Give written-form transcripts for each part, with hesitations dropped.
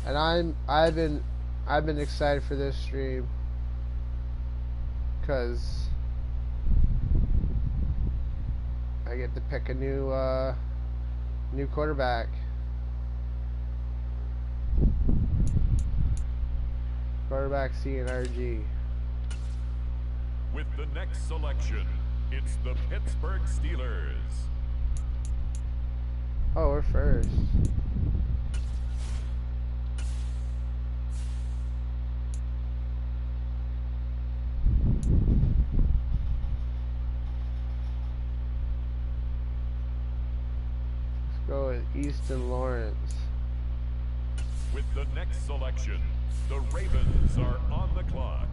And I've been excited for this stream because I get to pick a new quarterback. Quarterback CNRG. With the next selection, it's the Pittsburgh Steelers. Oh, we're first. Let's go with Easton Lawrence. With the next selection, the Ravens are on the clock.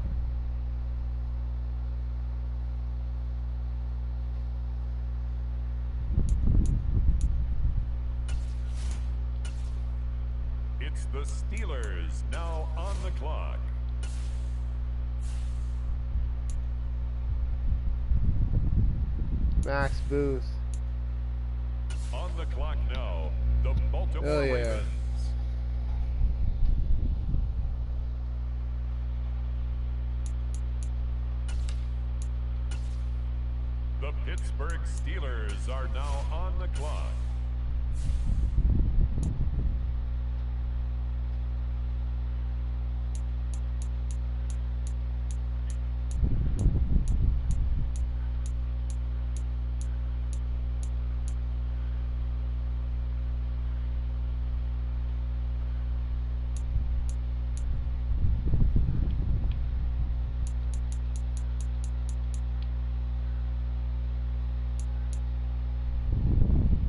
It's the Steelers now on the clock. Max Booth. On the clock now, the Baltimore Ravens. The Pittsburgh Steelers are now on the clock.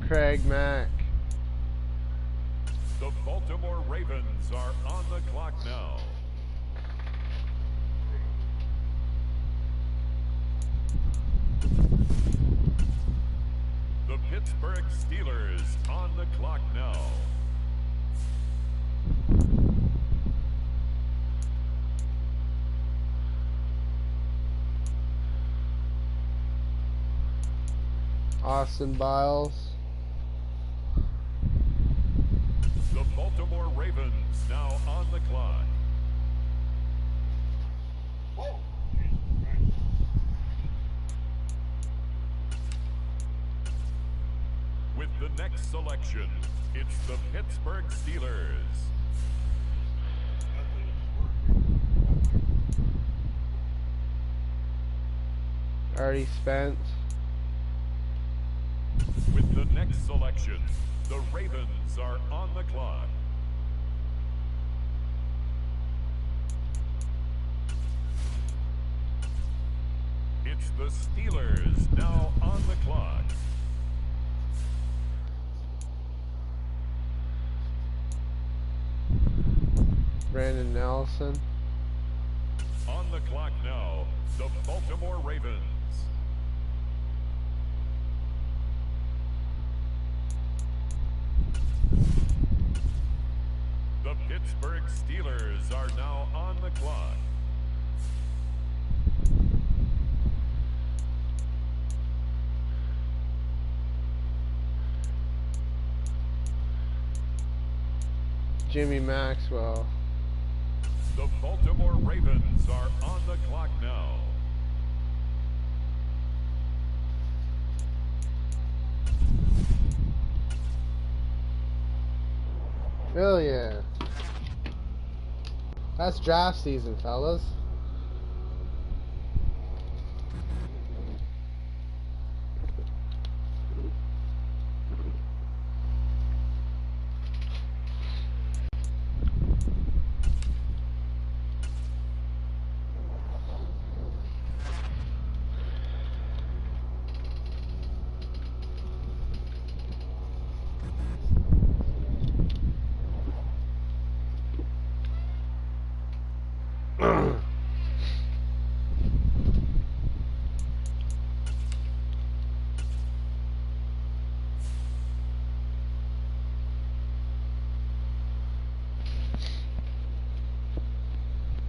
Craig Mack. The Baltimore Ravens are on the clock now. The Pittsburgh Steelers on the clock now. Austin Biles. The Baltimore Ravens now on the clock. With the next selection, it's the Pittsburgh Steelers. Already spent. With the next selection, the Ravens are on the clock. It's the Steelers now on the clock. Brandon Nelson. On the clock now, the Baltimore Ravens. The Pittsburgh Steelers are now on the clock. Jimmy Maxwell. The Baltimore Ravens are on the clock now. Hell yeah. That's draft season, fellas.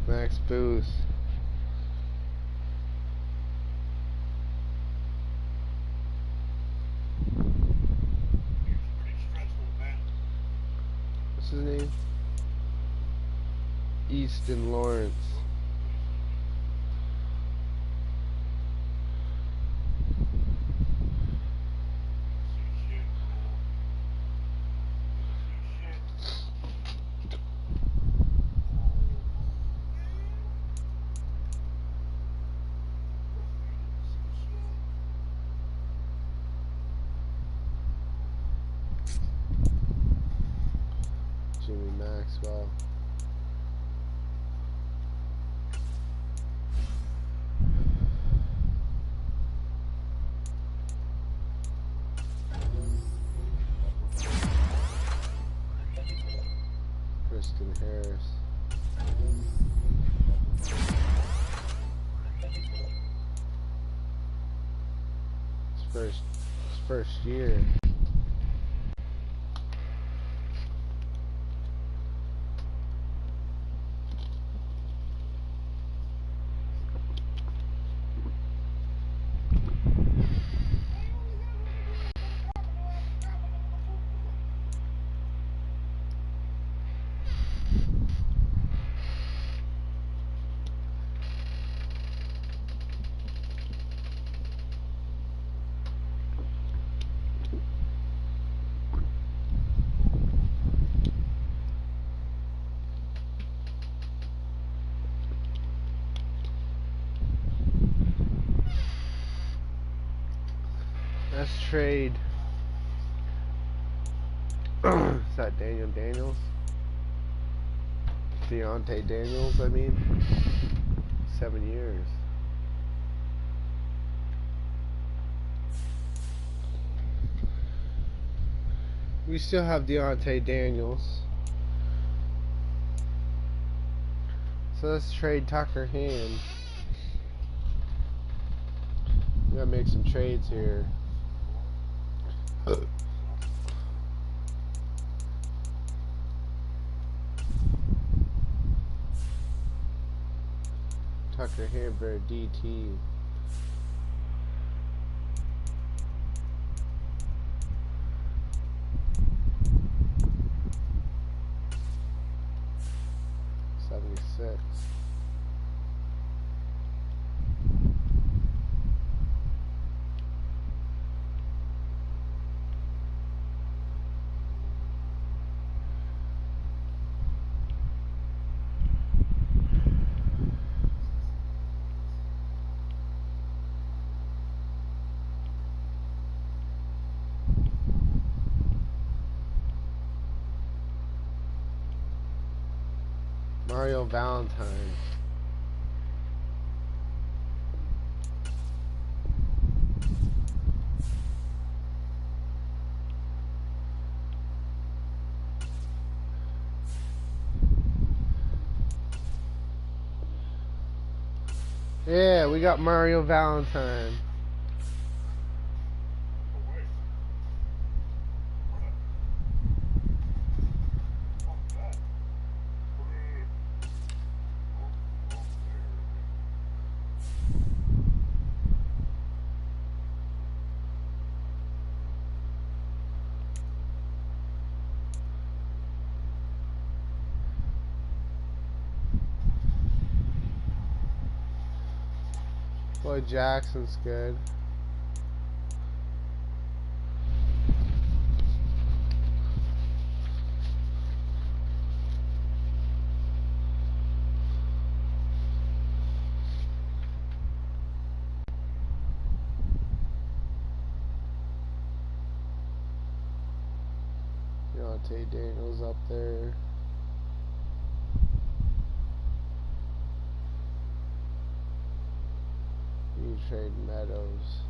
Max Booth. What's his name? Easton Lawrence. Jimmy Maxwell. Kristen Harris. His first year. Let's trade. Is that Daniel Daniels? Deontay Daniels, I mean. 7 years. We still have Deontay Daniels. So let's trade Tucker Hand. We gotta make some trades here. Tucker Hand for DT. $76. Mario Valentine. Yeah, we got Mario Valentine. Boy, Jackson's good. Deontay Daniels up there. You trade Meadows.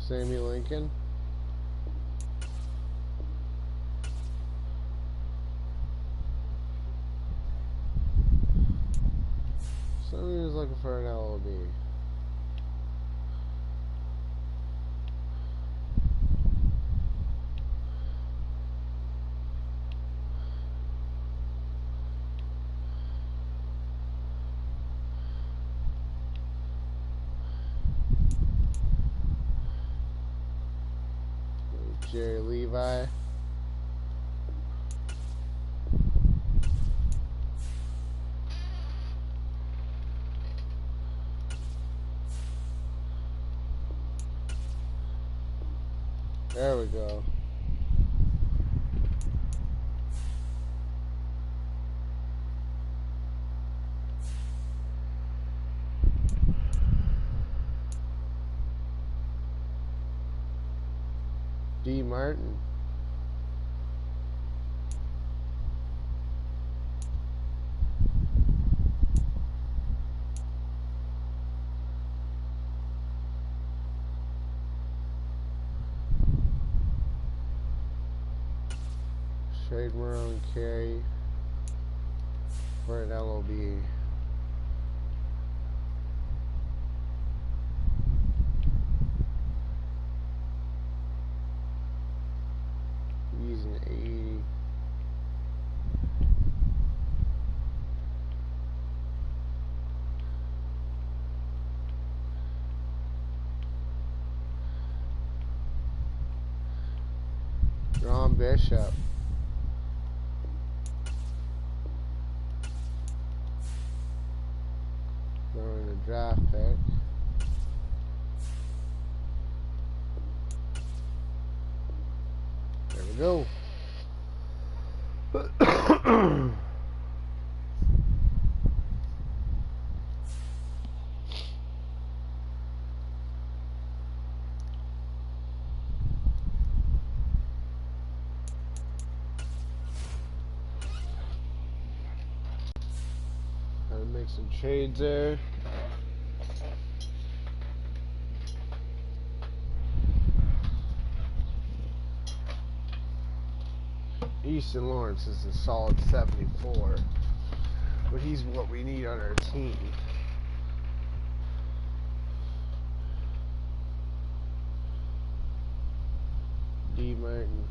Sammy Lincoln. Somebody was looking for an LOB. Jerry Levi. There we go. D. Martin. Trade Marone Carey for an LOB. He's an 80. Ron Bishop. Throwing a draft pick. There we go. Gotta make some trades there. Easton Lawrence is a solid 74, but he's what we need on our team. D. Martin.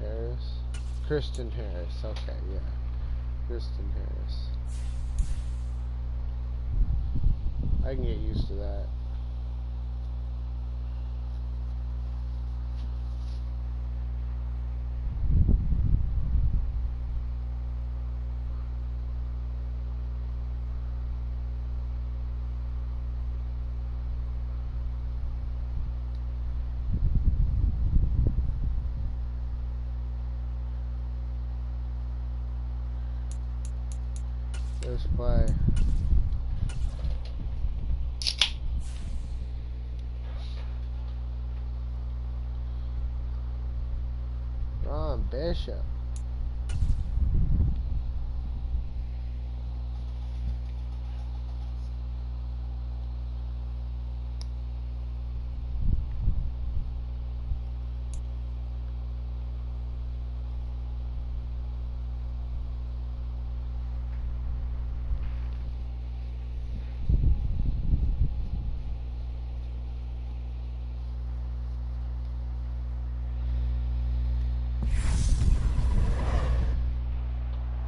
Harris. Kristen Harris. Okay, yeah. Kristen Harris. I can get used to that. Let's play. Ron Bishop.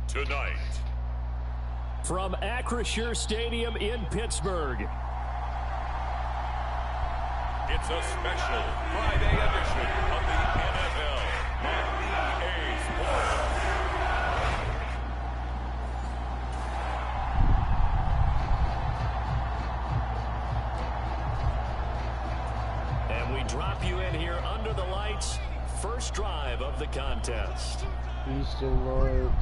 Tonight, from Acrisure Stadium in Pittsburgh, it's a special Friday edition of the NFL on EA Sports. and we drop you in here under the lights. First drive of the contest. Easton Lawrence.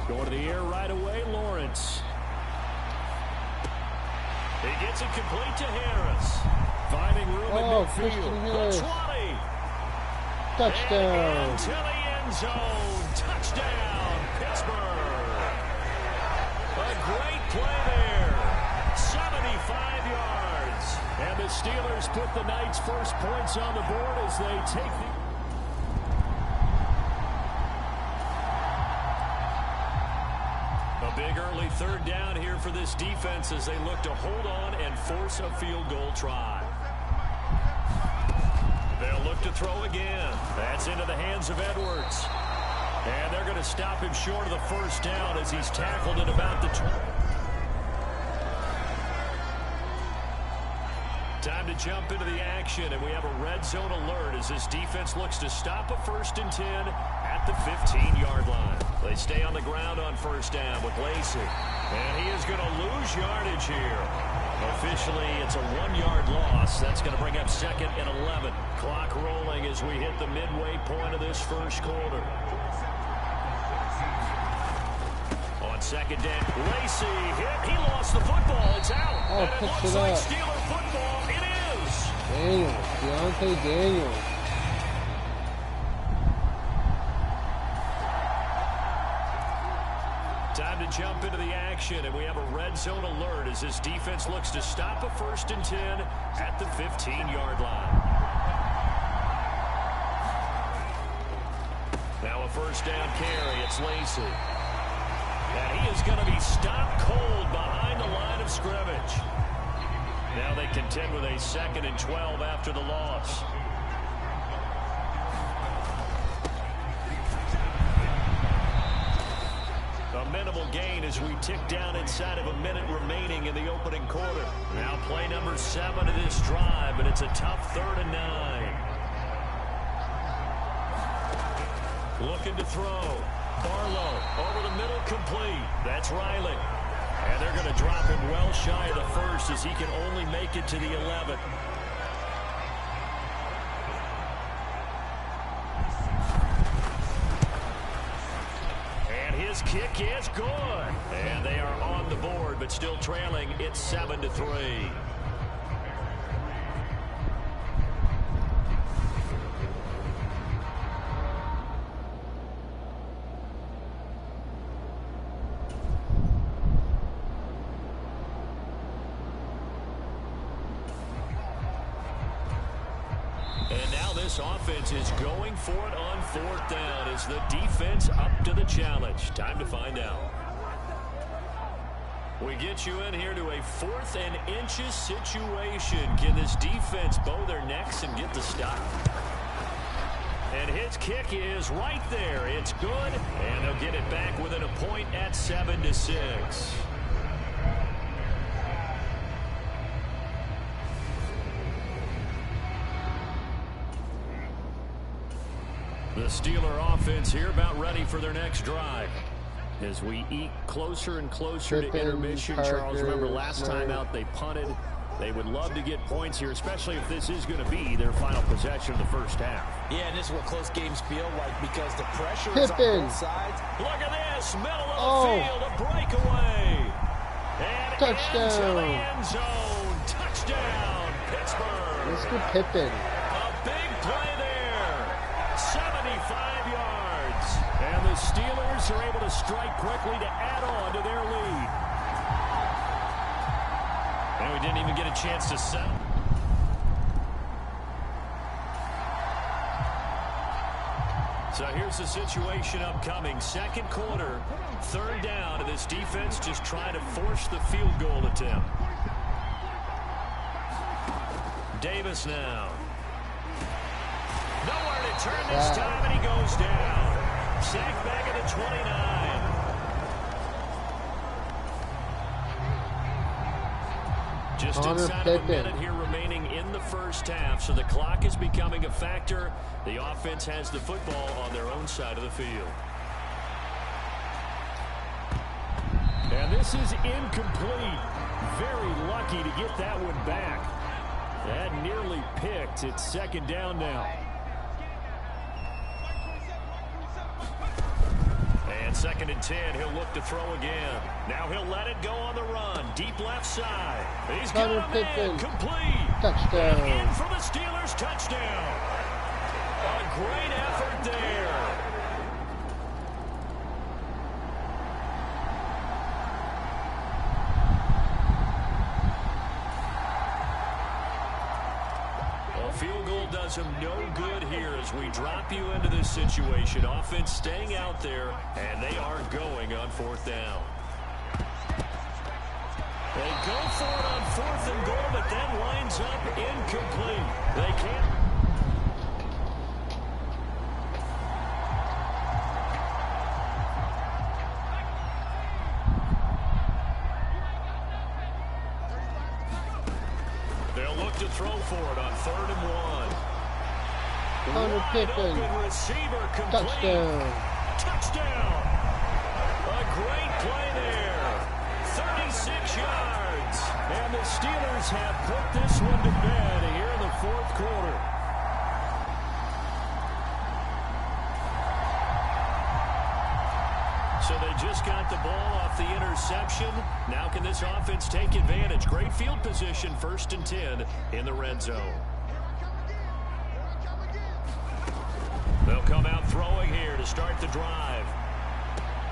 Going to the air right away, Lawrence. He gets it complete to Harris. Finding room in midfield. The 20. Touchdown. Into the end zone. Touchdown, Pittsburgh. A great play there. 75 yards. And the Steelers put the Knights' first points on the board as they take the... A big early third down here for this defense as they look to hold on and force a field goal try. They'll look to throw again. That's into the hands of Edwards. And they're going to stop him short of the first down as he's tackled at about the 20. Time to jump into the action, and we have a red zone alert as this defense looks to stop a 1st and 10 at the 15-yard line. They stay on the ground on first down with Lacey. And he is going to lose yardage here. Officially, it's a 1-yard loss. That's going to bring up 2nd and 11. Clock rolling as we hit the midway point of this first quarter. On 2nd down, Lacey hit. He lost the football. It's out. Oh, and it looks like Steeler football. It is. Daniels, Deontay Daniels. Time to jump into the action, and we have a red zone alert as this defense looks to stop a 1st and 10 at the 15-yard line. Now a first down carry. It's Lacey. And he is going to be stopped cold behind the line of scrimmage. Now they contend with a 2nd and 12 after the loss. A minimal gain as we tick down inside of a minute remaining in the opening quarter. Now play number 7 of this drive, but it's a tough 3rd and 9. Looking to throw. Barlow over the middle, complete. That's Riley. And they're going to drop him well shy of the 1st as he can only make it to the 11th. And his kick is good. And they are on the board, but still trailing. It's 7-3. Offense is going for it on 4th down. Is the defense up to the challenge? Time to find out. We get you in here to a 4th and inches situation. Can this defense bow their necks and get the stop? And his kick is right there. It's good, and they'll get it back within a point at 7-6. The Steeler offense here about ready for their next drive. As we eat closer and closer to intermission, Charles, remember last time out they punted. They would love to get points here, especially if this is going to be their final possession of the first half. Yeah, and this is what close games feel like because the pressure is on both sides. Look at this, middle of the field, a breakaway. And touchdown. into the end zone. Touchdown, Pittsburgh. Let's go Pippen. A big play there. 75 yards. And the Steelers are able to strike quickly to add on to their lead. And we didn't even get a chance to settle. So here's the situation upcoming. 2nd quarter, 3rd down, and this defense just trying to force the field goal attempt. Davis now. Nowhere to turn this time, and he goes down. Sacked back at the 29. Just inside of a minute here remaining in the first half, so the clock is becoming a factor. The offense has the football on their own side of the field. And this is incomplete. Very lucky to get that one back. That nearly picked. It's 2nd down now. And 2nd and 10, he'll look to throw again. Now he'll let it go on the run. Deep left side. He's got him in. Complete. Touchdown. And in for the Steelers touchdown. A great effort there. A field goal does him no good here as we drop you into this situation. Offense staying out there, and they are going on 4th down. They go for it on 4th and goal, but then winds up incomplete. They can't. They'll look to throw for it on 3rd and 1. Connor Pippen. Receiver complete. Touchdown. Touchdown. A great play there. 36 yards. And the Steelers have put this one to bed here in the 4th quarter. So they just got the ball off the interception. Now can this offense take advantage? Great field position, 1st and 10 in the red zone. They'll come out throwing here to start the drive.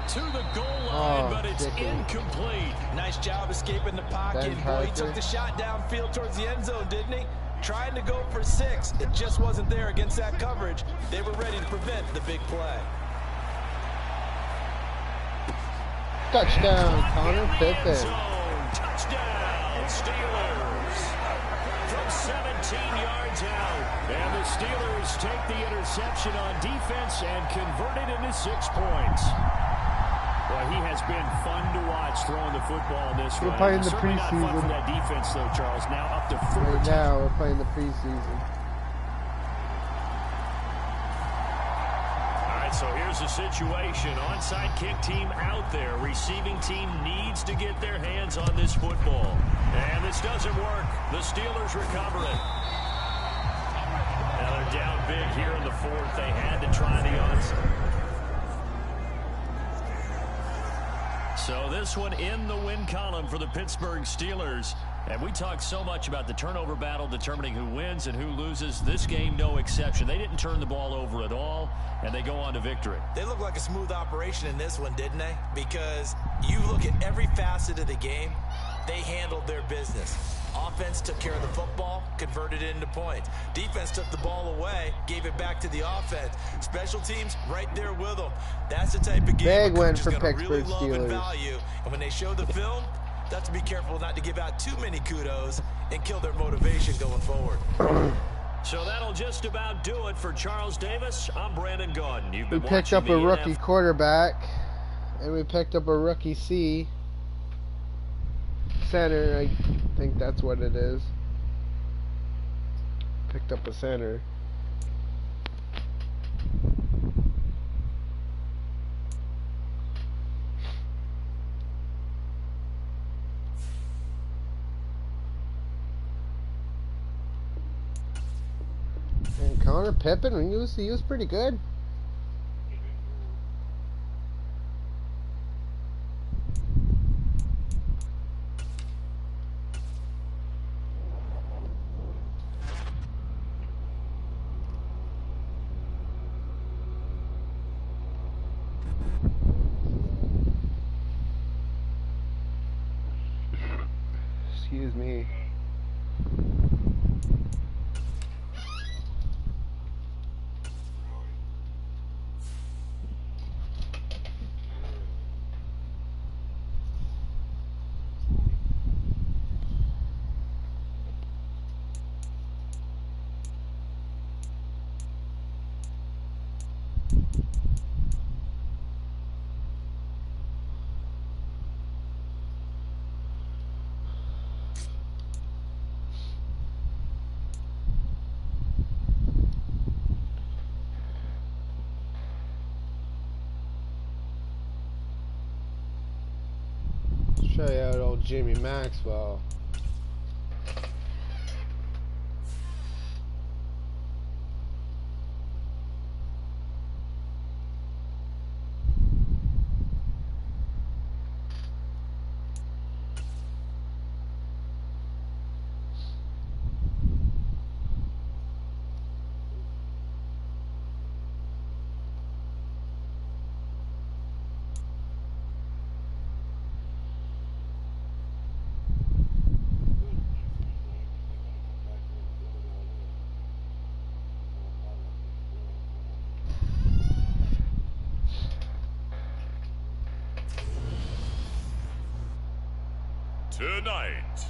To the goal line, but it's incomplete. Nice job escaping the pocket. Boy, he took the shot downfield towards the end zone, didn't he? Trying to go for 6. It just wasn't there against that coverage. They were ready to prevent the big play. Touchdown, Connor Pippen. Touchdown, Steelers. From 17 yards out. And the Steelers take the interception on defense and convert it into 6 points. Well, he has been fun to watch throwing the football in this run. We're playing the Certainly not fun for preseason. that defense, though, Charles. Now up to 4. Right now, we're playing the preseason. All right, so here's the situation. Onside kick team out there. Receiving team needs to get their hands on this football. And this doesn't work. The Steelers recover it. Now they're down big here in the 4th. They had to try the onside. So this one in the win column for the Pittsburgh Steelers. And we talk so much about the turnover battle determining who wins and who loses. This game, no exception. They didn't turn the ball over at all, and they go on to victory. They look like a smooth operation in this one, didn't they? Because you look at every facet of the game, they handled their business. Offense took care of the football, converted it into points. Defense took the ball away, gave it back to the offense. Special teams right there with them. That's the type of game Big win coach for is gonna Pittsburgh really love and Steelers. value. And when they show the film, they have to be careful not to give out too many kudos and kill their motivation going forward. So that'll just about do it for Charles Davis. I'm Brandon Gaudin. You've We been picked watching up a the rookie quarterback, and we picked up a rookie C center. I think that's what it is. Picked up a center. And Connor Pippen, he was pretty good. Excuse me. Show you out old Jimmy Maxwell. Tonight,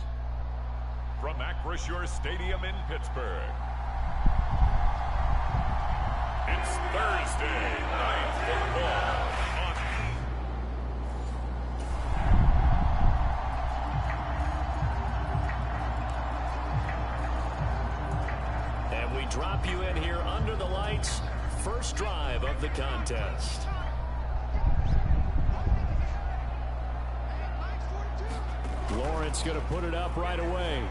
from Acrisure Stadium in Pittsburgh, it's Thursday Night Football on And we drop you in here under the lights. First drive of the contest. Lawrence going to put it up right away.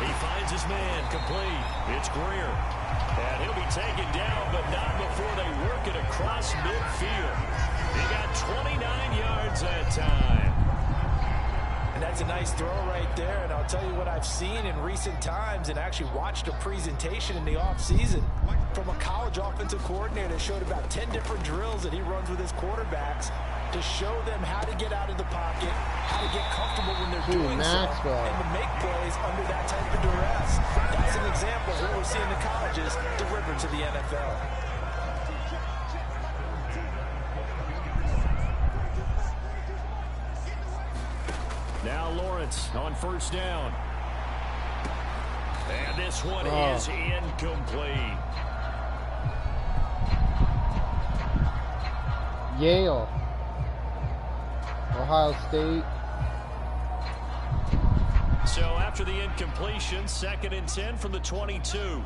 He finds his man complete. It's Greer. And he'll be taken down, but not before they work it across midfield. He got 29 yards that time. And that's a nice throw right there. And I'll tell you what I've seen in recent times and actually watched a presentation in the offseason from a college offensive coordinator that showed about 10 different drills that he runs with his quarterbacks to show them how to get out of the pocket, how to get comfortable when they're doing so, and to make plays under that type of duress. That's an example of what we're seeing in colleges delivered to the NFL. Now Lawrence on first down. And this one is incomplete. Yale. Ohio State. So after the incompletion, 2nd and 10 from the 22.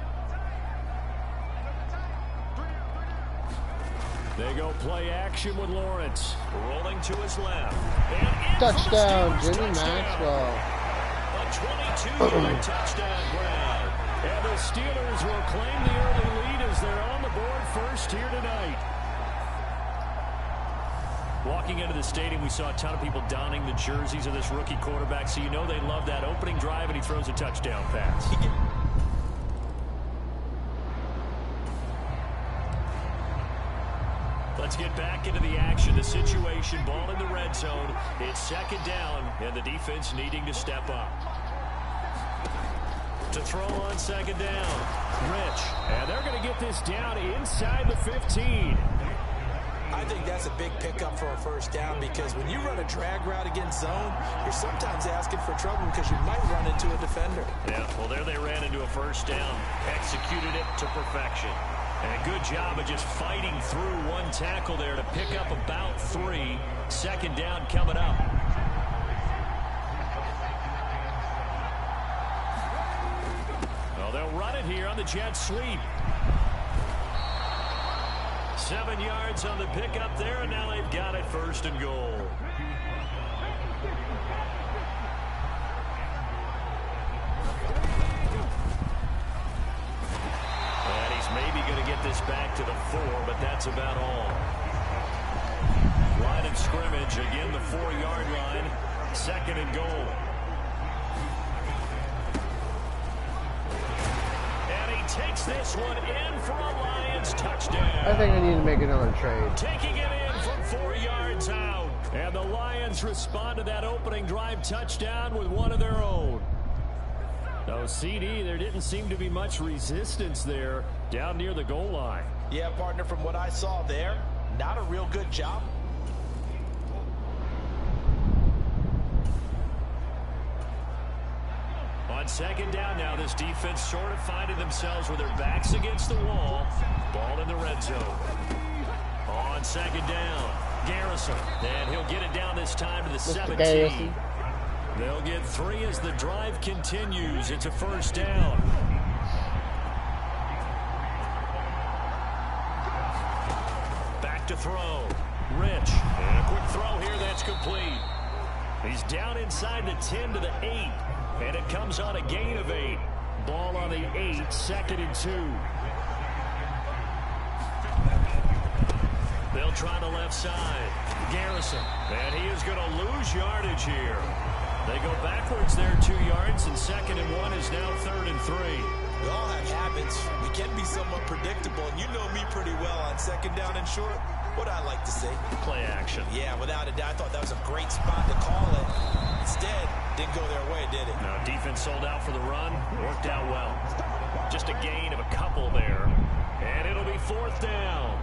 They go play action with Lawrence. Rolling to his left. And touchdown, Jimmy Maxwell. A 22-yard touchdown grab. And the Steelers will claim the early lead as they're on the board first here tonight. Walking into the stadium, we saw a ton of people donning the jerseys of this rookie quarterback, so you know they love that opening drive, and he throws a touchdown pass. Let's get back into the action. The situation, ball in the red zone. It's 2nd down, and the defense needing to step up. To throw on 2nd down, Rich. And they're going to get this down inside the 15. I think that's a big pickup for a first down because when you run a drag route against zone, you're sometimes asking for trouble because you might run into a defender. Yeah, well, there they ran into a first down. Executed it to perfection. And a good job of just fighting through one tackle there to pick up about 3. 2nd down coming up. Well, they'll run it here on the jet sweep. 7 yards on the pickup there, and now they've got it 1st and goal. And he's maybe going to get this back to the 4, but that's about all. Line of scrimmage, again the 4-yard line, 2nd and goal. Takes this one in for a Lions touchdown. I think I need to make another trade. Taking it in from 4 yards out. And the Lions respond to that opening drive touchdown with one of their own. No, CD, there didn't seem to be much resistance there down near the goal line. Yeah, partner, from what I saw there, not a real good job. On 2nd down now, this defense sort of finding themselves with their backs against the wall. Ball in the red zone. On 2nd down, Garrison. And he'll get it down this time to the 17. They'll get 3 as the drive continues. It's a first down. Back to throw. Rich. And a quick throw here that's complete. He's down inside the 10 to the 8. And it comes on a gain of 8. Ball on the 8, 2nd and 2. They'll try the left side. Garrison. And he is going to lose yardage here. They go backwards there 2 yards, and 2nd and 1 is now 3rd and 3. We all have habits. We can be somewhat predictable, and you know me pretty well on 2nd down and short. What I like to say. Play action. Yeah, without a doubt. I thought that was a great spot to call it. Instead, didn't go their way, did it? No, defense sold out for the run. Worked out well. Just a gain of a couple there. And it'll be 4th down.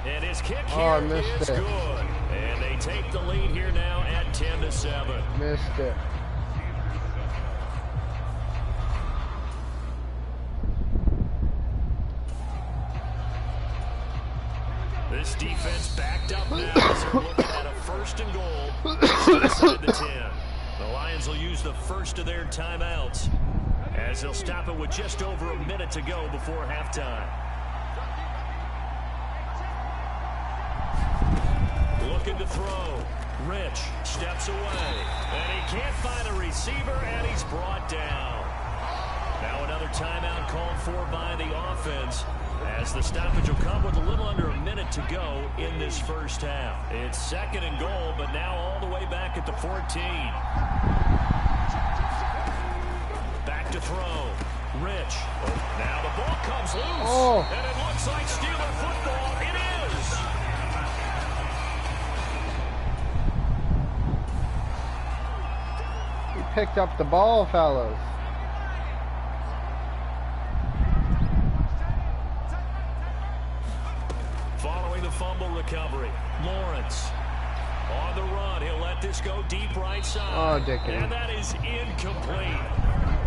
And his kick here is it. good. And they take the lead here now at 10-7. Missed it. This defense backed up now as they're looking at a 1st and goal inside the 10. The Lions will use the first of their timeouts as they'll stop it with just over a minute to go before halftime. Looking to throw. Rich steps away. And he can't find a receiver, and he's brought down. Now another timeout called for by the offense, as the stoppage will come with a little under a minute to go in this first half. It's 2nd and goal, but now all the way back at the 14. Back to throw. Rich. Now the ball comes loose. And it looks like Steeler football. It is. He picked up the ball, fellas. Following the fumble recovery, Lawrence on the run. He'll let this go deep right side. And that is incomplete.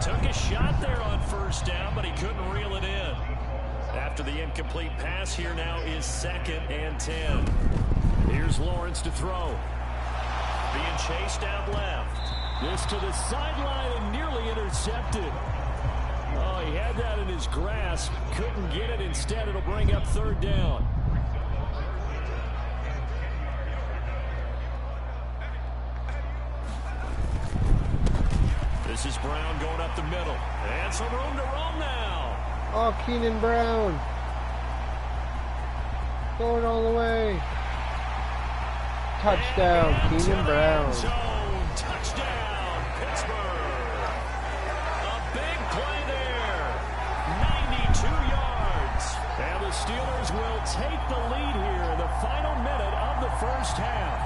Took a shot there on 1st down, but he couldn't reel it in. After the incomplete pass, here now is 2nd and 10. Here's Lawrence to throw. Being chased out left. This to the sideline and nearly intercepted. Oh, he had that in his grasp. Couldn't get it. Instead, it'll bring up 3rd down. This is Brown going up the middle. And some room to roam now. Oh, Keenan Brown. Going all the way. Touchdown, Keenan Brown. Touchdown, Pittsburgh. A big play there. 92 yards. And the Steelers will take the lead here in the final minute of the first half.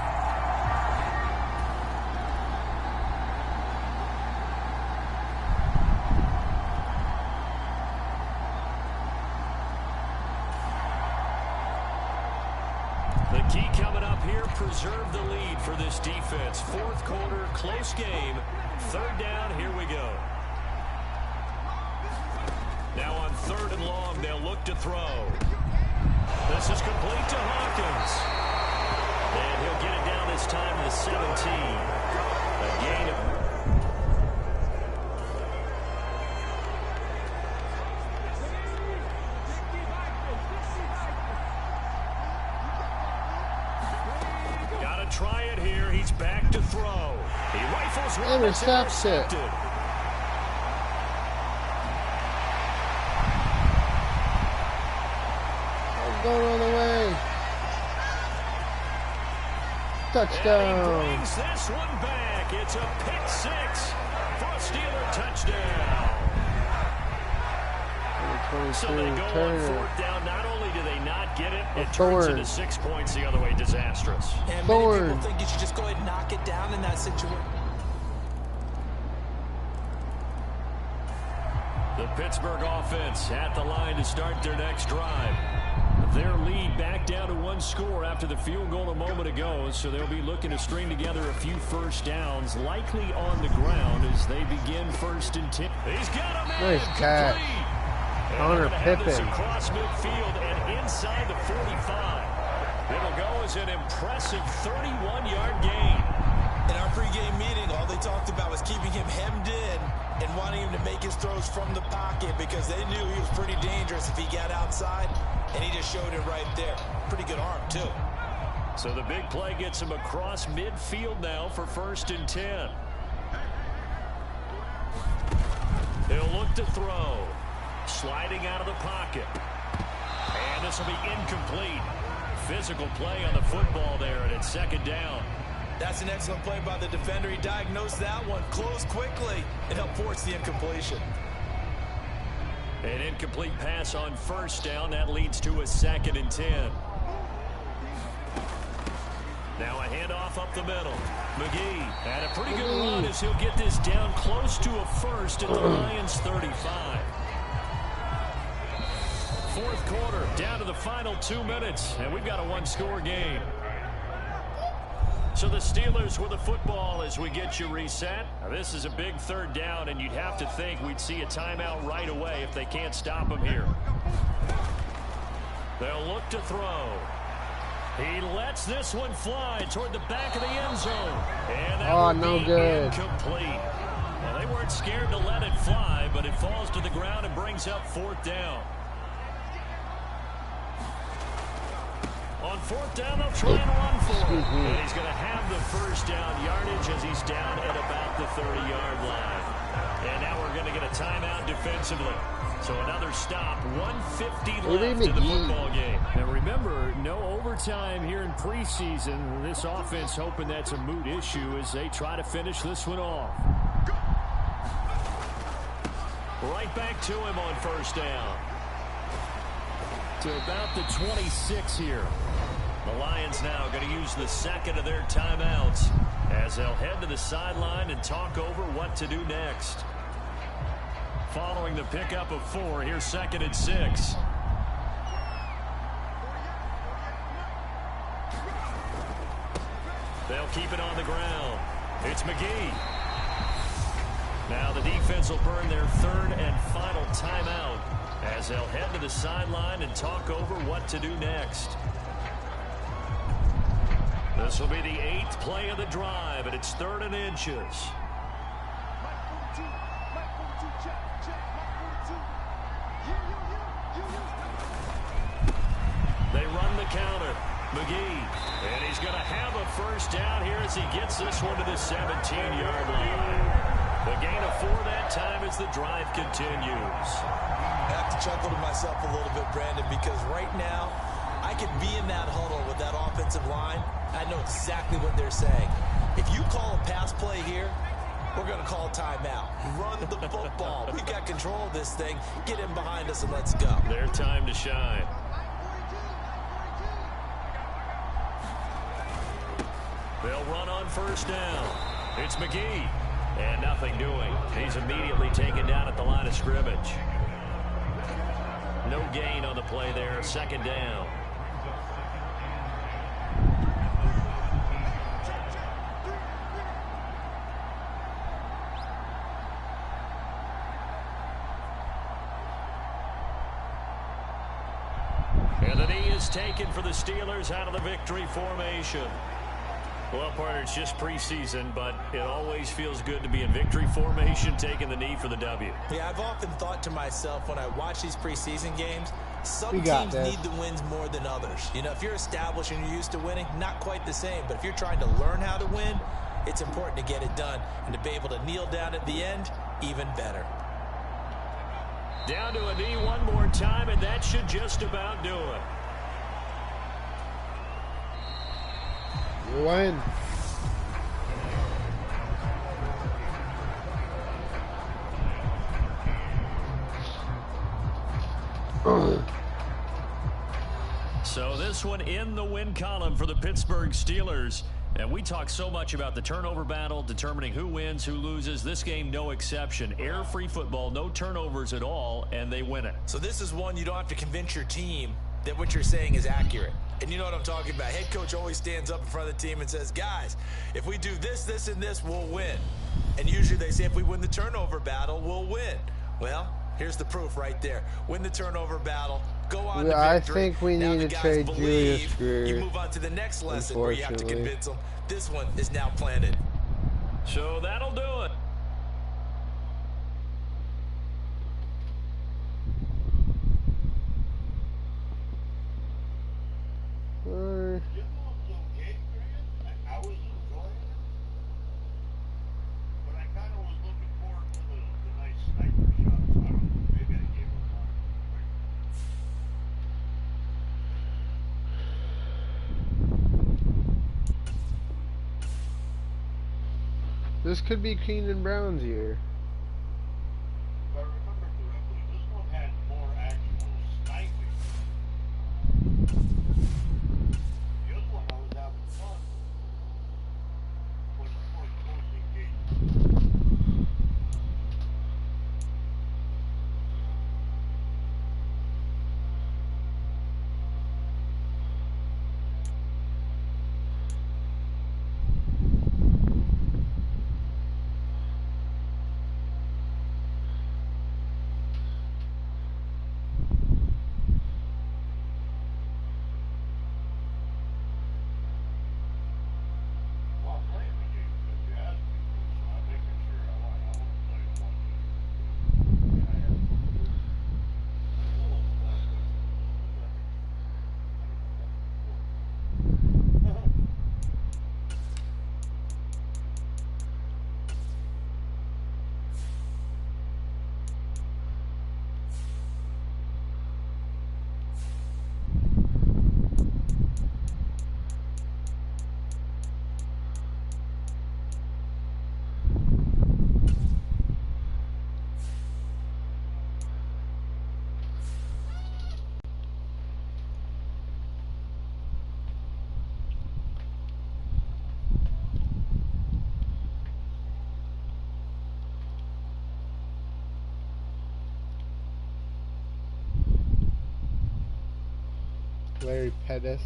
The key coming up here, preserve the lead for this defense. 4th quarter, close game. 3rd down, here we go. Now on 3rd and long, they'll look to throw. This is complete to Hawkins. And he'll get it down this time to the 17. A gain of... Try it here. He's back to throw. He rifles one. Intercepts it. Going all the way. Touchdown. And he brings this one back. It's a pick 6 for a Steeler touchdown. So they go on 4th down. Not only do they not get it, it turns into 6 points the other way. Disastrous. And many people think you should just go ahead and knock it down in that situation. The Pittsburgh offense at the line to start their next drive. Their lead back down to 1 score after the field goal a moment ago, so they'll be looking to string together a few first downs, likely on the ground as they begin 1st and 10. He's got a man. Nice catch. Connor Pippen. Across midfield and inside the 45. It'll go as an impressive 31-yard gain. In our pregame meeting, all they talked about was keeping him hemmed in and wanting him to make his throws from the pocket because they knew he was pretty dangerous if he got outside, and he just showed it right there. Pretty good arm, too. So the big play gets him across midfield now for 1st and 10. He'll look to throw. Sliding out of the pocket. And this will be incomplete. Physical play on the football there, and it's 2nd down. That's an excellent play by the defender. He diagnosed that one, closed quickly, and helped force the incompletion. An incomplete pass on 1st down. That leads to a 2nd and 10. Now a handoff up the middle. McGee had a pretty good run as he'll get this down close to a 1st at the Lions 35. fourth quarter, down to the final 2 minutes, and we've got a one-score game. So the Steelers with the football as we get you reset. Now, this is a big third down, and you'd have to think we'd see a timeout right away if they can't stop him here. They'll look to throw. He lets this one fly toward the back of the end zone. And that will no be good. Incomplete. Well, they weren't scared to let it fly, but it falls to the ground and brings up fourth down. On fourth down, they'll try and run for it. And he's going to have the first down yardage as he's down at about the 30-yard line. And now we're going to get a timeout defensively. So another stop, 150 left in the football game. And remember, no overtime here in preseason. This offense hoping that's a moot issue as they try to finish this one off. Right back to him on first down. To about the 26 here. The Lions now going to use the second of their timeouts as they'll head to the sideline and talk over what to do next. Following the pickup of 4, here's 2nd and 6. They'll keep it on the ground. It's McGee. Now the defense will burn their third and final timeout as they'll head to the sideline and talk over what to do next. This will be the 8th play of the drive, and it's 3rd and inches. They run the counter. McGee. And he's going to have a first down here as he gets this one to the 17-yard line. The gain of 4 that time as the drive continues. I have to chuckle to myself a little bit, Brandon, because right now I could be in that huddle with that offensive line. I know exactly what they're saying. If you call a pass play here, we're going to call timeout. Run the football. We've got control of this thing. Get in behind us and let's go. Their time to shine. They'll run on first down. It's McGee. And nothing doing. He's immediately taken down at the line of scrimmage. No gain on the play there. 2nd down. And the knee is taken for the Steelers out of the victory formation. Well, partner, it's just preseason, but it always feels good to be in victory formation, taking the knee for the W. Yeah, I've often thought to myself when I watch these preseason games, some teams need the wins more than others. You know, if you're established and you're used to winning, not quite the same. But if you're trying to learn how to win, it's important to get it done. And to be able to kneel down at the end, even better. Down to a knee one more time, and that should just about do it. You win. So this one in the win column for the Pittsburgh Steelers. And we talk so much about the turnover battle, determining who wins, who loses. This game, no exception. Error-free football, no turnovers at all, and they win it. So this is one you don't have to convince your team that what you're saying is accurate. And you know what I'm talking about. Head coach always stands up in front of the team and says, guys, if we do this, this, and this, we'll win. And usually they say if we win the turnover battle, we'll win. Well, here's the proof right there. Win the turnover battle. Go on to victory. I think we need to trade Julius Greer. You move on to the next lesson where you have to convince them. This one is now planted. So that'll do it. This could be Keenan Brown's year. If I remember correctly, this one had more actual sniping. The other one I was having fun was more close engagement. Larry Pettis.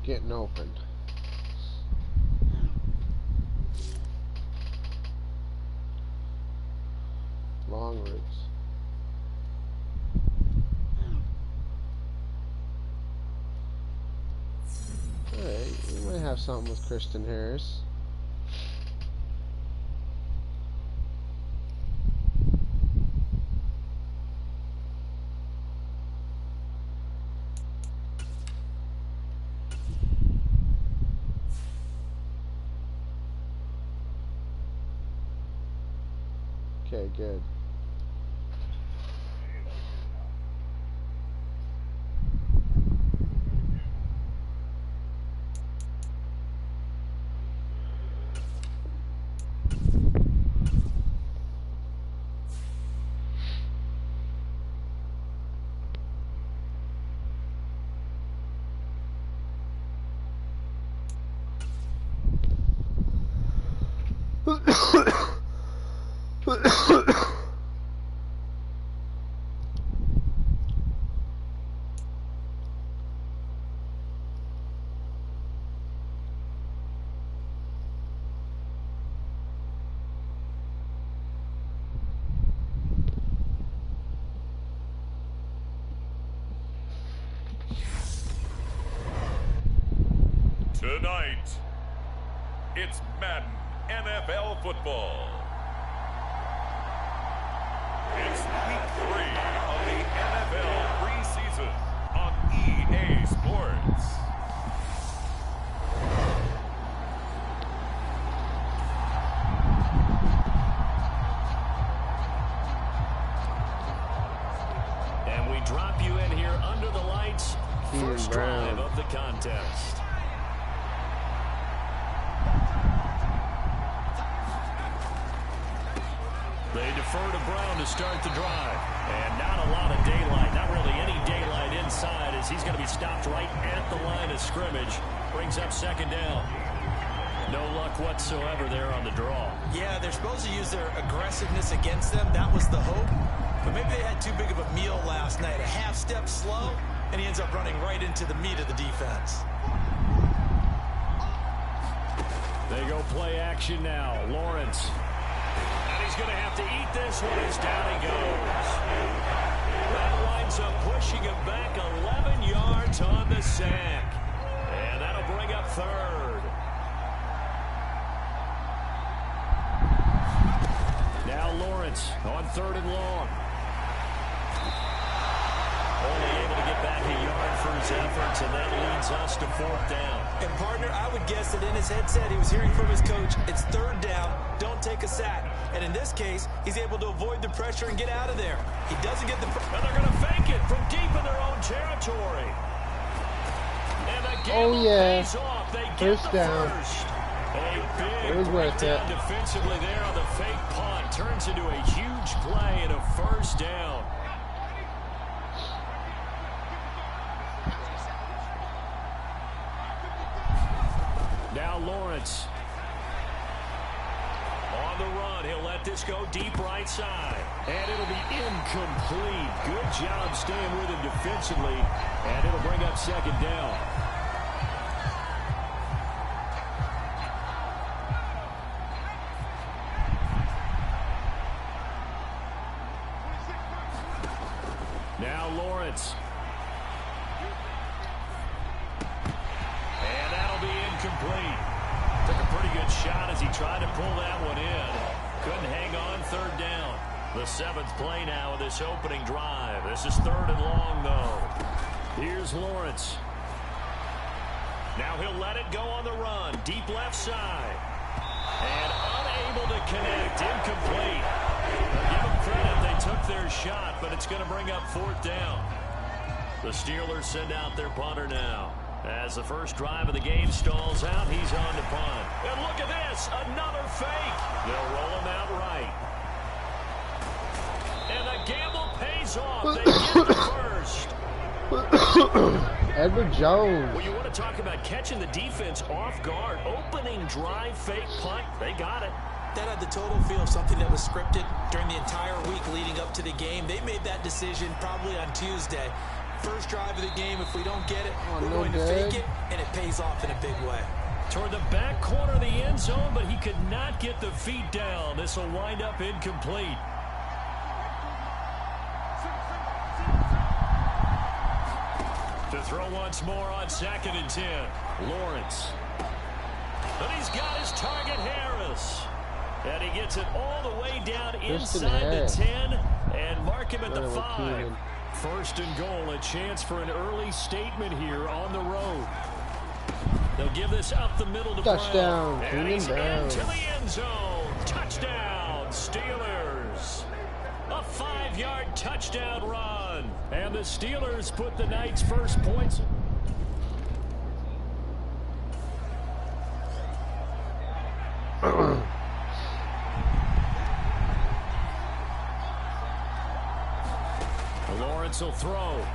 Getting opened. Long roots. Alright, we might have something with Kristen Harris. Okay, good. Tonight, it's Madden NFL football. It's week 3 of the NFL preseason on EA Sports. And we drop you in here under the lights. First drive Brown. of the contest. They defer to Brown to start the drive. And not a lot of daylight, not really any daylight inside, as he's going to be stopped right at the line of scrimmage. Brings up second down. No luck whatsoever there on the draw. Yeah, they're supposed to use their aggressiveness against them. That was the hope. But maybe they had too big of a meal last night. A half step slow, and he ends up running right into the meat of the defense. They go play action now. Lawrence. And he's going to have to eat this one as down he goes. That winds up pushing him back 11 yards on the sack. And that'll bring up third. Now Lawrence on third and long. Only able to get back a yard for his efforts, and that leads us to fourth down. And partner, I would guess that in his headset he was hearing from his coach, it's third down, don't take a sack. And in this case, he's able to avoid the pressure and get out of there. He doesn't get the... And they're going to fake it from deep in their own territory. And the gamble pays off. They get First the down. first. A It big was worth breakdown it. defensively there on the fake punt. Turns into a huge play and a first down. Now Lawrence. On the run, he'll let this go deep right side. And it'll be incomplete. Good job staying with him defensively. And it'll bring up second down. Now Lawrence. And that'll be incomplete. Took a pretty good shot as he tried to pull that one in. Couldn't hang on. Third down. The 7th play now of this opening drive. This is 3rd and long, though. Here's Lawrence. Now he'll let it go on the run. Deep left side. And unable to connect. Incomplete. Give them credit. They took their shot, but it's going to bring up 4th down. The Steelers send out their punter now. As the first drive of the game stalls out, he's on to punt. And look at this. Another fake. They'll roll him out right. And the gamble pays off. They get the first. Edward Jones. Well, you want to talk about catching the defense off guard. Opening drive, fake punt. They got it. That had the total feel of something that was scripted during the entire week leading up to the game. They made that decision probably on Tuesday. First drive of the game, if we don't get it, we're going to fake it, and it pays off in a big way. Toward the back corner of the end zone, but he could not get the feet down. This will wind up incomplete. To throw once more on 2nd and 10. Lawrence. But he's got his target, Harris. And he gets it all the way down inside the 10 and mark him at the 5. 1st and goal, a chance for an early statement here on the road. They'll give this up the middle to touchdown, Brown. And he's into the end zone. Touchdown, Steelers. A 5-yard touchdown run. And the Steelers put the night's first points. Lawrence will throw.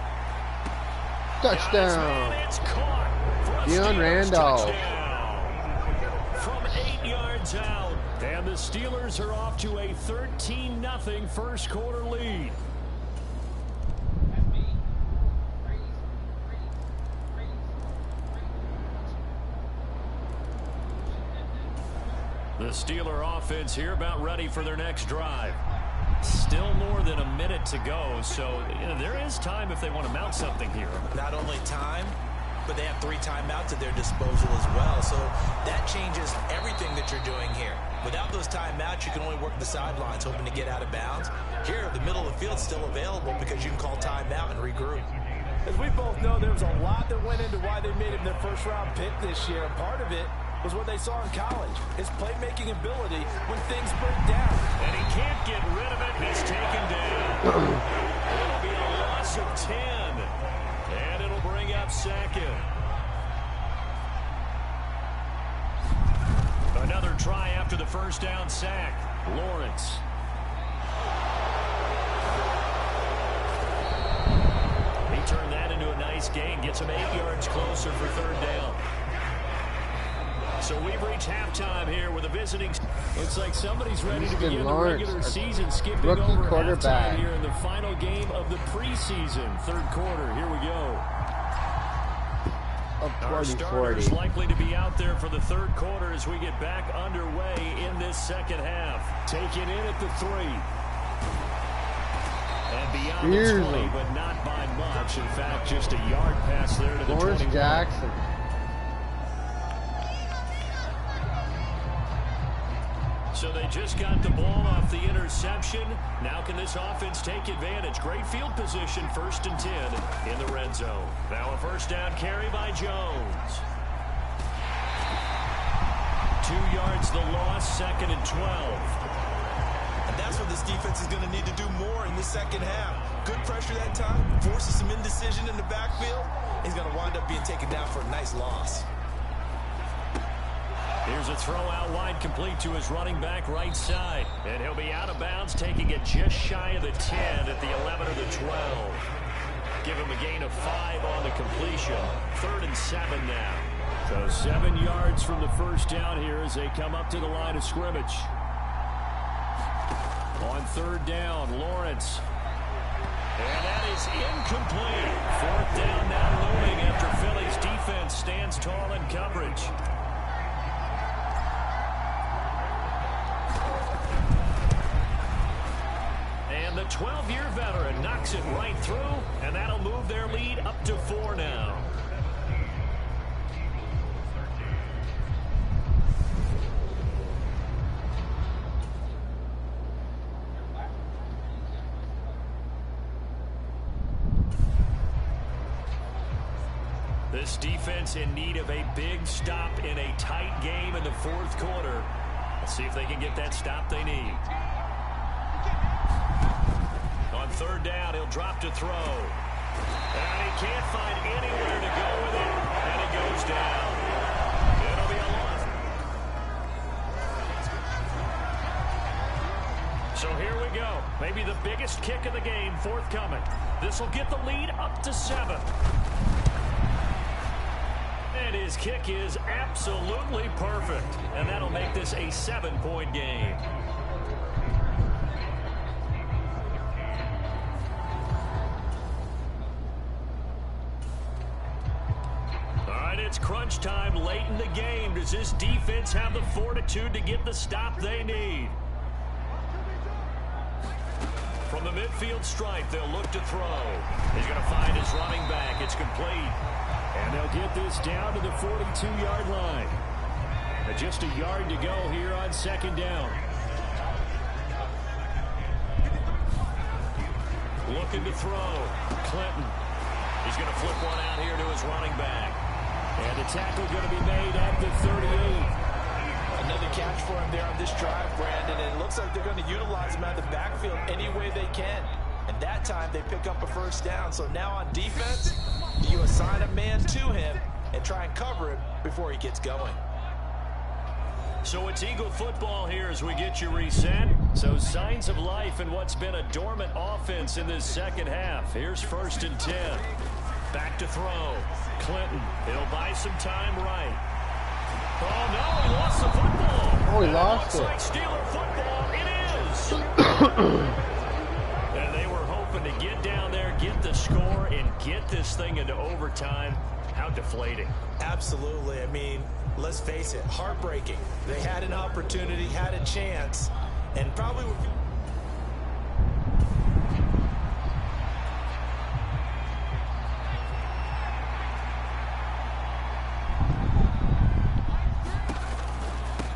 Touchdown. It's caught for a Deion Randolph. Touchdown. From 8 yards out. And the Steelers are off to a 13-0 first quarter lead. The Steeler offense here about ready for their next drive. Still more than a minute to go, so there is time if they want to mount something here. Not only time, but they have 3 timeouts at their disposal as well, so that changes everything that you're doing here. Without those timeouts, you can only work the sidelines, hoping to get out of bounds. Here, the middle of the field's still available because you can call timeout and regroup. As we both know, there was a lot that went into why they made him their first-round pick this year, and part of it was what they saw in college, his playmaking ability when things break down. And he can't get rid of it, and he's taken down. It'll be a loss of 10, and it'll bring up 2nd. Another try after the first down sack. Lawrence. He turned that into a nice gain, gets him 8 yards closer for 3rd down. So we've reached halftime here with a visiting. Looks like somebody's ready to begin the regular season, skipping over halftime here in the final game of the preseason. 3rd quarter. Here we go. Our starters likely to be out there for the 3rd quarter as we get back underway in this 2nd half. Taken in at the 3. And beyond the 20, but not by much. In fact, just a yard pass there to the 21. Jackson. So they just got the ball off the interception. Now can this offense take advantage? Great field position, 1st and 10 in the red zone. Now a first down carry by Jones. 2 yards the loss, 2nd and 12. And that's what this defense is going to need to do more in the 2nd half. Good pressure that time, forces some indecision in the backfield. He's going to wind up being taken down for a nice loss. Here's a throw out wide, complete to his running back right side. And he'll be out of bounds, taking it just shy of the 10 at the 11 or the 12. Give him a gain of 5 on the completion. 3rd and 7 now. So 7 yards from the first down here as they come up to the line of scrimmage. On 3rd down, Lawrence. And that is incomplete. 4th down now looming after Philly's defense stands tall in coverage. The 12-year veteran knocks it right through, and that'll move their lead up to 4 now. This defense in need of a big stop in a tight game in the 4th quarter. Let's see if they can get that stop they need. On 3rd down, he'll drop to throw. And he can't find anywhere to go with it, and it goes down. It'll be a loss. So here we go. Maybe the biggest kick of the game forthcoming. This will get the lead up to 7. And his kick is absolutely perfect. And that'll make this a 7-point game. All right, it's crunch time late in the game. Does this defense have the fortitude to get the stop they need? From the midfield stripe, they'll look to throw. He's going to find his running back. It's complete. And they'll get this down to the 42-yard line. Just a yard to go here on 2nd down. Looking to throw. Clinton. He's going to flip one out here to his running back. And the tackle going to be made at the 38. Another catch for him there on this drive, Brandon. And it looks like they're going to utilize him out of the backfield any way they can. And that time they pick up a 1st down. So now on defense, you assign a man to him and try and cover him before he gets going. So it's Eagle football here as we get you reset. So signs of life in what's been a dormant offense in this 2nd half. Here's 1st and 10. Back to throw. Clinton. He'll buy some time right. Oh, no, he lost the football. Oh, he lost it. Looks like Steeler football. It is. And they were hoping to get down there, get the score, and get this thing into overtime. How deflating. Absolutely. I mean, let's face it, heartbreaking. They had an opportunity, had a chance, and probably would.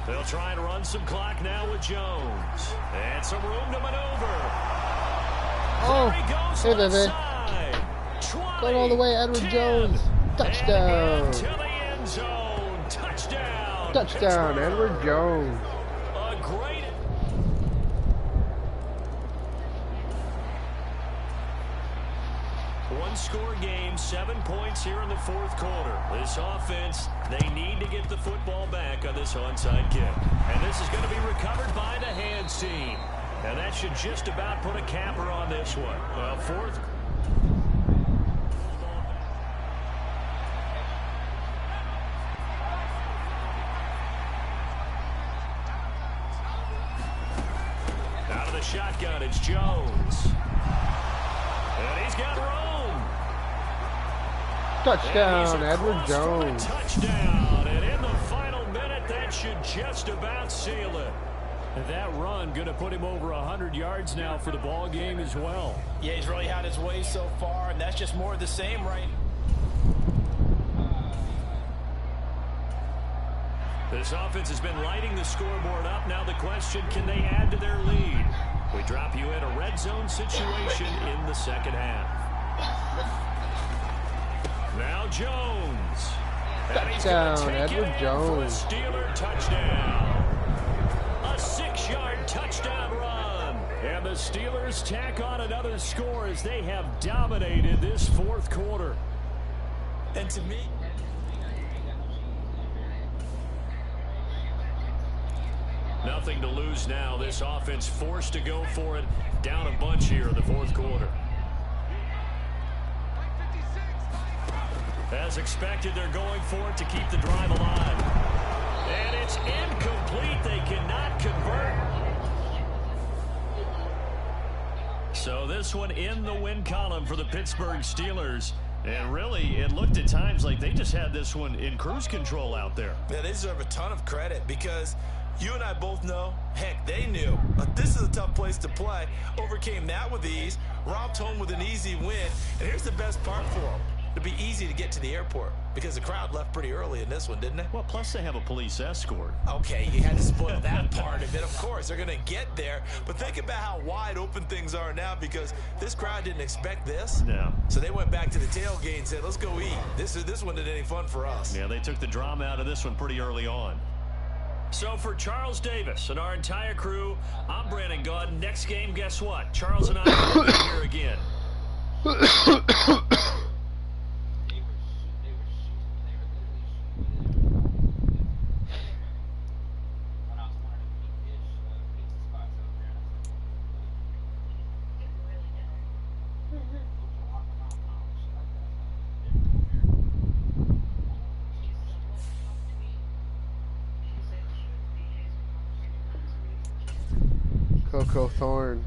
They'll try and run some clock now with Jones. And some room to maneuver. Oh, hey, baby. Going all the way, Edward 10, Jones. Touchdown. To the end zone. Touchdown. Touchdown, Edward Jones. A great. One-score game, 7 points here in the 4th quarter. This offense, they need to get the football back on this onside kick. And this is going to be recovered by the hands team. And that should just about put a capper on this one. Well, 4th. Out of the shotgun, it's Jones. And he's got room. Touchdown, Edward Jones. Touchdown. And in the final minute, that should just about seal it. And that run going to put him over 100 yards now for the ball game as well. Yeah, he's really had his way so far, and that's just more of the same, right? This offense has been lighting the scoreboard up. Now the question, can they add to their lead? We drop you in a red zone situation in the 2nd half. Now Jones. Touchdown, Edward Jones. For a Steeler touchdown. A 6-yard touchdown run. And the Steelers tack on another score as they have dominated this 4th quarter. And to me, nothing to lose now. This offense forced to go for it. Down a bunch here in the 4th quarter. As expected, they're going for it to keep the drive alive. And it's incomplete. They cannot convert. So this one in the win column for the Pittsburgh Steelers. And really, it looked at times like they just had this one in cruise control out there. Yeah, they deserve a ton of credit because You and I both know, heck, they knew. This is a tough place to play. Overcame that with ease, romped home with an easy win. And here's the best part for them. It'd be easy to get to the airport because the crowd left pretty early in this one, didn't they? Well, plus they have a police escort. Okay, you had to spoil that part of it. Of course, they're going to get there. But think about how wide open things are now because this crowd didn't expect this. No. So they went back to the tailgate and said, let's go eat. This one isn't any fun for us. Yeah, they took the drama out of this one pretty early on. So for Charles Davis and our entire crew, I'm Brandon Gaudin. Next game, guess what? Charles and I will be here again. Coco Thorn.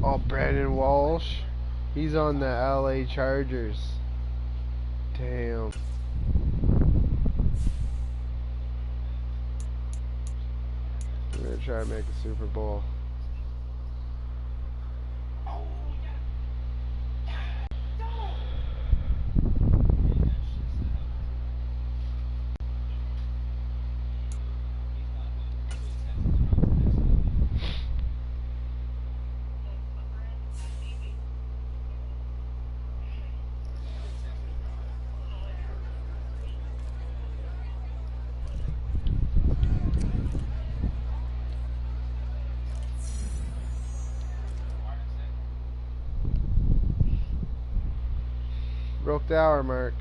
Oh, Brandon Walsh. He's on the LA Chargers. Damn. We're gonna try to make a Super Bowl. Broke the hour mark.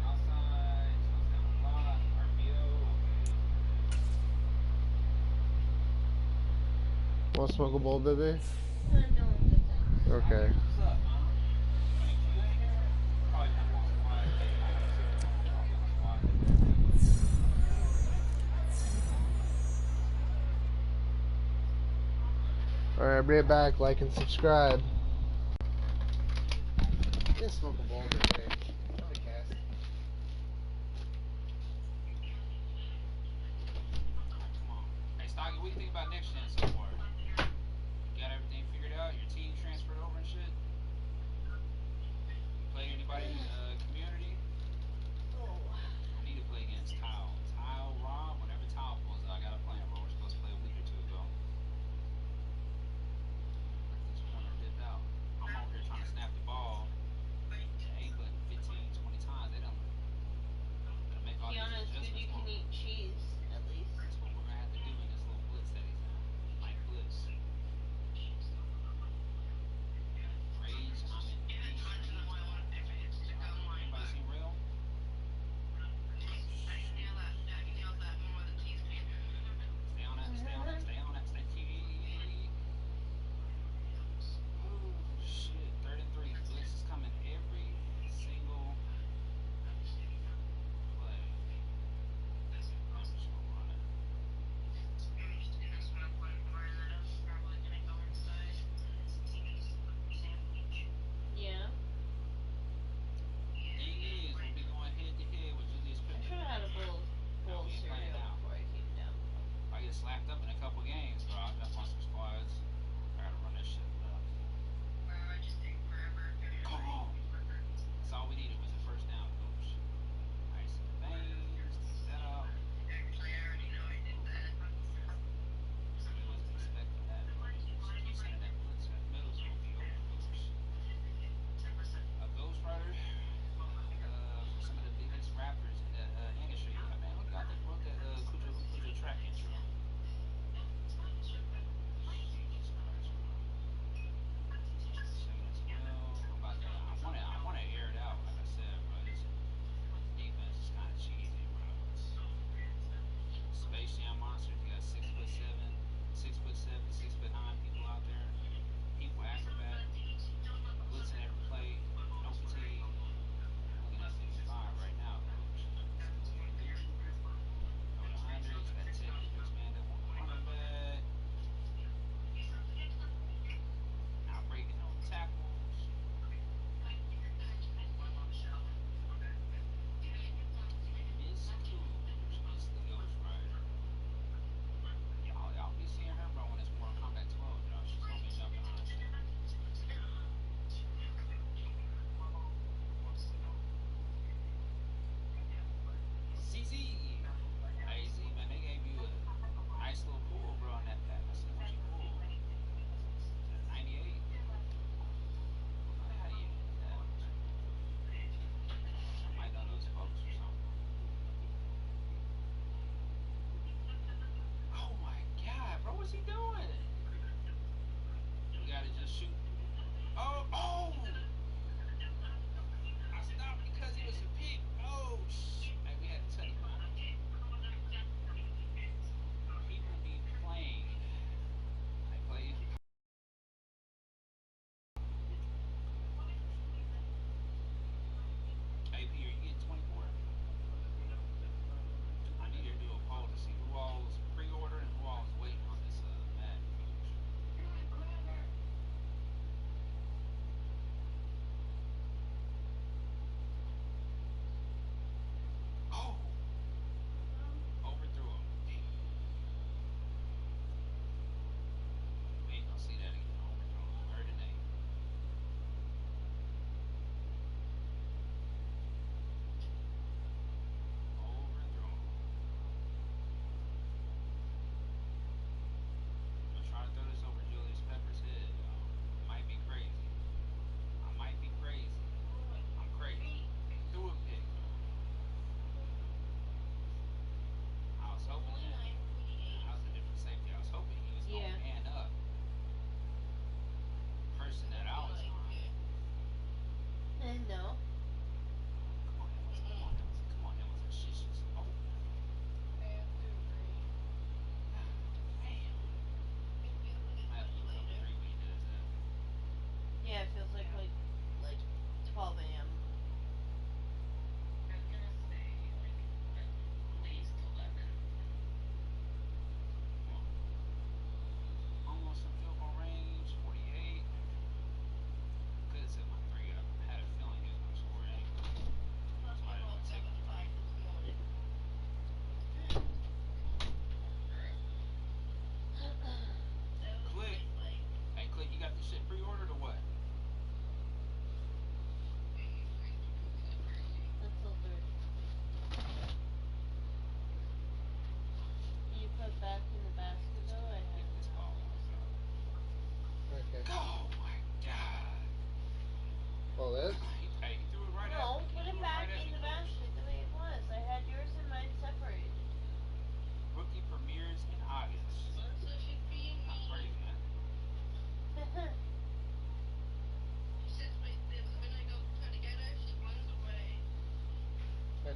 Want to smoke a bowl, baby? Okay. Alright, bring it back, like and subscribe. Just smoke a bowl, baby. What do you think about next gen so far? You got everything figured out? Your team transferred over and shit? Play anybody in the community? I need to play against Tile. Tile, Rob, whenever Tile pulls out, I gotta play him, bro. We're supposed to play a week or two ago. This corner dipped out. I'm over here trying to snap the ball. Hey, but 15, 20 times, they don't make all these adjustments. You can eat cheese, at least. That's what we're gonna have to do in this little blitz that he's in. Like blitz. Rage, I'm in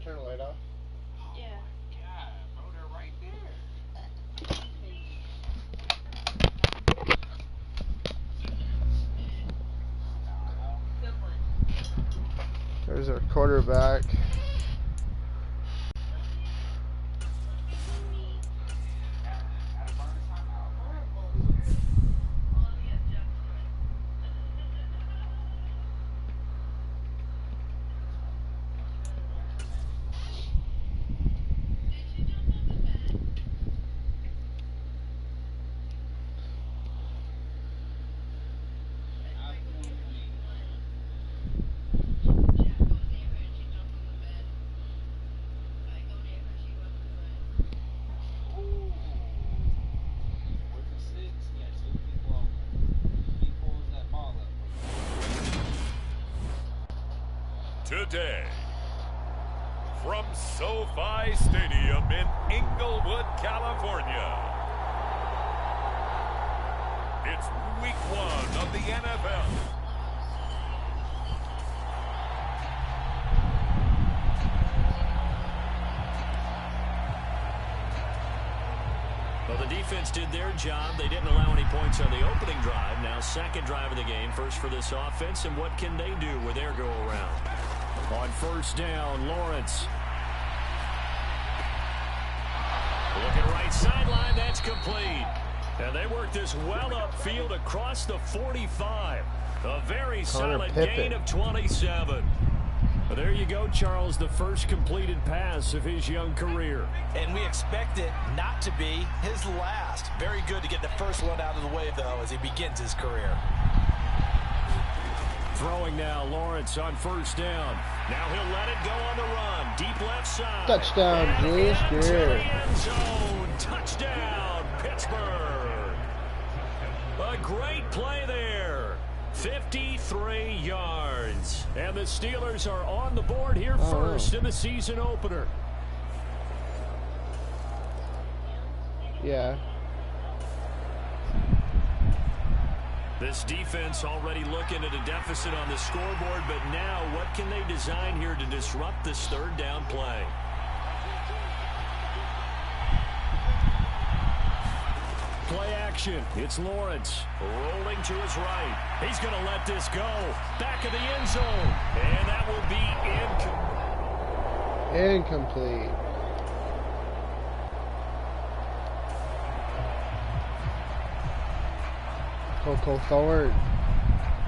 turn the light off? Yeah. God, bro, they're right there. Good one. There's our quarterback. Today, from SoFi Stadium in Inglewood, California, it's week 1 of the NFL. Well, the defense did their job. They didn't allow any points on the opening drive. Now, second drive of the game, first for this offense. And what can they do with their go-around? On first down, Lawrence. Looking right sideline, that's complete. And they work this well upfield across the 45. A very solid gain of 27. Well, there you go, Charles, the first completed pass of his young career. And we expect it not to be his last. Very good to get the first one out of the way, though, as he begins his career. Throwing now, Lawrence on first down. Now he'll let it go on the run. Deep left side. Touchdown, Juice. Good. End zone. Touchdown, Pittsburgh. A great play there. 53 yards. And the Steelers are on the board here first in the season opener. Yeah. This defense already looking at a deficit on the scoreboard, but now what can they design here to disrupt this third down play? Play action. It's Lawrence rolling to his right. He's going to let this go. Back of the end zone. And that will be incomplete. Coco Thorne.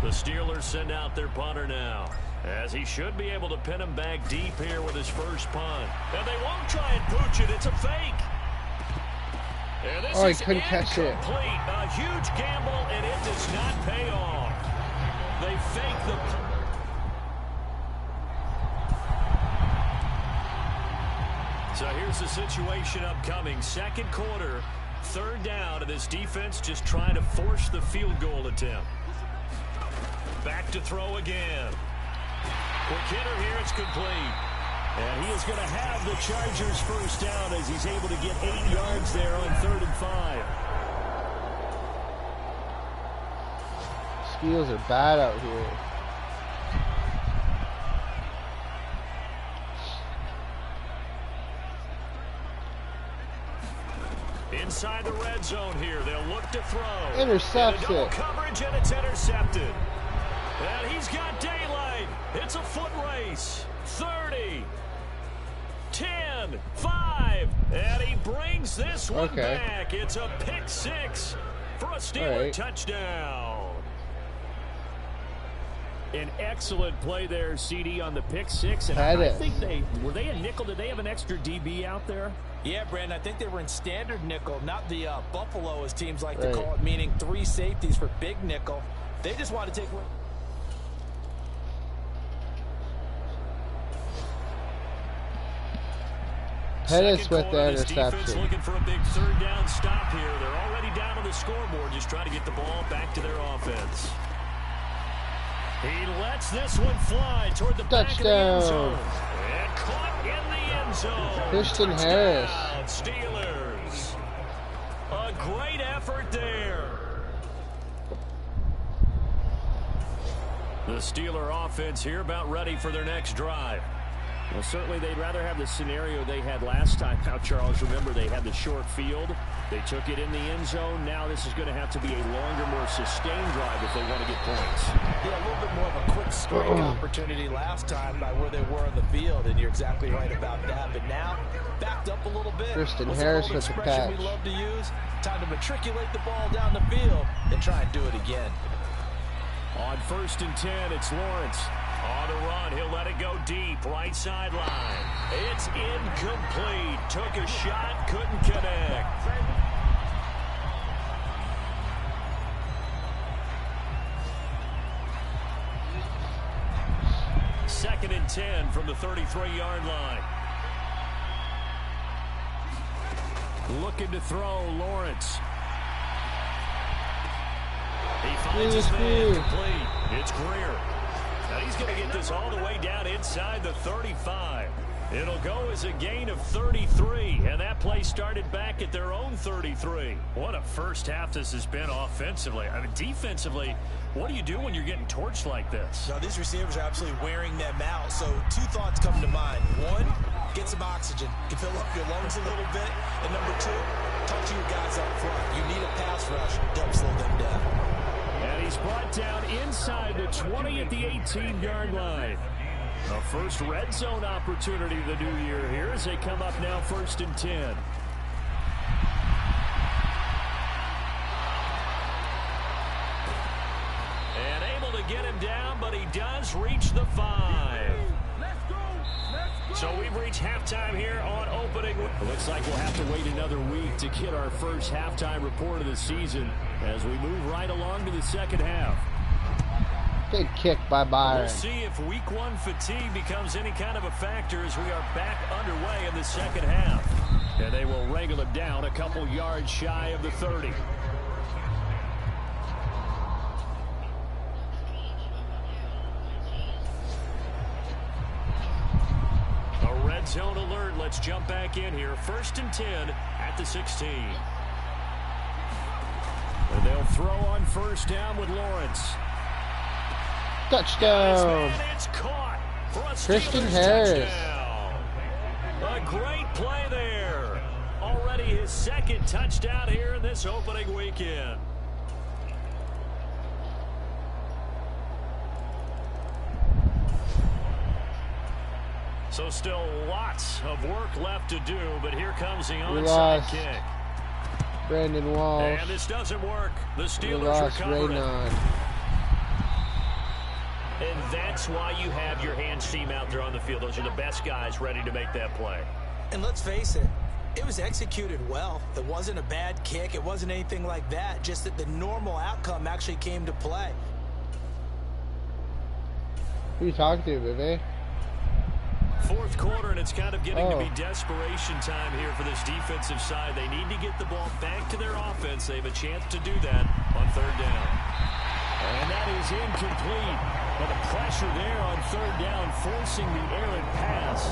The Steelers send out their punter now, as he should be able to pin him back deep here with his first punt. And they won't try and pooch it. It's a fake. And this is couldn't catch it. A huge gamble, and it does not pay off. They fake the punt. So here's the situation upcoming. Second quarter. Third down, and this defense just trying to force the field goal attempt. Back to throw again. Quick hitter here, it's complete. And he is going to have the Chargers first down as he's able to get 8 yards there on 3rd and 5. Steelers are bad out here. Inside the red zone here, they'll look to throw. Intercepts it. Double coverage, and it's intercepted. And he's got daylight. It's a foot race. 30, 10, 5, and he brings this one back. It's a pick six for a Steeler touchdown. An excellent play there, CD, on the pick six. And I think were they a nickel? Did they have an extra DB out there? Yeah, Brandon, I think they were in standard nickel, not the Buffalo, as teams like to call it, meaning 3 safeties for big nickel. They just want to take one. Pettis with the interception. Looking for a big third down stop here. They're already down on the scoreboard, just trying to get the ball back to their offense. He lets this one fly toward the back of the end zone. And caught in the end zone. Christian Harris. Steelers. A great effort there. The Steeler offense here about ready for their next drive. Well, certainly they'd rather have the scenario they had last time out, Charles. Remember, they had the short field. They took it in the end zone. Now this is going to have to be a longer, more sustained drive if they want to get points. Yeah, a little bit more of a quick strike opportunity last time by where they were on the field, and you're exactly right about that. But now, backed up a little bit. Kristen Harris with the catch. We love to use. Time to matriculate the ball down the field and try and do it again. On 1st and 10, it's Lawrence. On the run, he'll let it go deep, right sideline. It's incomplete. Took a shot, couldn't connect. Second and 10 from the 33-yard line. Looking to throw, Lawrence. He finds his man complete. It's Greer. Now he's going to get this all the way down inside the 35. It'll go as a gain of 33, and that play started back at their own 33. What a first half this has been offensively. I mean, defensively, what do you do when you're getting torched like this? Now, these receivers are absolutely wearing them out, so two thoughts come to mind. One, get some oxygen. You can fill up your lungs a little bit. And number two, talk to your guys up front. You need a pass rush to help slow them down. And he's brought down inside the 20 at the 18-yard line. The first red zone opportunity of the new year here as they come up now 1st and 10. And able to get him down, but he does reach the 5. So we've reached halftime here on opening. It looks like we'll have to wait another week to get our first halftime report of the season as we move right along to the second half. Good kick by Byron. We'll see if week 1 fatigue becomes any kind of a factor as we are back underway in the second half. And they will wrangle him down a couple yards shy of the 30. Zone alert. Let's jump back in here. 1st and 10 at the 16. And they'll throw on 1st down with Lawrence. Touchdown. It's caught for a Kristen Harris. Touchdown. A great play there. Already his 2nd touchdown here in this opening weekend. So still lots of work left to do, but here comes the onside kick. Brandon Walsh. And this doesn't work. The Steelers recover it. And that's why you have your hands team out there on the field. Those are the best guys ready to make that play. And let's face it, it was executed well. It wasn't a bad kick. It wasn't anything like that. Just that the normal outcome actually came to play. Who you talking to, baby? 4th quarter, and it's kind of getting to be desperation time here for this defensive side. They need to get the ball back to their offense. They have a chance to do that on 3rd down. And that is incomplete. But the pressure there on 3rd down, forcing the errant pass.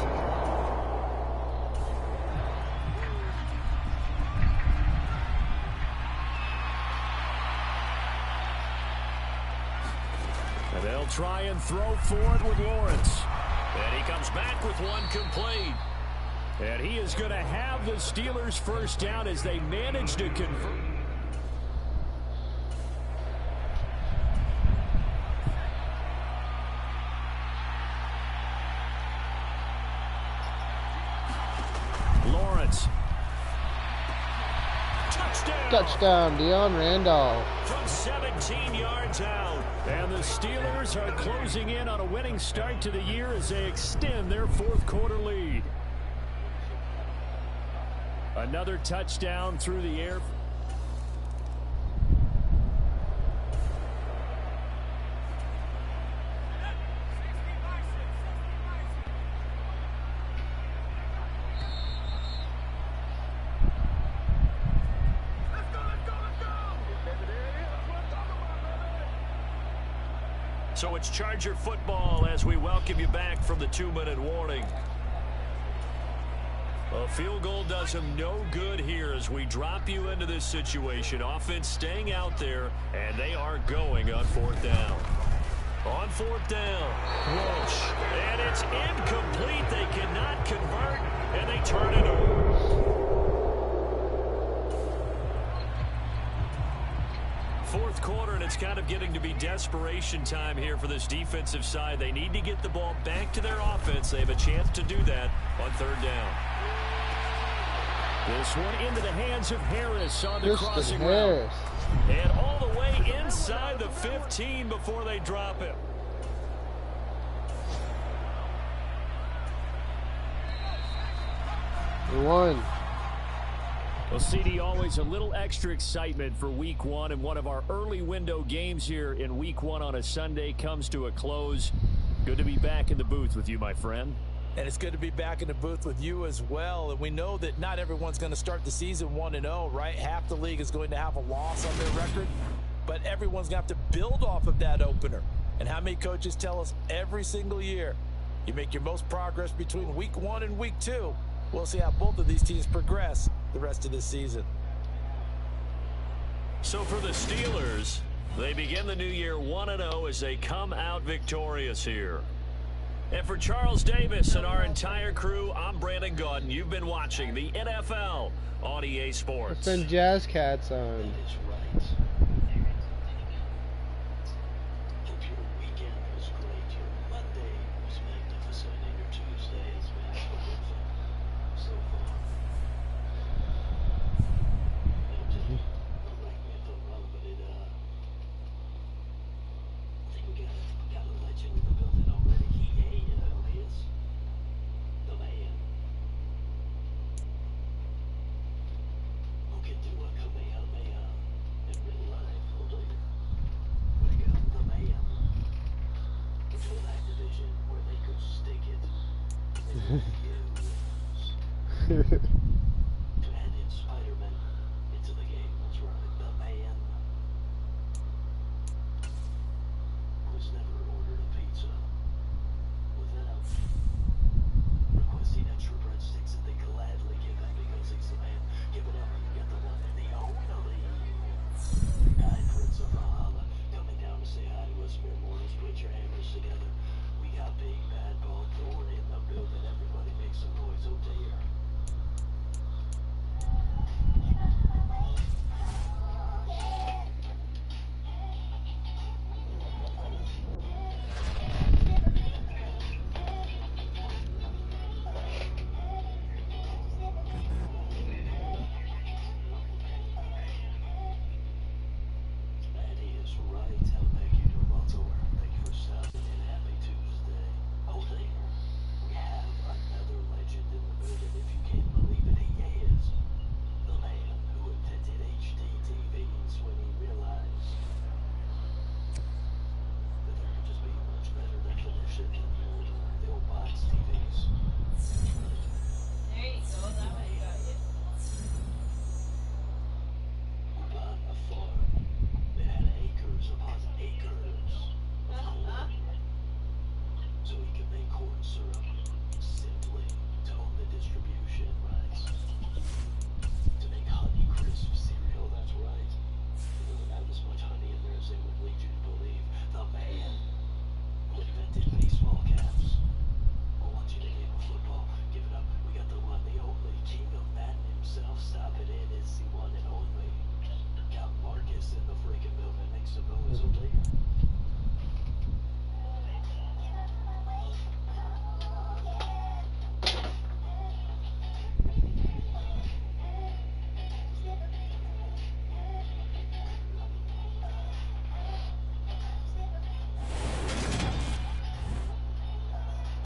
And they'll try and throw for it with Lawrence. And he comes back with one complete. And he is going to have the Steelers' 1st down as they manage to convert. Lawrence. Touchdown. Touchdown, Deion Randolph. From 17 yards out. And the Steelers are closing in on a winning start to the year as they extend their 4th quarter lead. Another touchdown through the air. So it's Charger football as we welcome you back from the 2-minute warning. A field goal does them no good here as we drop you into this situation. Offense staying out there, and they are going on 4th down. On fourth down, Walsh. And it's incomplete. They cannot convert, and they turn it over. Fourth quarter, and it's kind of getting to be desperation time here for this defensive side. They need to get the ball back to their offense. They have a chance to do that on third down. This one into the hands of Harris on the crossing route. And all the way inside the 15 before they drop it. One. Well, CD, always a little extra excitement for week one, and one of our early window games here in week one on a Sunday comes to a close. Good to be back in the booth with you, my friend. And it's good to be back in the booth with you as well. And we know that not everyone's going to start the season 1-0, right? Half the league is going to have a loss on their record, but everyone's going to have to build off of that opener. And how many coaches tell us every single year, you make your most progress between week one and week two. We'll see how both of these teams progress the rest of this season. So for the Steelers, they begin the new year 1-0 as they come out victorious here. And for Charles Davis and our entire crew, I'm Brandon Gautin. You've been watching the NFL on EA Sports. Send Jazz Cats on.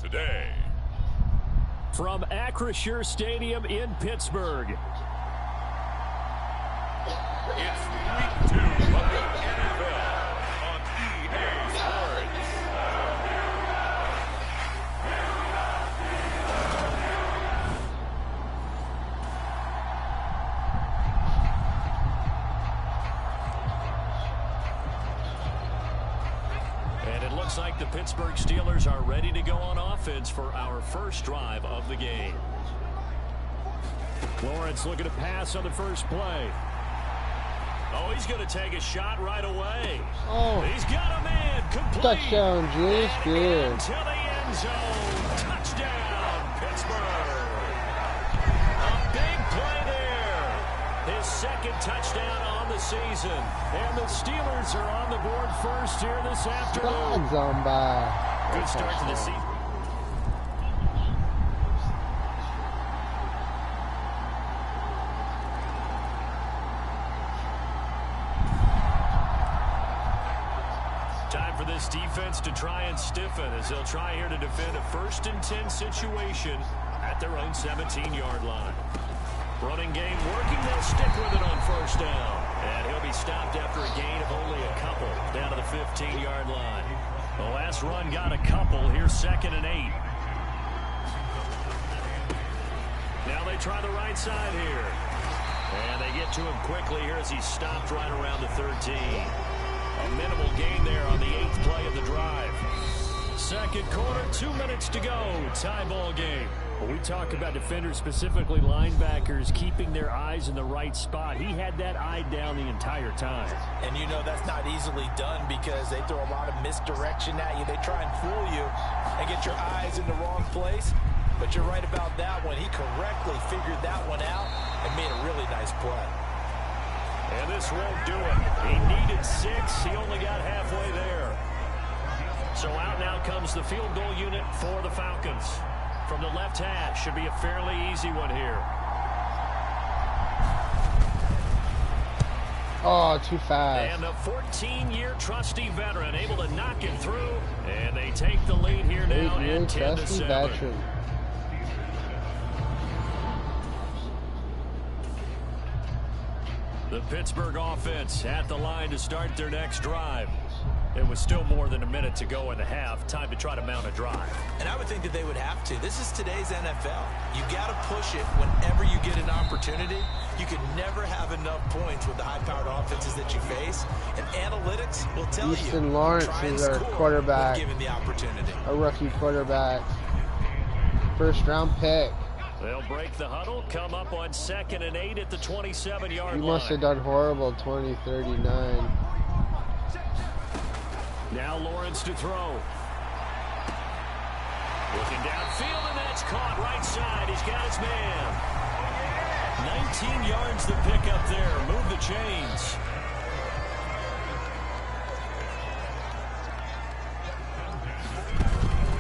Today, from Acrisure Stadium in Pittsburgh, it's week 2 of the NFL on EA Sports. and it looks like the Pittsburgh Steelers are ready to go on offense for our first drive of the game. Lawrence looking to pass on the first play. Oh, he's going to take a shot right away. Oh. He's got a man complete. Touchdown, Julius. Good. Into the end zone. Touchdown, Pittsburgh. A big play there. His second touchdown on the season. And the Steelers are on the board first here this afternoon. God's on by. Good start to the season. Time for this defense to try and stiffen as they'll try here to defend a 1st and 10 situation at their own 17-yard line. Running game working. They'll stick with it on 1st down. And he'll be stopped after a gain of only a couple down to the 15-yard line. The last run got a couple. Here's 2nd and 8. Now they try the right side here. And they get to him quickly here as he's stopped right around the 13. A minimal gain there on the 8th play of the drive. Second quarter, 2 minutes to go. Tie ball game. When we talk about defenders, specifically linebackers, keeping their eyes in the right spot, he had that eye down the entire time. And you know that's not easily done because they throw a lot of misdirection at you. They try and fool you and get your eyes in the wrong place. But you're right about that one. He correctly figured that one out and made a really nice play. And this won't do it. He needed 6. He only got halfway there. So out now comes the field goal unit for the Falcons. From the left hash, should be a fairly easy one here. Oh, too fast. And the 14-year trusty veteran able to knock it through. And they take the lead here now at 10-7. Veteran. The Pittsburgh offense at the line to start their next drive. It was still more than a minute to go in the half. Time to try to mount a drive. And I would think that they would have to. This is today's NFL. You got to push it whenever you get an opportunity. You can never have enough points with the high-powered offenses that you face. And analytics will tell you. Easton Lawrence is our quarterback. Given the opportunity. A rookie quarterback. 1st-round pick. They'll break the huddle, come up on 2nd and 8 at the 27-yard line. He must have done horrible, 20-39. Now Lawrence to throw. Looking downfield, and that's caught right side. He's got his man. 19 yards the pick up there. Move the chains.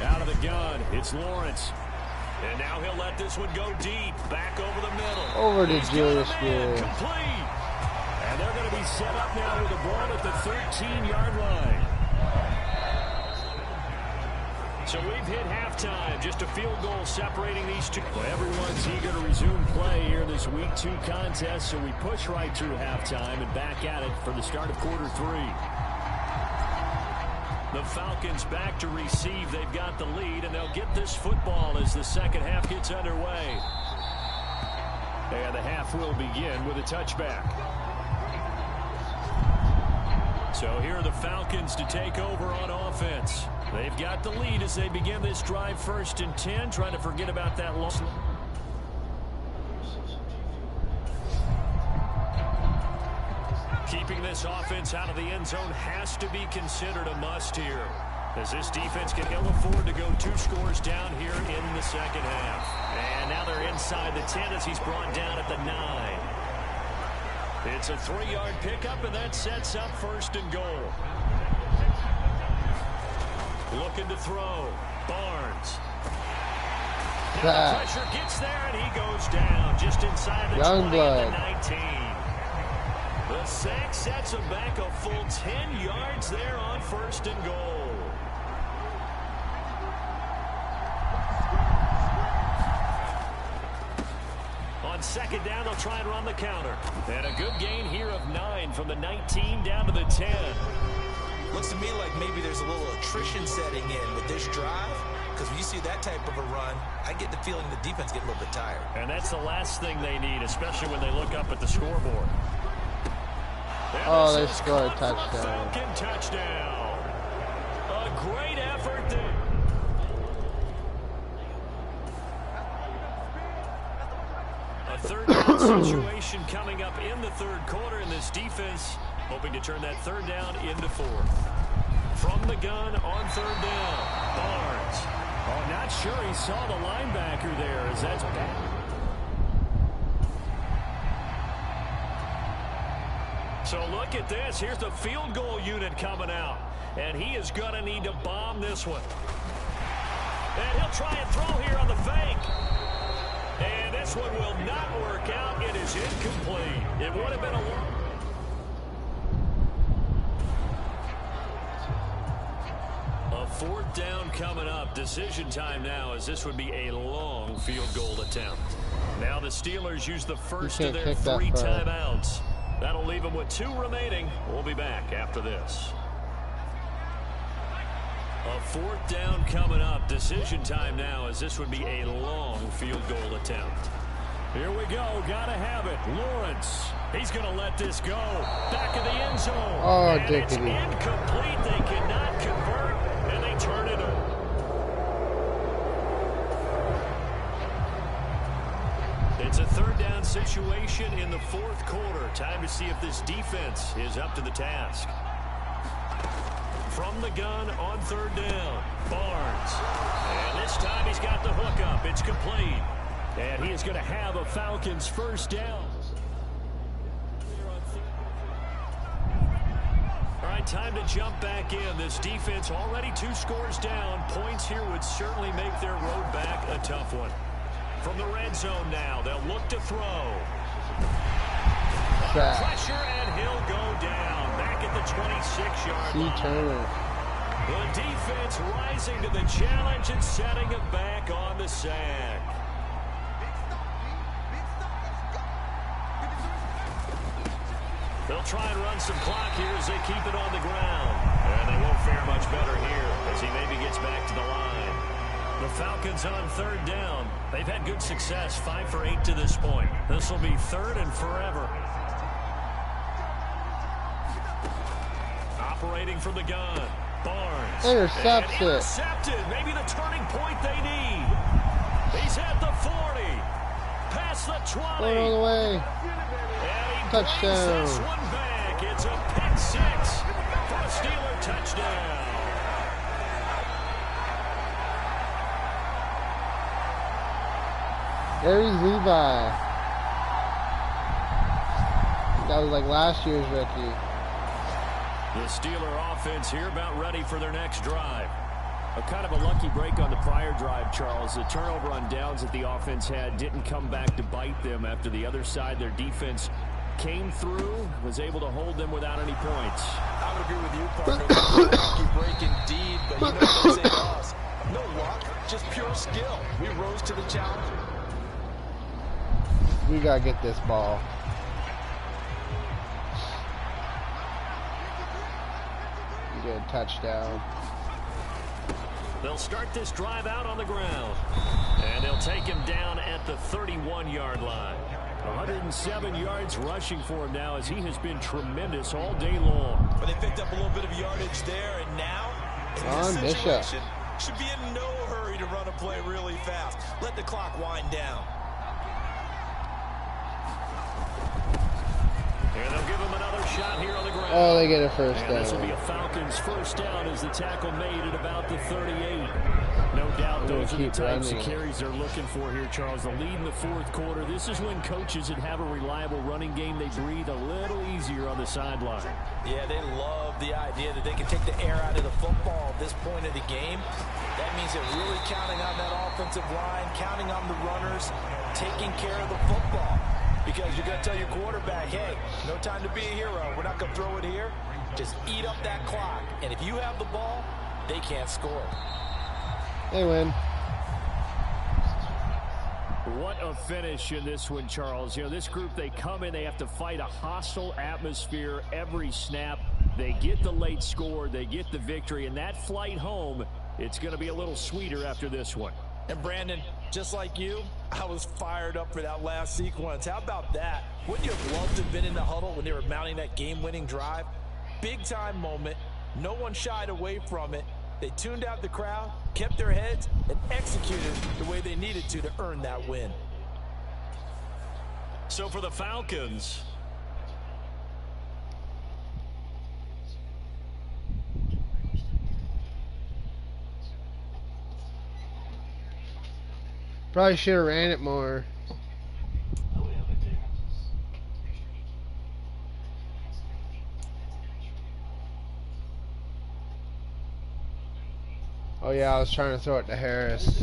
Out of the gun, it's Lawrence. And now he'll let this one go deep. Back over the middle. Over to Julius. Complete. And they're going to be set up now with the ball at the 13-yard line. So we've hit halftime. Just a field goal separating these two. Well, everyone's eager to resume play here in this Week 2 contest. So we push right through halftime and back at it for the start of quarter 3. The Falcons back to receive. They've got the lead, and they'll get this football as the second half gets underway. And the half will begin with a touchback. So here are the Falcons to take over on offense. They've got the lead as they begin this drive 1st and 10, trying to forget about that loss. Keeping this offense out of the end zone has to be considered a must here, as this defense can ill afford to go 2 scores down here in the second half. And now they're inside the 10 as he's brought down at the 9. It's a 3-yard pickup, and that sets up 1st and goal. Looking to throw. Barnes. Now the pressure gets there, and he goes down just inside the 20 and the 19. The sack sets him back a full 10 yards there on 1st and goal. On 2nd down, they'll try and run the counter. And a good gain here of 9 from the 19 down to the 10. Looks to me like maybe there's a little attrition setting in with this drive. Because when you see that type of a run, I get the feeling the defense get a little bit tired. And that's the last thing they need, especially when they look up at the scoreboard. Oh, they scored a touchdown. Falcon touchdown. A great effort there. A A third down situation coming up in the third quarter, and this defense hoping to turn that third down into fourth. From the gun on third down, Barnes. Oh, not sure he saw the linebacker there, as that's bad. So look at this. Here's the field goal unit coming out. And he is going to need to bomb this one. And he'll try and throw here on the fake. And this one will not work out. It is incomplete. It would have been a long. A fourth down coming up. Decision time now, as this would be a long field goal attempt. Now the Steelers use the first of their 3 timeouts. That'll leave them with 2 remaining. We'll be back after this. A fourth down coming up. Decision time now, as this would be a long field goal attempt. Here we go. Gotta have it. Lawrence. He's going to let this go. Back of the end zone. Oh, and it's incomplete. They cannot convert, and they turn it over. It's a third down situation in the fourth quarter. Time to see if this defense is up to the task. From the gun on third down, Barnes. And this time he's got the hook up. It's complete. And he is going to have a Falcons first down. All right, time to jump back in. This defense already 2 scores down. Points here would certainly make their road back a tough one. From the red zone now, they'll look to throw. Pressure, and he'll go down. Back at the 26-yard line. Turner. The defense rising to the challenge and setting it back on the sack. They'll try and run some clock here as they keep it on the ground. And they won't fare much better here as he maybe gets back to the line. The Falcons on third down. They've had good success, 5 for 8 to this point. This will be third and forever. Operating from the gun. Barnes. Intercepted. Maybe the turning point they need. He's at the 40. Past the 20. Going all the way. Touchdown. This one back. It's a pick 6 for a Steeler touchdown. Aries Levi. That was like last year's rookie. The Steeler offense here about ready for their next drive. A kind of a lucky break on the prior drive, Charles. The turnover on downs that the offense had didn't come back to bite them after the other side. Their defense came through, was able to hold them without any points. I would agree with you, partner. Lucky break indeed, but you know what they say to us. No luck, just pure skill. We rose to the challenge. We got to get this ball. Good touchdown. They'll start this drive out on the ground. And they'll take him down at the 31-yard line. 107 yards rushing for him now as he has been tremendous all day long. But they picked up a little bit of yardage there, and now in this situation, should be in no hurry to run a play really fast. Let the clock wind down. And they'll give him another shot here on the ground. Oh, they get a first down. This will be a Falcons first down as the tackle made at about the 38. No doubt those are the types of carries they're looking for here, Charles. The lead in the fourth quarter. This is when coaches that have a reliable running game, they breathe a little easier on the sideline. Yeah, they love the idea that they can take the air out of the football at this point of the game. That means they're really counting on that offensive line, counting on the runners, taking care of the football. Because you're going to tell your quarterback, hey, no time to be a hero. We're not going to throw it here. Just eat up that clock. And if you have the ball, they can't score. They win. What a finish in this one, Charles. You know, this group, they come in, they have to fight a hostile atmosphere every snap. They get the late score, they get the victory, and that flight home, it's going to be a little sweeter after this one. And Brandon, just like you, I was fired up for that last sequence. How about that? Wouldn't you have loved to have been in the huddle when they were mounting that game-winning drive? Big-time moment. No one shied away from it. They tuned out the crowd, kept their heads, and executed the way they needed to earn that win. So for the Falcons, probably should have ran it more. Oh yeah, I was trying to throw it to Harris.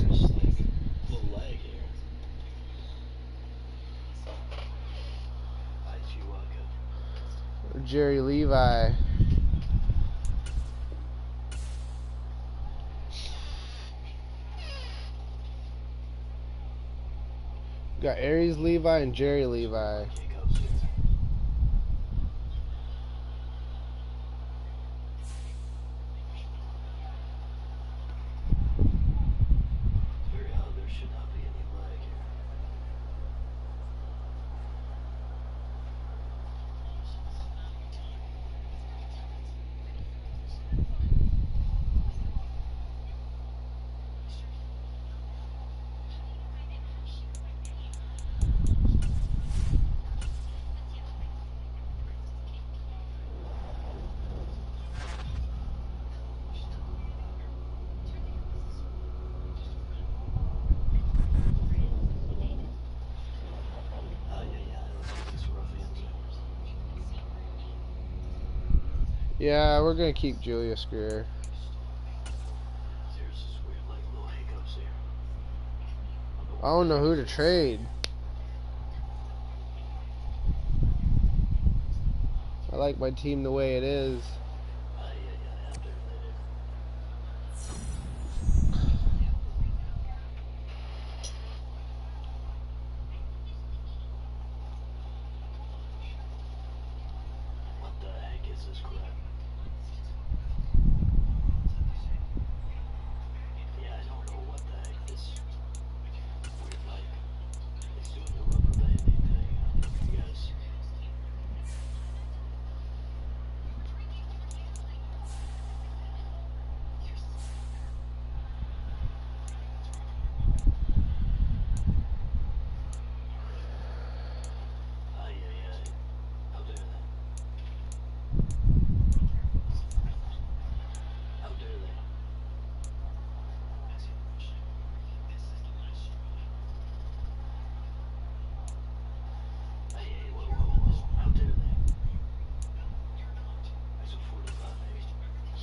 Or Jerry Levi. Got Aries Levi and Jerry Levi. Yeah, we're gonna keep Julius Greer. I don't know who to trade. I like my team the way it is.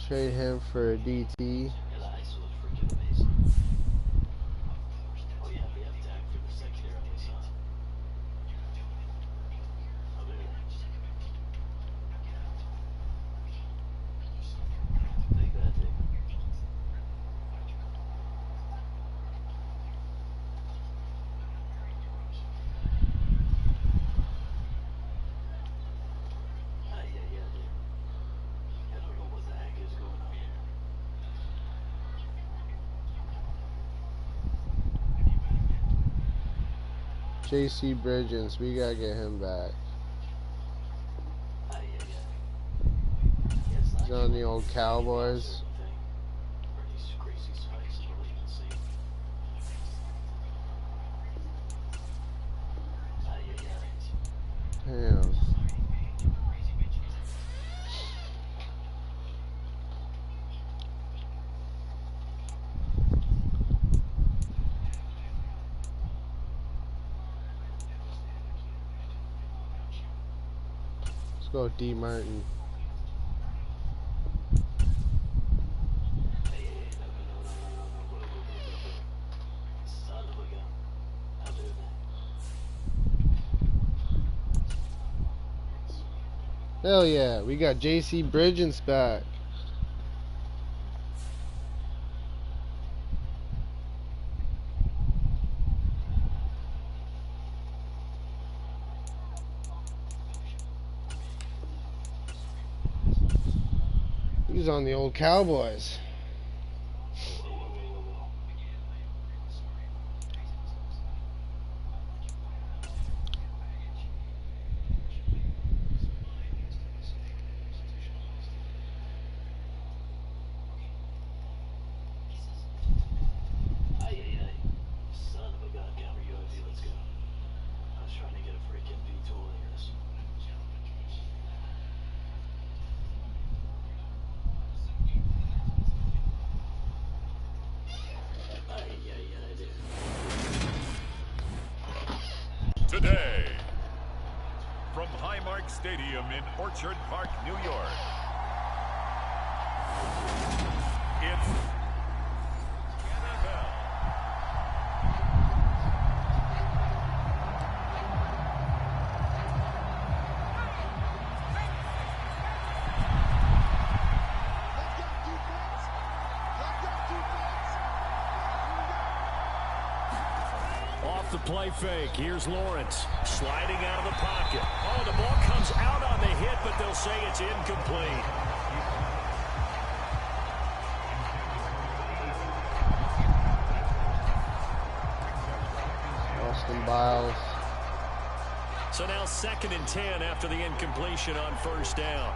Trade him for a DT. J.C. Bridges, we gotta get him back. He's on the old Cowboys. Damn. Let's go D. Martin. Hell yeah, we got J.C. Bridges back. He's on the old Cowboys. Son of a goddamn UIV, let's go. I was trying to get a freaking today. From Highmark Stadium in Orchard Park, New York, it's NFL. Off the play fake. Here's Lawrence sliding out of the pocket. Oh, the ball comes out on the hit, but they'll say it's incomplete. Austin Biles. So now 2nd and 10 after the incompletion on first down.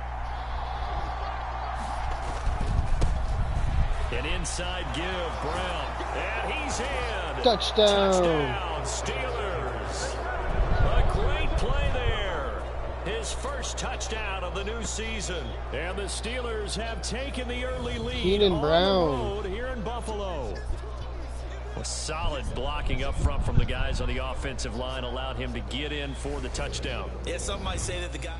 An inside give, Brown. And he's in. Touchdown. Touchdown, Steelers. A great play there. His first touchdown of the new season. And the Steelers have taken the early lead Keenan Brown. on the road here in Buffalo. A solid blocking up front from the guys on the offensive line allowed him to get in for the touchdown. Yeah, some might say that the guy...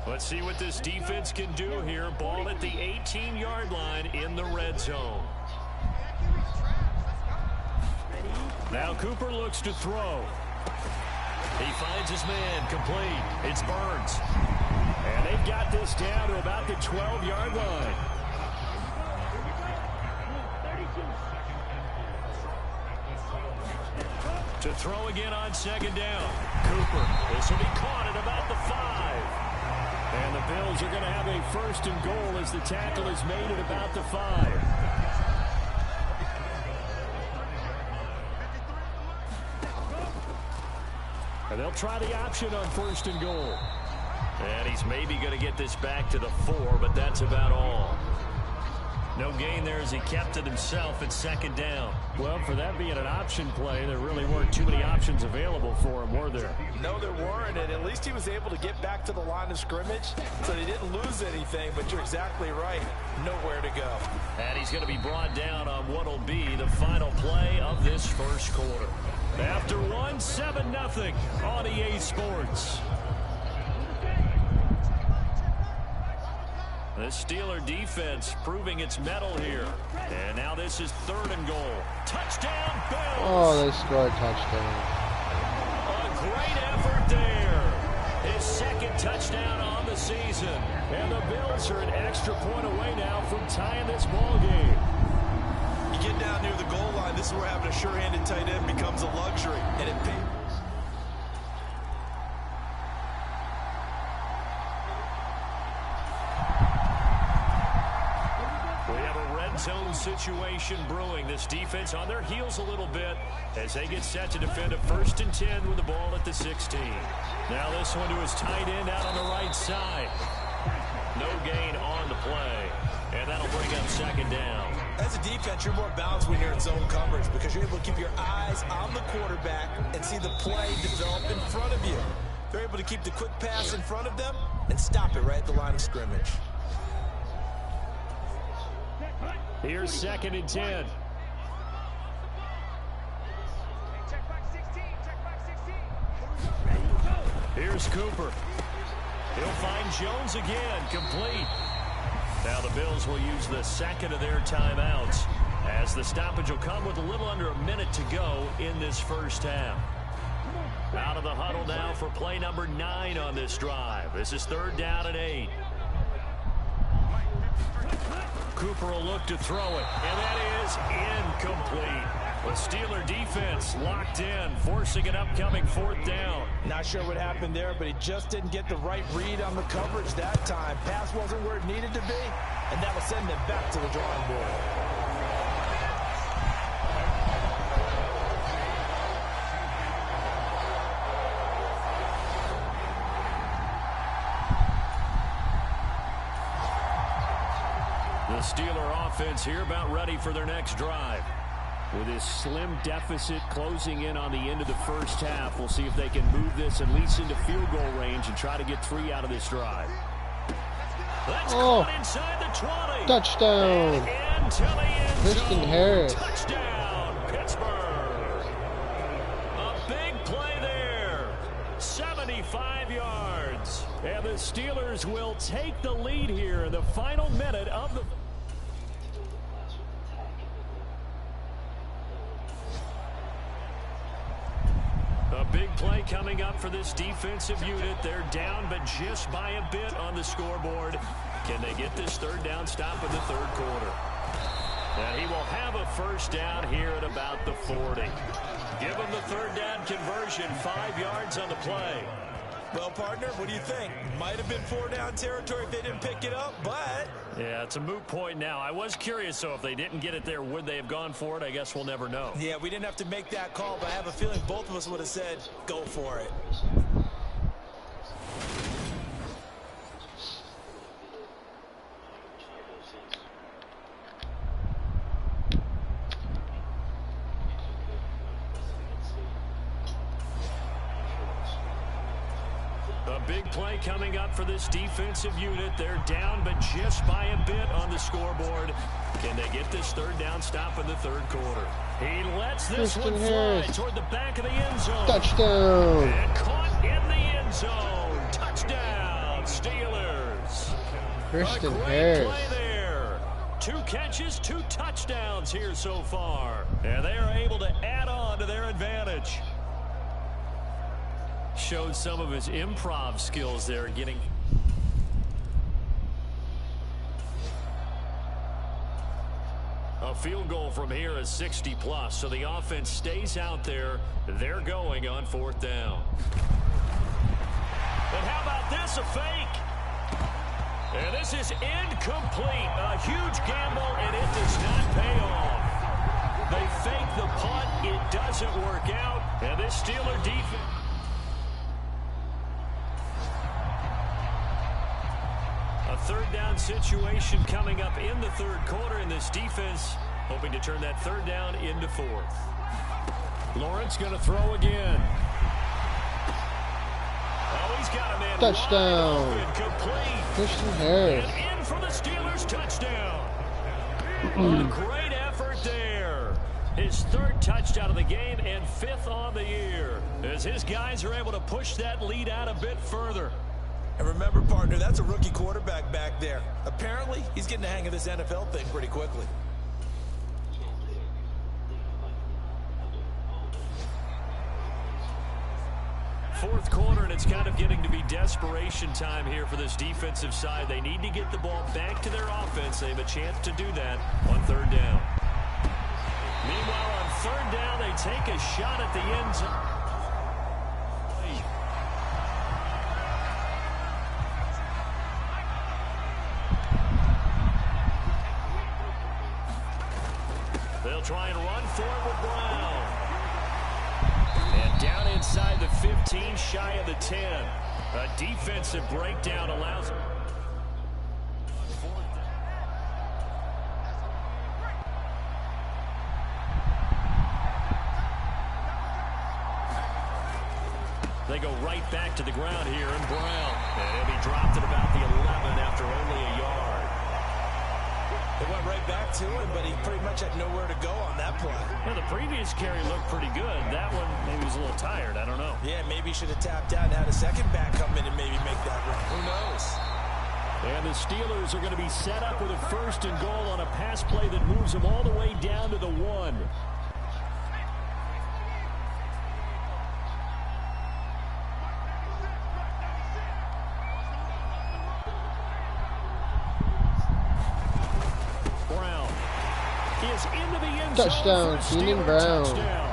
Let's see what this defense can do here. Ball at the 18-yard line in the red zone. Now Cooper looks to throw. He finds his man, complete. It's Burns. And they've got this down to about the 12-yard line. To throw again on 2nd down. Cooper. This will be caught at about the 5. And the Bills are going to have a 1st and goal as the tackle is made at about the 5. And they'll try the option on 1st and goal. And he's maybe going to get this back to the 4, but that's about all. No gain there as he kept it himself at 2nd down. Well, for that being an option play, there really weren't too many options available for him, were there? No, there weren't, and at least he was able to get back to the line of scrimmage, so he didn't lose anything, but you're exactly right. Nowhere to go. And he's going to be brought down on what will be the final play of this first quarter. After one, 7-0 on EA Sports. The Steeler defense proving its mettle here. And now this is 3rd and goal. Touchdown, Bills! Oh, they scored a touchdown. A great effort there. His 2nd touchdown on the season. And the Bills are an extra point away now from tying this ball game. You get down near the goal line, this is where having a sure-handed tight end becomes a luxury, and it pays. Zone situation brewing. This defense on their heels a little bit as they get set to defend a 1st and 10 with the ball at the 16. Now this one to his tight end out on the right side. No gain on the play, and that'll bring up 2nd down. As a defense, you're more balanced when you're in zone coverage because you're able to keep your eyes on the quarterback and see the play develop in front of you. They're able to keep the quick pass in front of them and stop it right at the line of scrimmage. Here's 2nd and 10. Here's Cooper. He'll find Jones again, complete. Now the Bills will use the 2nd of their timeouts as the stoppage will come with a little under a minute to go in this first half. Out of the huddle now for play number 9 on this drive. This is 3rd down and 8. Cooper will look to throw it, and that is incomplete. The Steeler defense locked in, forcing an upcoming 4th down. Not sure what happened there, but he just didn't get the right read on the coverage that time. Pass wasn't where it needed to be, and that will send them back to the drawing board. The Steeler offense here about ready for their next drive. With this slim deficit closing in on the end of the first half, we'll see if they can move this at least into field goal range and try to get 3 out of this drive. That's Oh. caught inside the 20. Touchdown. And into the end Christian zone. Harris. Touchdown, Pittsburgh. A big play there. 75 yards. And the Steelers will take the lead here in the final minute of the... A big play coming up for this defensive unit. They're down, but just by a bit on the scoreboard. Can they get this third down stop in the third quarter? And he will have a first down here at about the 40. Give him the third down conversion, 5 yards on the play. Well, partner, what do you think? Might have been 4-down territory if they didn't pick it up, but... Yeah, it's a moot point now. I was curious, so if they didn't get it there, would they have gone for it? I guess we'll never know. Yeah, we didn't have to make that call, but I have a feeling both of us would have said, go for it. A big play coming up for this defensive unit. They're down, but just by a bit on the scoreboard. Can they get this third down stop in the third quarter? He lets this Christian one fly Harris. toward the back of the end zone. Touchdown. And caught in the end zone. Touchdown, Steelers. Christian A great Harris. play there. 2 catches, 2 touchdowns here so far. And they are able to add on to their advantage. Showed some of his improv skills there, getting... A field goal from here is 60+, so the offense stays out there. They're going on 4th down. But how about this, a fake? And this is incomplete. A huge gamble, and it does not pay off. They fake the punt. It doesn't work out. And this Steeler defense... A third down situation coming up in the third quarter, and this defense hoping to turn that third down into 4th. Lawrence going to throw again. Oh, he's got a man Touchdown. wide open, complete. Christian Harris. And in for the Steelers touchdown. A great effort there. His 3rd touchdown of the game and 5th on the year, as his guys are able to push that lead out a bit further. And remember, partner, that's a rookie quarterback back there. Apparently, he's getting the hang of this NFL thing pretty quickly. Fourth quarter, and it's kind of getting to be desperation time here for this defensive side. They need to get the ball back to their offense. They have a chance to do that on 3rd down. Meanwhile, on 3rd down, they take a shot at the end zone. They'll try and run for it with Brown. And down inside the 15, shy of the 10. A defensive breakdown allows him. They go right back to the ground here, and Brown. And he'll be dropped at about the 11 after only a yard. They went right back to him, but he pretty much had nowhere to go on that play. Well, the previous carry looked pretty good. That one, maybe he was a little tired. I don't know. Yeah, maybe he should have tapped out and had a second back come in and maybe make that run. Who knows? And the Steelers are going to be set up with a 1st and goal on a pass play that moves them all the way down to the 1. Is into the end zone. Touchdown, Keenan Brown. Touchdown.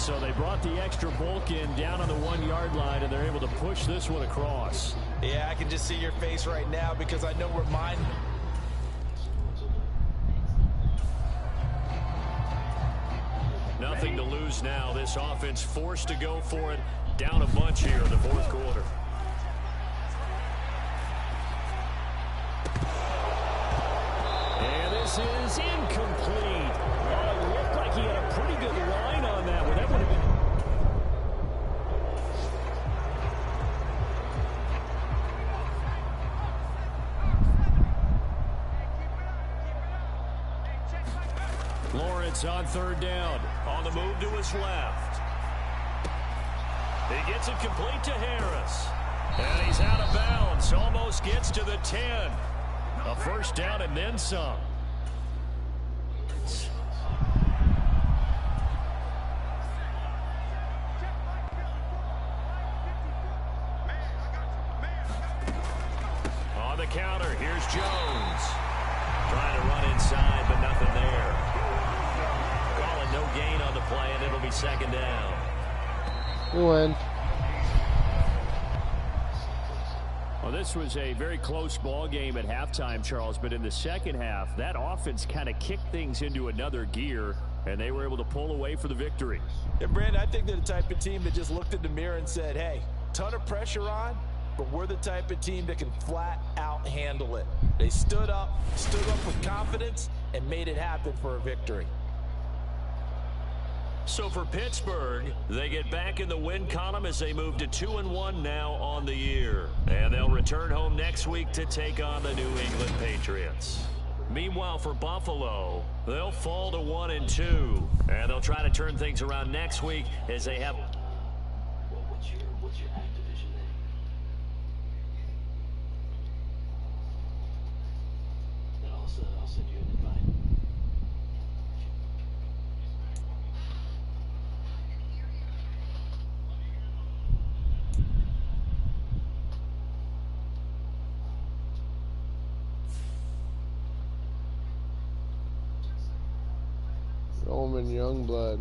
So they brought the extra bulk in down on the 1-yard line, and they're able to push this one across. Yeah, I can just see your face right now because I know where mine... Nothing to lose now. This offense forced to go for it. Down a bunch here in the 4th quarter. And this is incomplete. Oh, it looked like he had a pretty good line on that one. That would have been... It's on third down. On the move to his left. He gets it complete to Harris. And he's out of bounds. Almost gets to the 10. A first down and then some. On the counter, here's Jones. Trying to run inside, but nothing there. Calling no gain on the play, and it'll be second down. We win. Well, this was a very close ball game at halftime, Charles, but in the second half, that offense kind of kicked things into another gear, and they were able to pull away for the victory. And, Brandon, I think they're the type of team that just looked in the mirror and said, hey, ton of pressure on, but we're the type of team that can flat out handle it. They stood up with confidence, and made it happen for a victory. So for Pittsburgh, they get back in the win column as they move to 2-1 now on the year. And they'll return home next week to take on the New England Patriots. Meanwhile, for Buffalo, they'll fall to 1-2. And they'll try to turn things around next week as they have... What's your Activision name? Then I'll send you an invite. Roman Youngblood.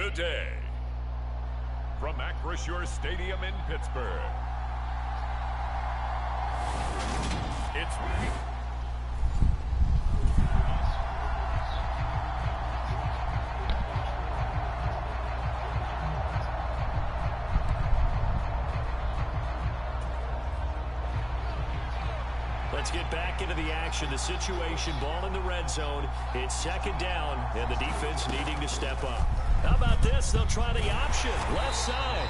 the day. From Acrisure Stadium in Pittsburgh, it's Let's get back into the action. The situation, ball in the red zone. It's second down, and the defense needing to step up. How about this? They'll try the option, left side.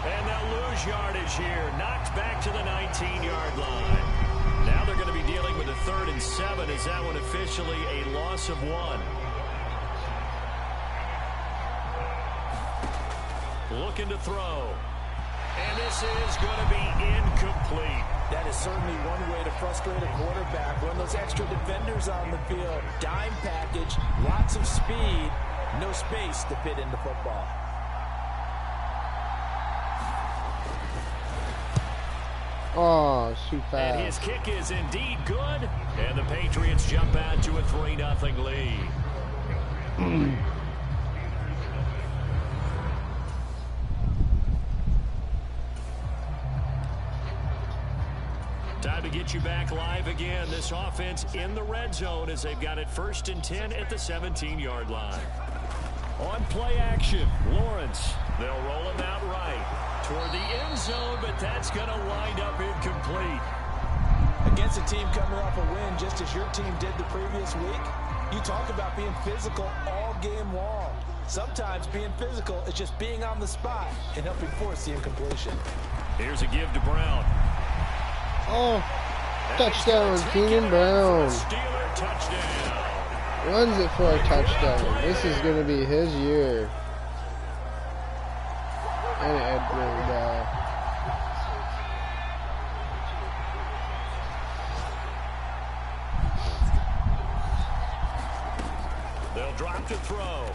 And they'll lose yardage here. Knocked back to the 19-yard line. Now they're going to be dealing with a 3rd and 7. Is that one officially a loss of 1? Looking to throw. And this is going to be incomplete. That is certainly one way to frustrate a quarterback. When those extra defenders on the field, dime package, lots of speed, no space to fit into football. Oh, shoot fast. And his kick is indeed good. And the Patriots jump out to a 3-0 lead. Time to get you back live again. This offense in the red zone as they've got it 1st and 10 at the 17-yard line. On play action, Lawrence. They'll roll him out right toward the end zone, but that's going to wind up incomplete. Against a team coming off a win just as your team did the previous week, you talk about being physical all game long. Sometimes being physical is just being on the spot and helping force the incompletion. Here's a give to Brown. Oh, touchdown, Keenan Brown. Steeler touchdown. Runs it for a touchdown. This is going to be his year. And it really bad. They'll drop to throw.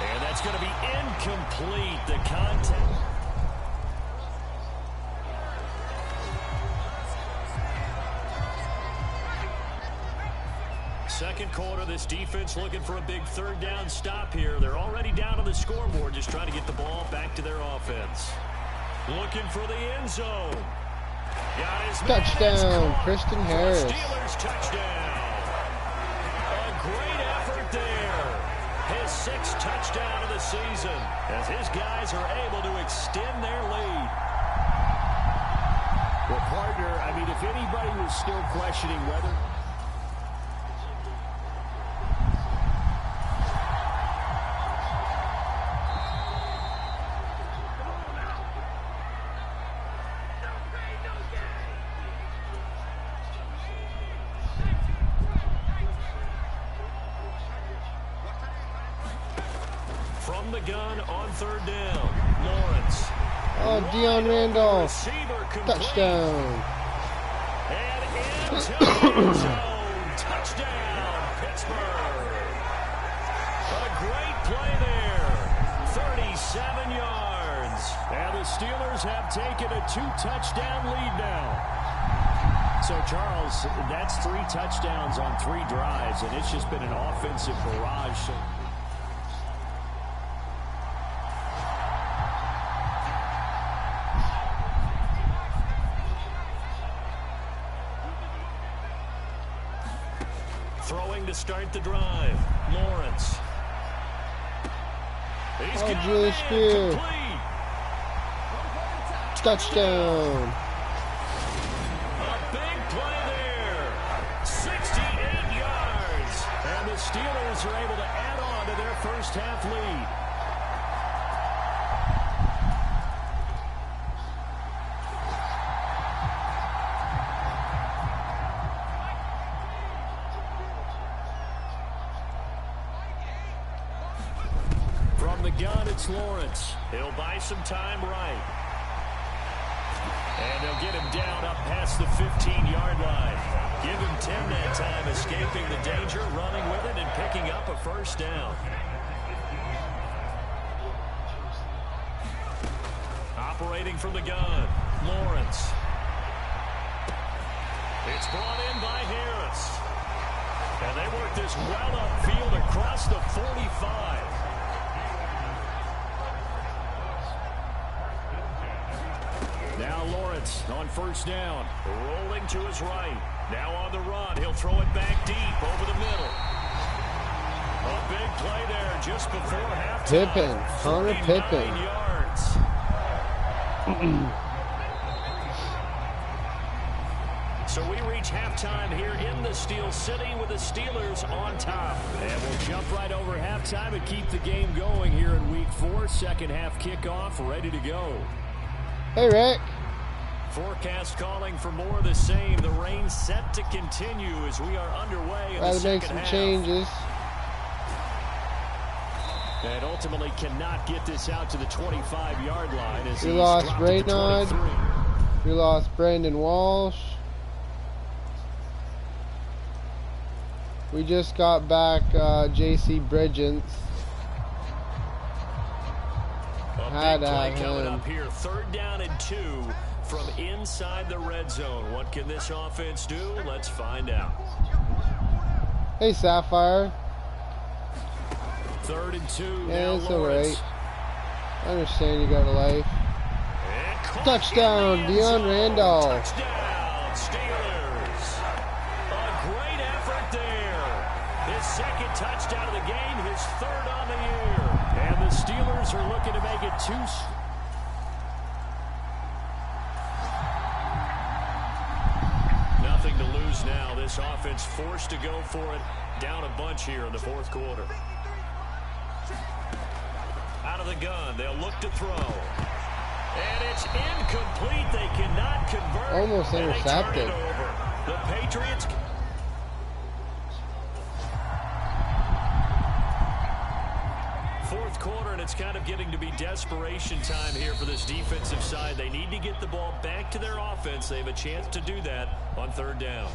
And that's going to be incomplete. The contact. Second quarter, this defense looking for a big 3rd down stop here. They're already down on the scoreboard, just trying to get the ball back to their offense. Looking for the end zone. Got his Touchdown, Kristen Harris. Steelers touchdown. A great effort there. His 6th touchdown of the season as his guys are able to extend their lead. Well, partner, I mean, if anybody was still questioning whether... From the gun on 3rd down, Lawrence. Oh, Deion Randolph. Touchdown. And into the end zone. Touchdown, Pittsburgh. A great play there. 37 yards. And the Steelers have taken a 2-touchdown lead now. So, Charles, that's 3 touchdowns on 3 drives, and it's just been an offensive barrage. Throwing to start the drive. Lawrence. He's got Julius Spear. complete. Touchdown. A big play there. 68 yards. And the Steelers are able to add on to their first half lead. From the gun, it's Lawrence. He'll buy some time right. And they'll get him down up past the 15-yard line. Give him 10 that time, escaping the danger, running with it, and picking up a 1st down. Operating from the gun, Lawrence. It's brought in by Harris. And they work this well upfield across the 45. Lawrence on first down. Rolling to his right. Now on the run. He'll throw it back deep over the middle. A big play there just before halftime. Pippen. Connor Pippen. Yards. So we reach halftime here in the Steel City with the Steelers on top. And we'll jump right over halftime and keep the game going here in Week 4. Second half kickoff, ready to go. Hey, Rick. Forecast calling for more of the same. The rain set to continue as we are underway in the Gotta make second some half. changes. And ultimately cannot get this out to the 25-yard line as We he's lost dropped it to Raynaud. 23. We lost Brandon Walsh. We just got back J.C. Bridgens. A Had big to play have coming him. up here. 3rd down and 2 from inside the red zone. What can this offense do? Let's find out. Hey, Sapphire. 3rd and 2. Yeah, Now it's Lawrence. alright. I understand you got a life. And caught Touchdown, in the end Deion zone. Randolph. Touchdown, Steelers. A great effort there. His 2nd touchdown of the game, his 3rd on the year. And the Steelers are looking to make it 2. Nothing to lose now. This offense forced to go for it. Down a bunch here in the 4th quarter. Out of the gun. They'll look to throw. And it's incomplete. They cannot convert. Almost and intercepted. They turn it over. The Patriots. Fourth quarter, and it's kind of getting to be desperation time here for this defensive side. They need to get the ball back to their offense. They have a chance to do that on 3rd down.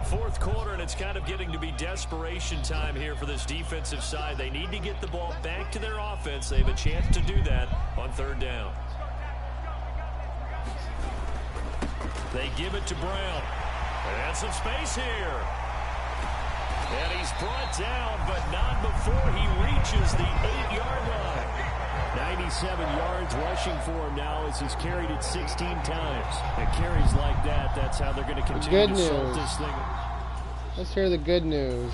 Fourth quarter, and it's kind of getting to be desperation time here for this defensive side. They need to get the ball back to their offense. They have a chance to do that on 3rd down. They give it to Brown. And some space here. And he's brought down, but not before he reaches the 8-yard line. 97 yards rushing for him now as he's carried it 16 times. And carries like that, that's how they're going to continue to salt this thing. Let's hear the good news.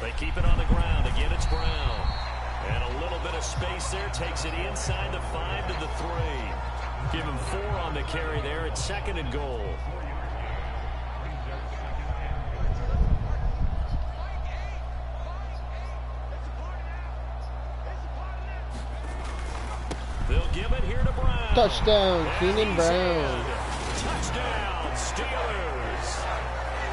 They keep it on the ground. Again, it's Brown. And a little bit of space there. Takes it inside the 5 to the 3. Give him 4 on the carry there. It's 2nd and goal. They'll give it here to Brown. Touchdown, And Keenan he's Brown. in. Touchdown, Steelers.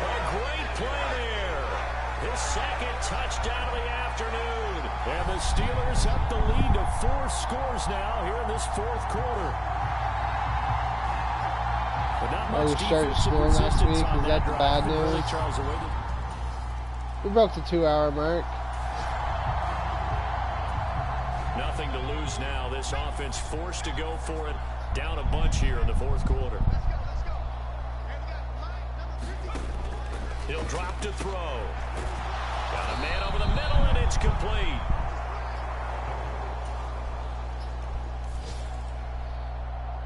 A great play there. His 2nd touchdown of the afternoon. And the Steelers up the lead to 4 scores now here in this 4th quarter. But not Oh, much we started defensive scoring last resistance week. on Is that the drive. bad Really, news? Charles, the way We broke the 2-hour mark. Nothing to lose now. This offense forced to go for it. Down a bunch here in the 4th quarter. He'll drop to throw. Got a man over the middle, and it's complete.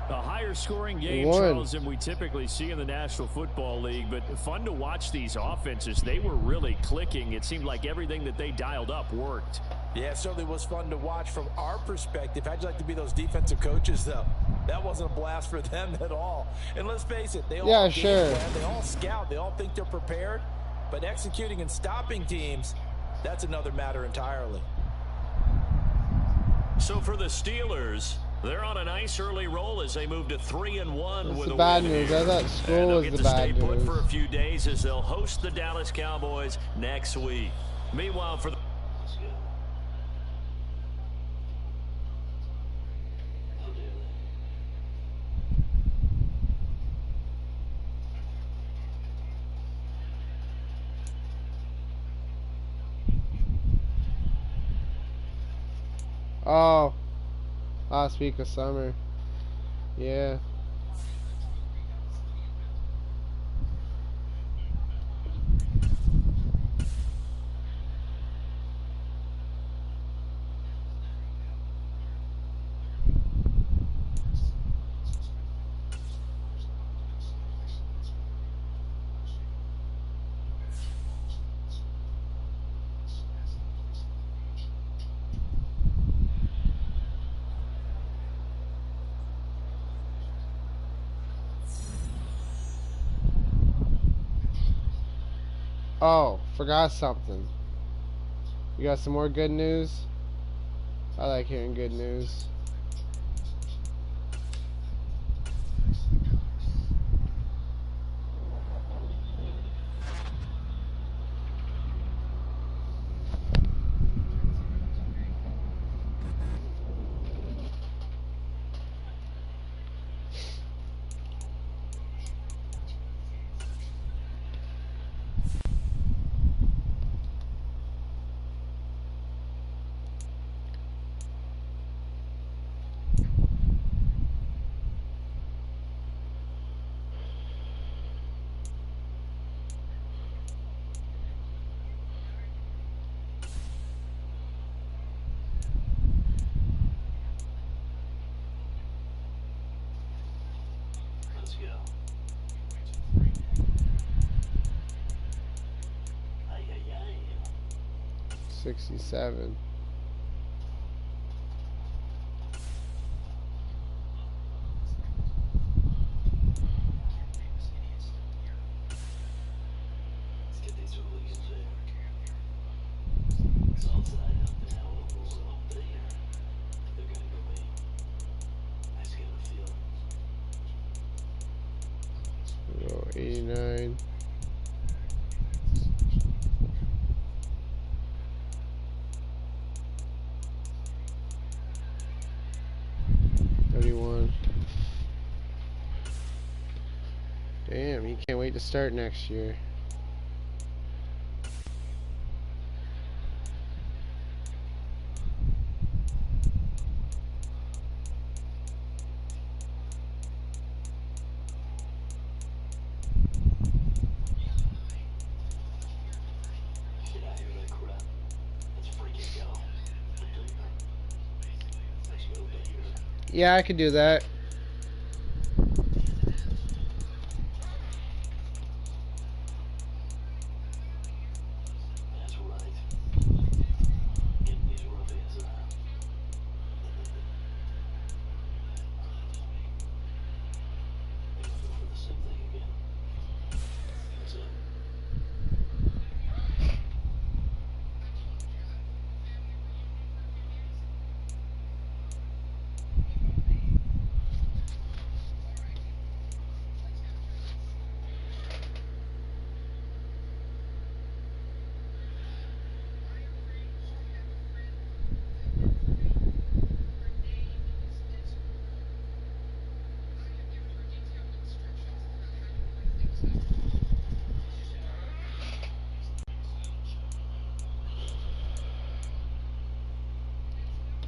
A higher scoring game, Charles, than we typically see in the National Football League, but fun to watch these offenses. They were really clicking. It seemed like everything that they dialed up worked. Yeah, it certainly was fun to watch from our perspective. How'd you like to be those defensive coaches, though? That wasn't a blast for them at all. And let's face it, they all game plan, they all scout, they all think they're prepared, but executing and stopping teams, that's another matter entirely. So for the Steelers, they're on a nice early roll as they move to 3-1 with a win. Bad news. I thought school was the bad news. They'll get to stay put for a few days as they'll host the Dallas Cowboys next week. Meanwhile, for the Oh, last week of summer. Yeah. Oh, forgot something. You got some more good news? I like hearing good news. Let's go. Ay, ay, ay. 67. Let's get these hooligans in. It's all tied up now. We'll there. They're gonna go me. I just got a feeling. Go 89. Damn, he can't wait to start next year. Get out of here, that crap. Let's freaking go. Let's go, baby. Yeah, I could do that. That's right. Getting these ruffians out. They're gonna go for the same thing again. What's up?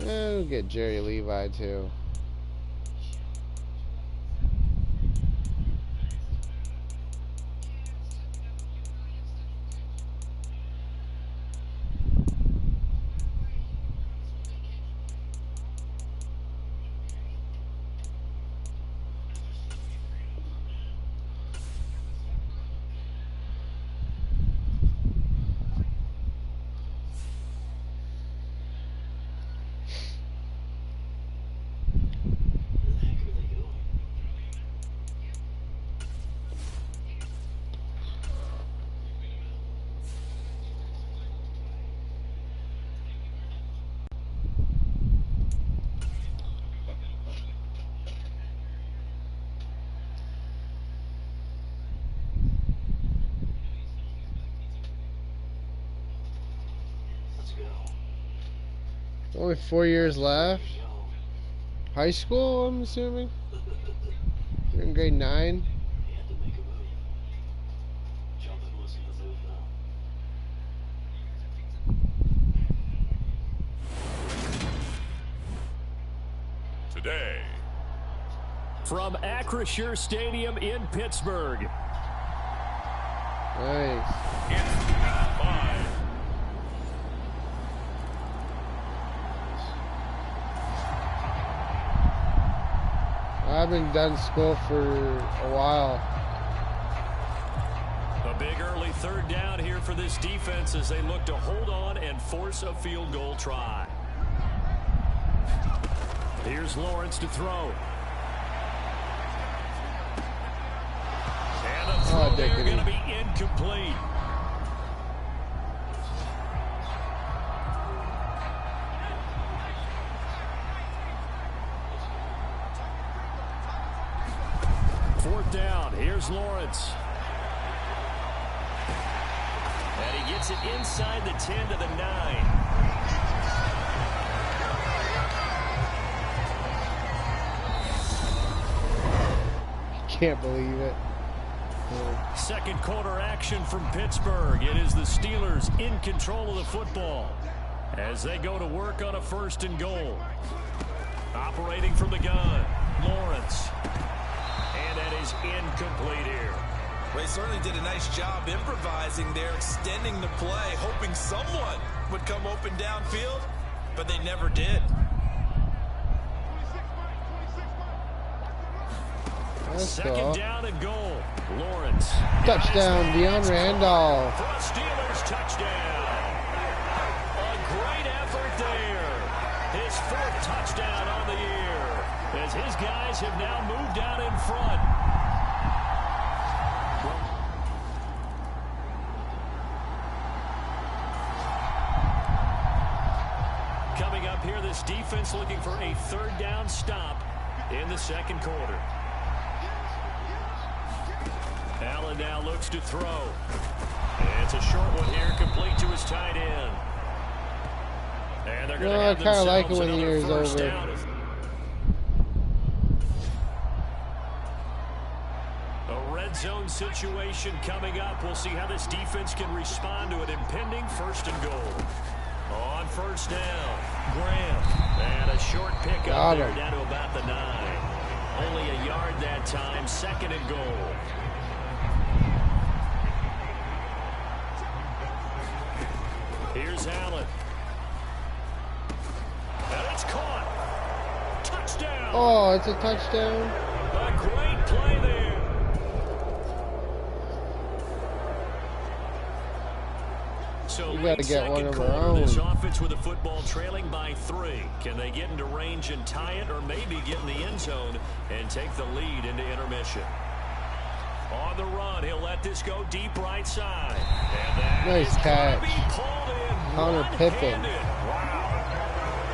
We'll get Jerry Levi too. Where the heck are they going? Let's go. Only 4 years left. Go. High school, I'm assuming. You're in grade 9. He had to make a move. Jumping wasn't the move, though. Today, From Acrisure Stadium in Pittsburgh. Nice. it's week 5. I've been done school for a while. A big early third down here for this defense as they look to hold on and force a field goal try. Here's Lawrence to throw. And the throw there going to be incomplete. is Lawrence. And he gets it inside the 10 to the 9. Can't believe it. Second quarter action from Pittsburgh. It is the Steelers in control of the football as they go to work on a 1st and goal. Operating from the gun, Lawrence. And that is incomplete here. Well, he certainly did a nice job improvising there, extending the play, hoping someone would come open downfield, but they never did. Second down and goal. Lawrence. Touchdown, Deion Randolph. For a Steelers touchdown. A great effort there. His 4th touchdown on the year as his guys have now moved out in front. Coming up here, this defense looking for a 3rd down stop in the second quarter. Allen now looks to throw. And it's a short one here, complete to his tight end. And they're going to have I kind of like it themselves when the another year is first over. down. A red zone situation coming up. We'll see how this defense can respond to an impending 1st and goal. On 1st down, Graham. And a short pickup there down to about the 9. Only a yard that time, 2nd and goal. Here's Allen. And it's caught. Touchdown. Oh, it's a touchdown. A great play there. So We got to get one of our quarter, own. this offense with the football trailing by 3. Can they get into range and tie it, or maybe get in the end zone and take the lead into intermission? On the run, he'll let this go deep right side. And that Nice is catch. gonna be pulled in Connor Pippen. one-handed. Wow.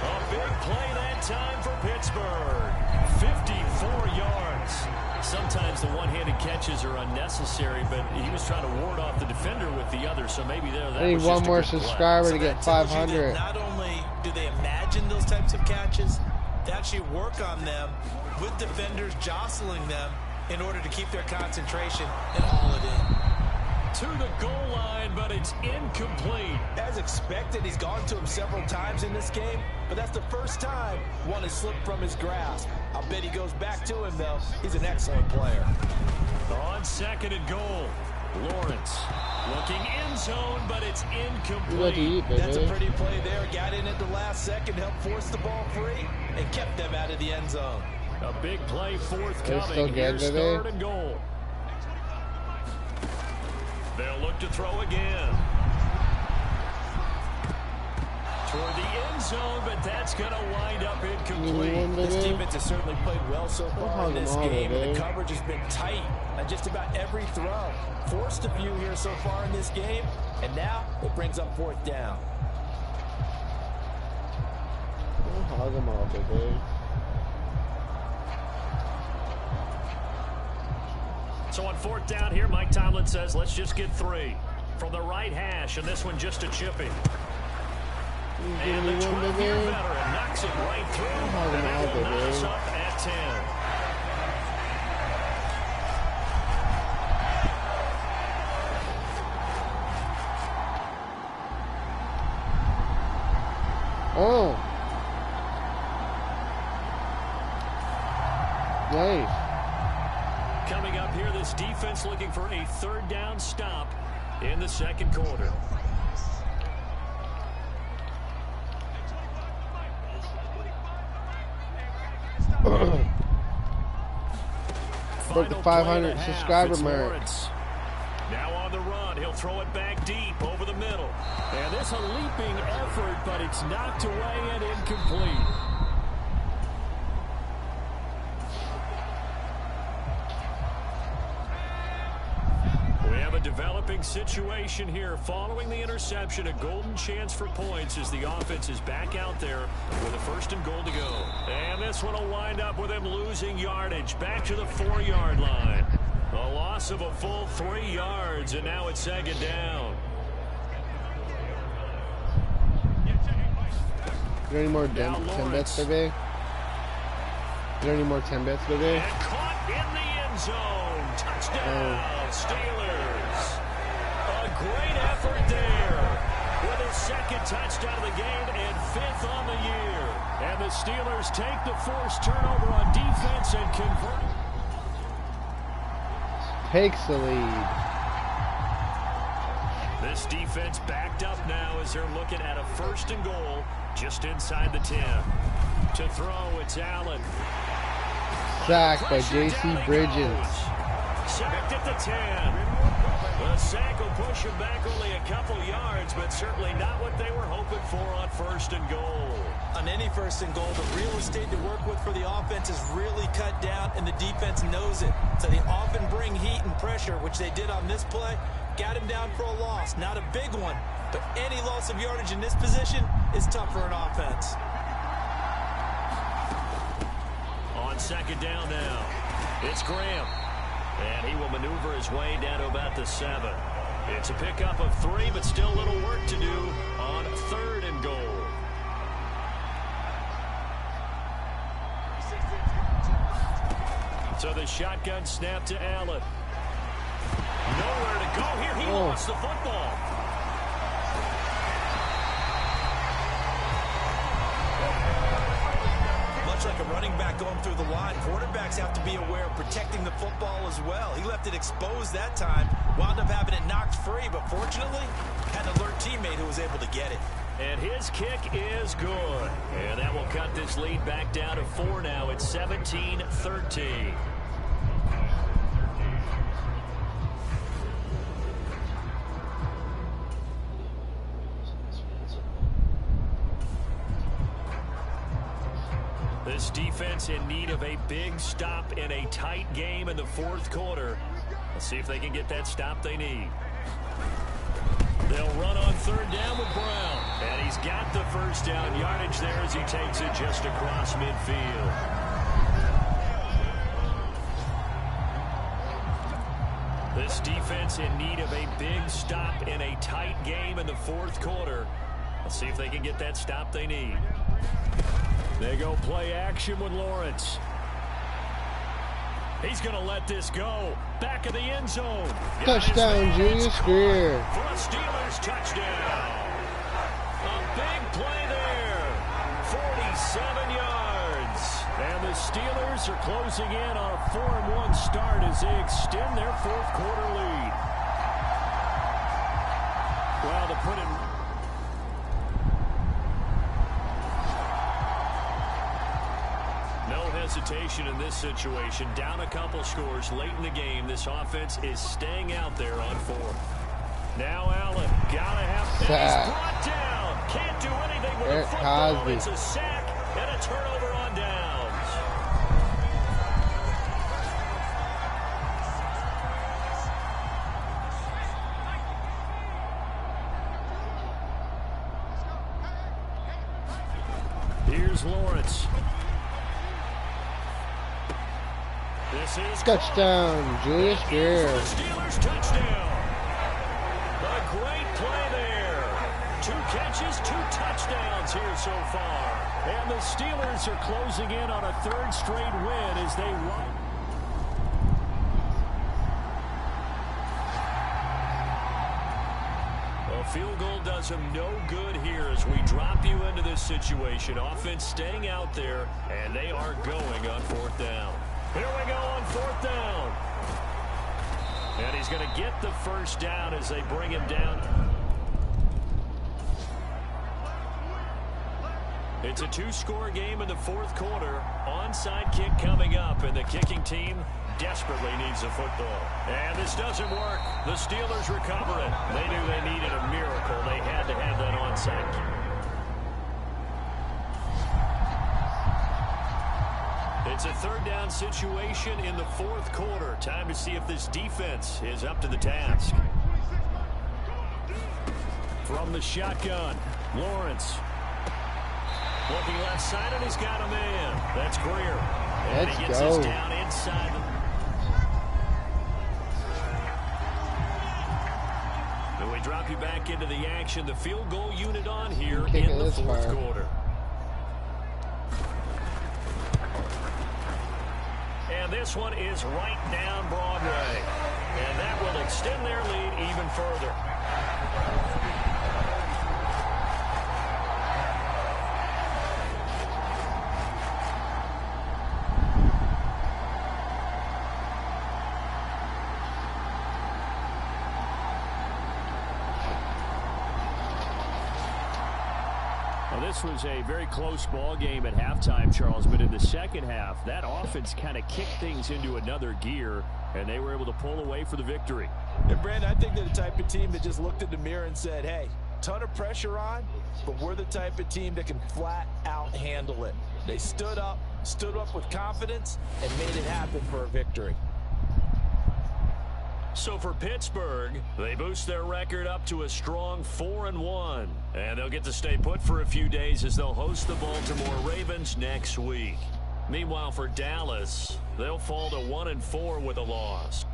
A big play that time for Pittsburgh. 54 yards. Sometimes the one-handed catches are unnecessary, but he was trying to ward off the defender with the other, so maybe there that I need was one just a more good play. subscriber to So get that tells you that 500. not only do they imagine those types of catches, they actually work on them with defenders jostling them in order to keep their concentration and haul it in. To the goal line, but it's incomplete. As expected, he's gone to him several times in this game, but that's the first time one has slipped from his grasp. I'll bet he goes back to him, though. He's an excellent player. On 2nd and goal, Lawrence looking end zone, but it's incomplete. That's a pretty play there. Got in at the last second, helped force the ball free, and kept them out of the end zone. A big play still forthcoming. good Here's today? 3rd and goal. They'll look to throw again. Toward the end zone, but that's going to wind up incomplete. This defense has certainly played well so far in this game. The coverage has been tight on just about every throw. Forced a few here so far in this game, and now it brings up 4th down. Hog them all, baby. So on 4th down here, Mike Tomlin says, let's just get 3. From the right hash, and this one just a chipping. And the 12-year veteran knocks it right through. And that will knock us up at 10. Oh. Nice. Coming up here, this defense looking for a 3rd down stop in the second quarter. Broke the 500 subscriber mark. Now on the run, he'll throw it back deep over the middle. And this a leaping effort, but it's knocked away and incomplete. We have a developing situation here. Following the interception, a golden chance for points as the offense is back out there with a 1st and goal to go. And this one will wind up with him losing yardage back to the 4-yard line. A lot loss of a full 3 yards, and now it's second down. Is there any more 10 bets, baby? Is there any more 10 bets, baby? And caught in the end zone. Touchdown, Steelers. A great effort there with his second touchdown of the game and 5th on the year. And the Steelers take the forced turnover on defense and convert. Takes the lead. This defense backed up now as they're looking at a 1st and goal just inside the 10. To throw, it's Allen. Sacked by J.C. Bridges. Sacked at the 10. The sack will push him back only a couple yards, but certainly not what they were hoping for on 1st and goal. On any 1st and goal, the real estate to work with for the offense is really cut down, and the defense knows it. So they often bring heat and pressure, which they did on this play. Got him down for a loss. Not a big one, but any loss of yardage in this position is tough for an offense. On 2nd down now, it's Graham. And he will maneuver his way down to about the 7. It's a pickup of 3, but still a little work to do on 3rd and goal. So the shotgun snap to Allen. Nowhere to go here. He lost the football. Much like a running back going through the line, quarterbacks have to be aware of protecting the football as well. He left it exposed that time, wound up having it knocked free, but fortunately, had an alert teammate who was able to get it. And his kick is good. And that will cut this lead back down to 4 now. It's 17-13. This defense in need of a big stop in a tight game in the 4th quarter. Let's see if they can get that stop they need. They'll run on 3rd down with Brown. And he's got the 1st down yardage there as he takes it just across midfield. This defense in need of a big stop in a tight game in the 4th quarter. Let's see if they can get that stop they need. They go play action with Lawrence. He's going to let this go. Back of the end zone. Touchdown, Julius Greer. For a Steelers touchdown. A big play there. 47 yards. And the Steelers are closing in on a 4-1 start as they extend their 4th quarter lead. Well, to put it... hesitation in this situation. Down a couple scores late in the game. This offense is staying out there on 4th. Now Allen. Gotta have... He's brought down. Can't do anything with a football. Cosby. It's a sack and a turnover on downs. Here's Lawrence. This is touchdown, Julius Greer. Steelers touchdown. A great play there. 2 catches, 2 touchdowns here so far. And the Steelers are closing in on a 3rd straight win as they run. A field goal does them no good here as we drop you into this situation. Offense staying out there, and they are going on 4th down. Here we go on 4th down. And he's going to get the 1st down as they bring him down. It's a 2-score game in the 4th quarter. Onside kick coming up, and the kicking team desperately needs a football. And this doesn't work. The Steelers recover it. They knew they needed a miracle. They had to have that onside kick. It's a 3rd down situation in the 4th quarter. Time to see if this defense is up to the task. From the shotgun, Lawrence. Looking left side, and he's got a man. That's Greer. And he gets this down inside. And we drop you back into the action. The field goal unit on here Kicking in the this fourth far. quarter. And this one is right down Broadway. And that will extend their lead even further. This was a very close ball game at halftime, Charles, but in the second half, that offense kind of kicked things into another gear, and they were able to pull away for the victory. And Brandon, I think they're the type of team that just looked in the mirror and said, hey, ton of pressure on, but we're the type of team that can flat out handle it. They stood up with confidence, and made it happen for a victory. So for Pittsburgh, they boost their record up to a strong 4-1. And they'll get to stay put for a few days as they'll host the Baltimore Ravens next week. Meanwhile, for Dallas, they'll fall to 1-4 with a loss.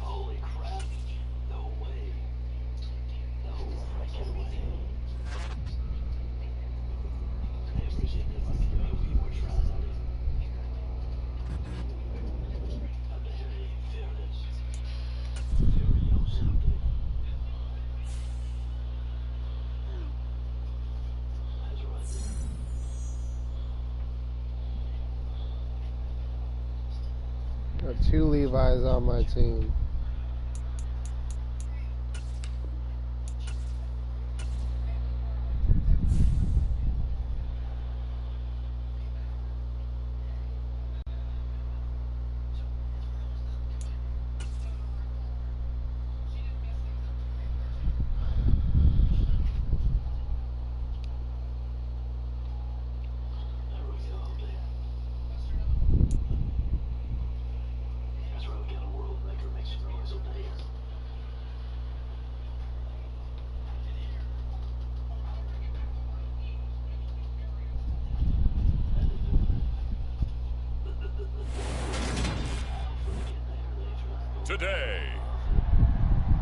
Holy crap. No way. No freaking way. Everything that I can do, we were trying to do. A very fearless, furious out there. That's right there. Got 2 Levi's on my team. There we go, man. That's why we got a world record making noise up there. Today,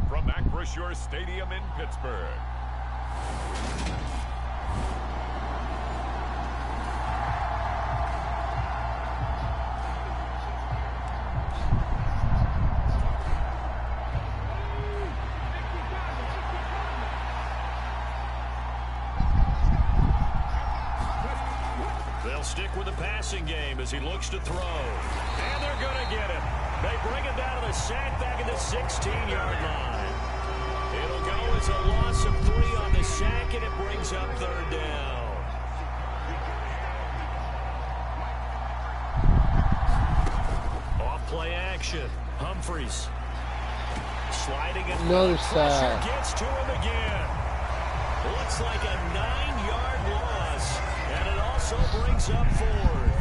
from Acrisure Stadium in Pittsburgh. They'll stick with the passing game as he looks to throw. And they're going to get him. They bring him down to the sack back at the 16-yard line. It'll go as a loss of 3 on the sack, and it brings up 3rd down. Off play action. Humphreys. Sliding and Another pressure sack. gets to him again. Looks like a 9-yard loss, and it also brings up 4th.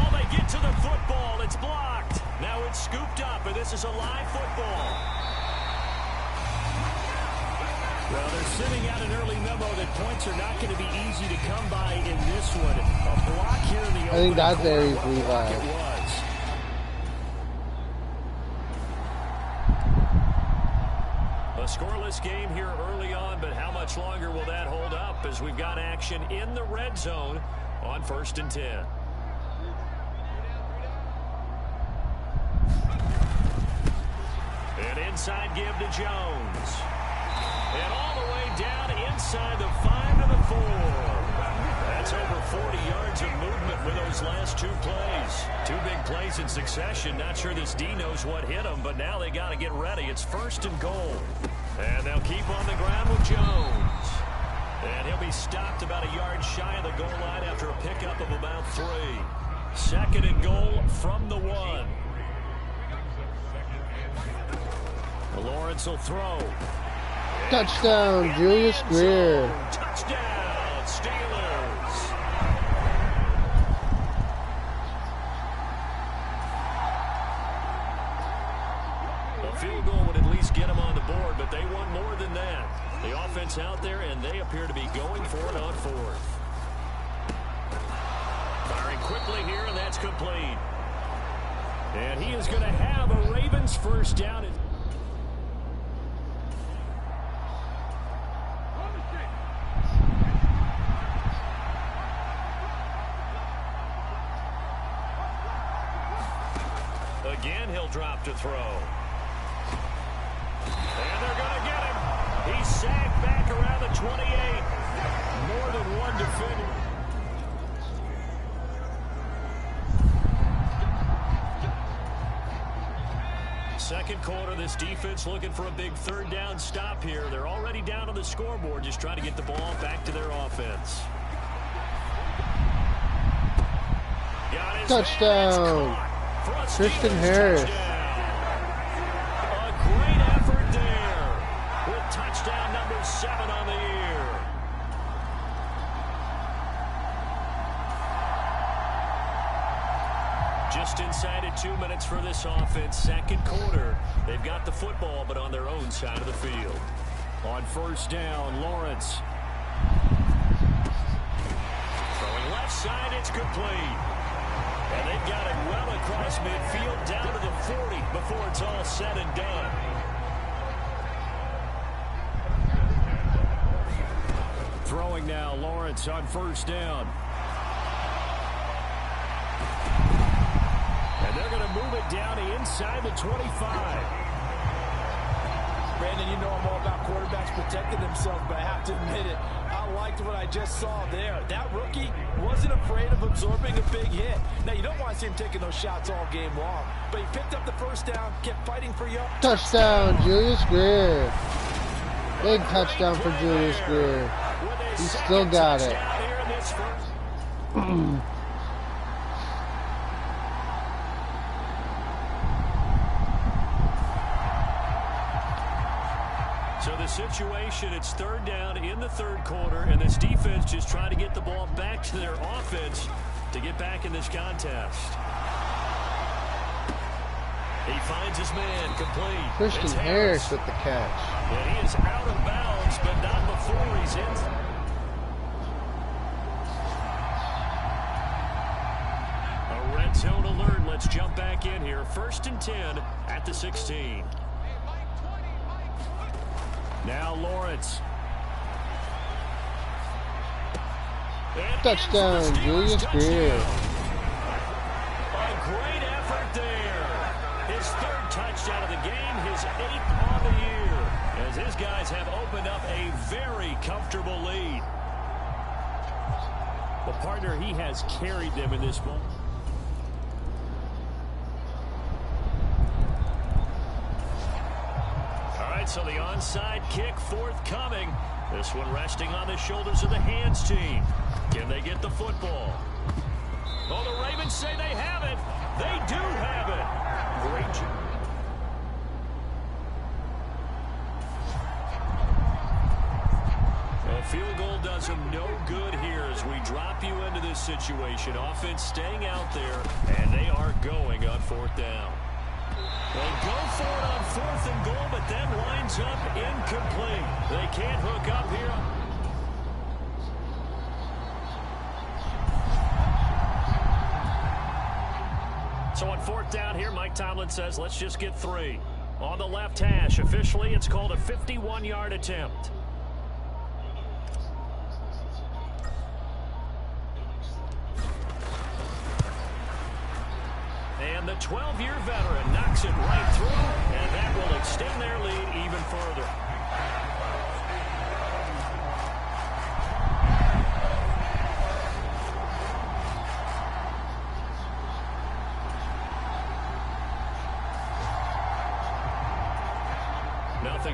Oh, they get to the football. It's blocked. Now it's scooped up, and this is a live football. Well, they're sending out an early memo that points are not going to be easy to come by in this one. A block here in the I think that's opening Aries quarter. What block Levi. it was. A scoreless game here early on, but how much longer will that hold up as we've got action in the red zone on 1st and 10. An inside give to Jones. And all the way down inside the 5 to the 4. That's over 40 yards of movement with those last 2 plays. 2 big plays in succession. Not sure this D knows what hit him, but now they got to get ready. It's 1st and goal. And they'll keep on the ground with Jones. And he'll be he stopped about a yard shy of the goal line after a pickup of about 3. 2nd and goal from the 1. Lawrence will throw. Touchdown, Julius Greer. Touchdown, Steelers. A field goal would at least get them on the board, but they want more than that. The offense out there, and they appear to be going for it on 4th. Firing quickly here, and that's complete. And he is going to have a Ravens first down. Again, he'll drop to throw. And they're going to get him. He's sacked back around the 28. More than one defender. Second quarter, this defense looking for a big 3rd down stop here. They're already down on the scoreboard, just trying to get the ball back to their offense. Touchdown. Tristan Harris. A great effort there with touchdown number 7 on the year. Just inside of 2 minutes for this offense. Second quarter. They've got the football, but on their own side of the field. On 1st down, Lawrence. Throwing left side, it's complete. And they've got it well across midfield down to the 40 before it's all said and done. Throwing now, Lawrence on 1st down. And they're going to move it down to inside the 25. Brandon, you know I'm all about quarterbacks protecting themselves, but I have to admit it. I liked what I just saw there. That rookie wasn't afraid of absorbing a big hit. Now, you don't want to see him taking those shots all game long, but he picked up the 1st down, kept fighting for you. Touchdown, Julius Greer. Big touchdown for Julius Greer. He still got it. So the situation, it's 3rd down in the 3rd quarter, and this defense just trying to get the ball back to their offense to get back in this contest. He finds his man complete. Tristan Harris with the catch. And he is out of bounds, but not before he's in. A red zone alert. Let's jump back in here. 1st and 10 at the 16. Now Lawrence. And touchdown, Julius Greer. A great effort there. His 3rd touchdown of the game, his 8th on the year. As his guys have opened up a very comfortable lead. The partner, he has carried them in this ball. So the onside kick forthcoming. This one resting on the shoulders of the hands team. Can they get the football? Oh, the Ravens say they have it. They do have it. Great job. A field goal does them no good here as we drop you into this situation. Offense staying out there, and they are going on 4th down. They go for it on 4th and goal, but then winds up incomplete. They can't hook up here. So on 4th down here, Mike Tomlin says, let's just get 3. On the left hash, officially, it's called a 51-yard attempt. And the 12-year veteran knocks it right through, and that will extend their lead even further.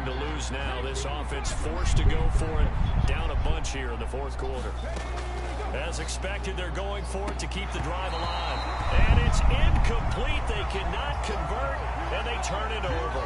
to lose now. This offense forced to go for it, down a bunch here in the fourth quarter. As expected, they're going for it to keep the drive alive. And it's incomplete. They cannot convert, and they turn it over.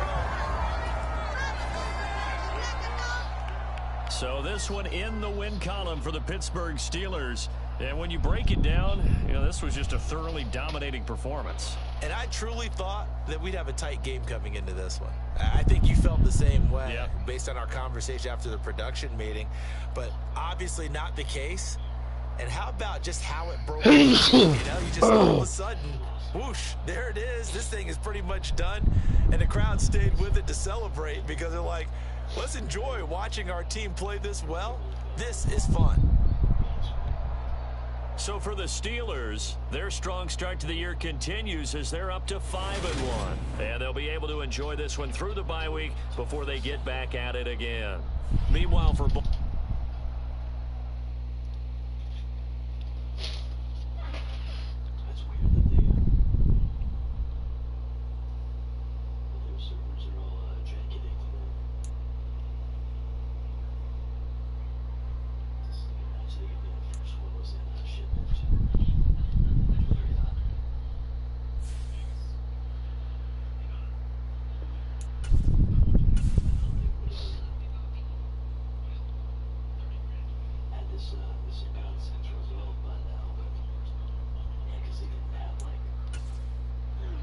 So this one in the win column for the Pittsburgh Steelers. And when you break it down, this was just a thoroughly dominating performance. And I truly thought that we'd have a tight game coming into this one. I think you felt the same way based on our conversation after the production meeting, but obviously not the case. And how about just how it broke? You just all of a sudden, whoosh, there it is. This thing is pretty much done. And the crowd stayed with it to celebrate because they're like, let's enjoy watching our team play this well. This is fun. So for the Steelers, their strong start to the year continues as they're up to 5-1. And they'll be able to enjoy this one through the bye week before they get back at it again. Meanwhile, for That's weird that their servers are all jacking it today. This is nice that the first one was in shipment. Very odd. Had this nonsense resolved by now, but yeah, because they didn't have as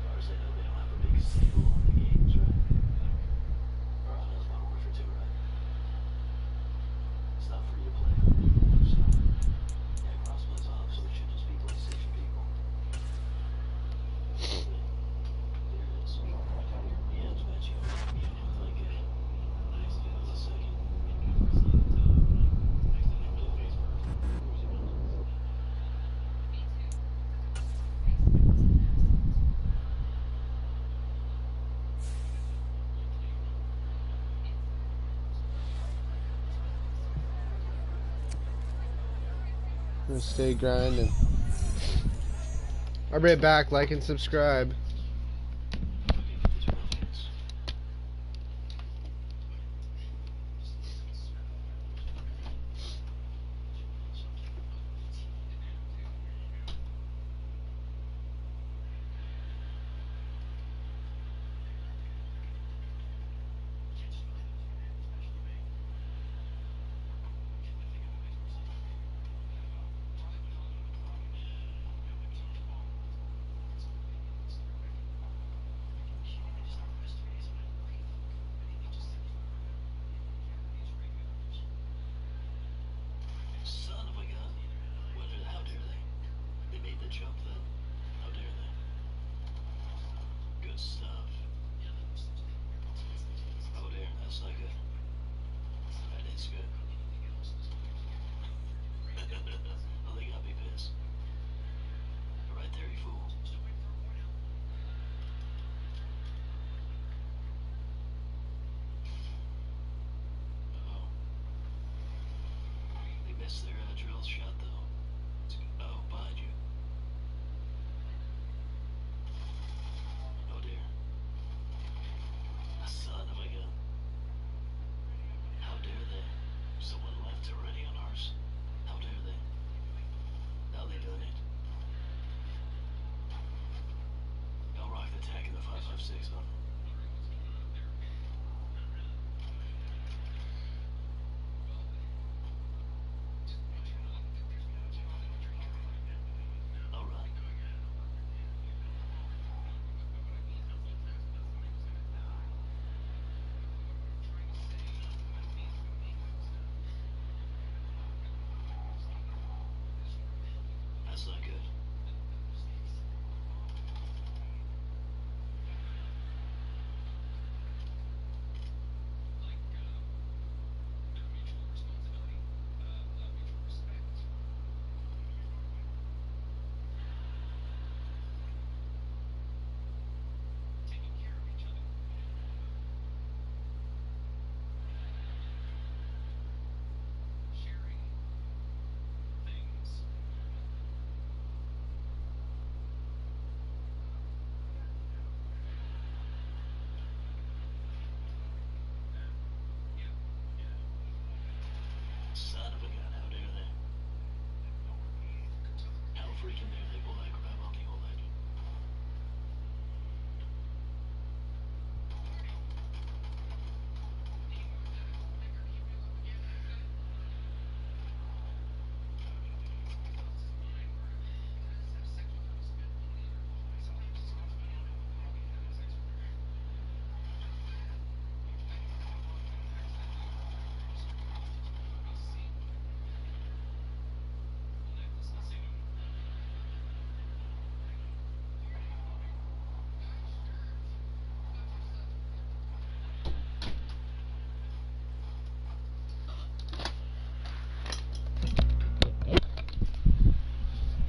far as I know, they don't have a big sale on the games, right? Or on Modern Warfare 2, right? It's not free to play. So yeah, Crossbow's off, so it should just be PlayStation people. There it is. Yeah, it's matching up with a second. Gonna stay grinding. I'll be right back. Like and subscribe.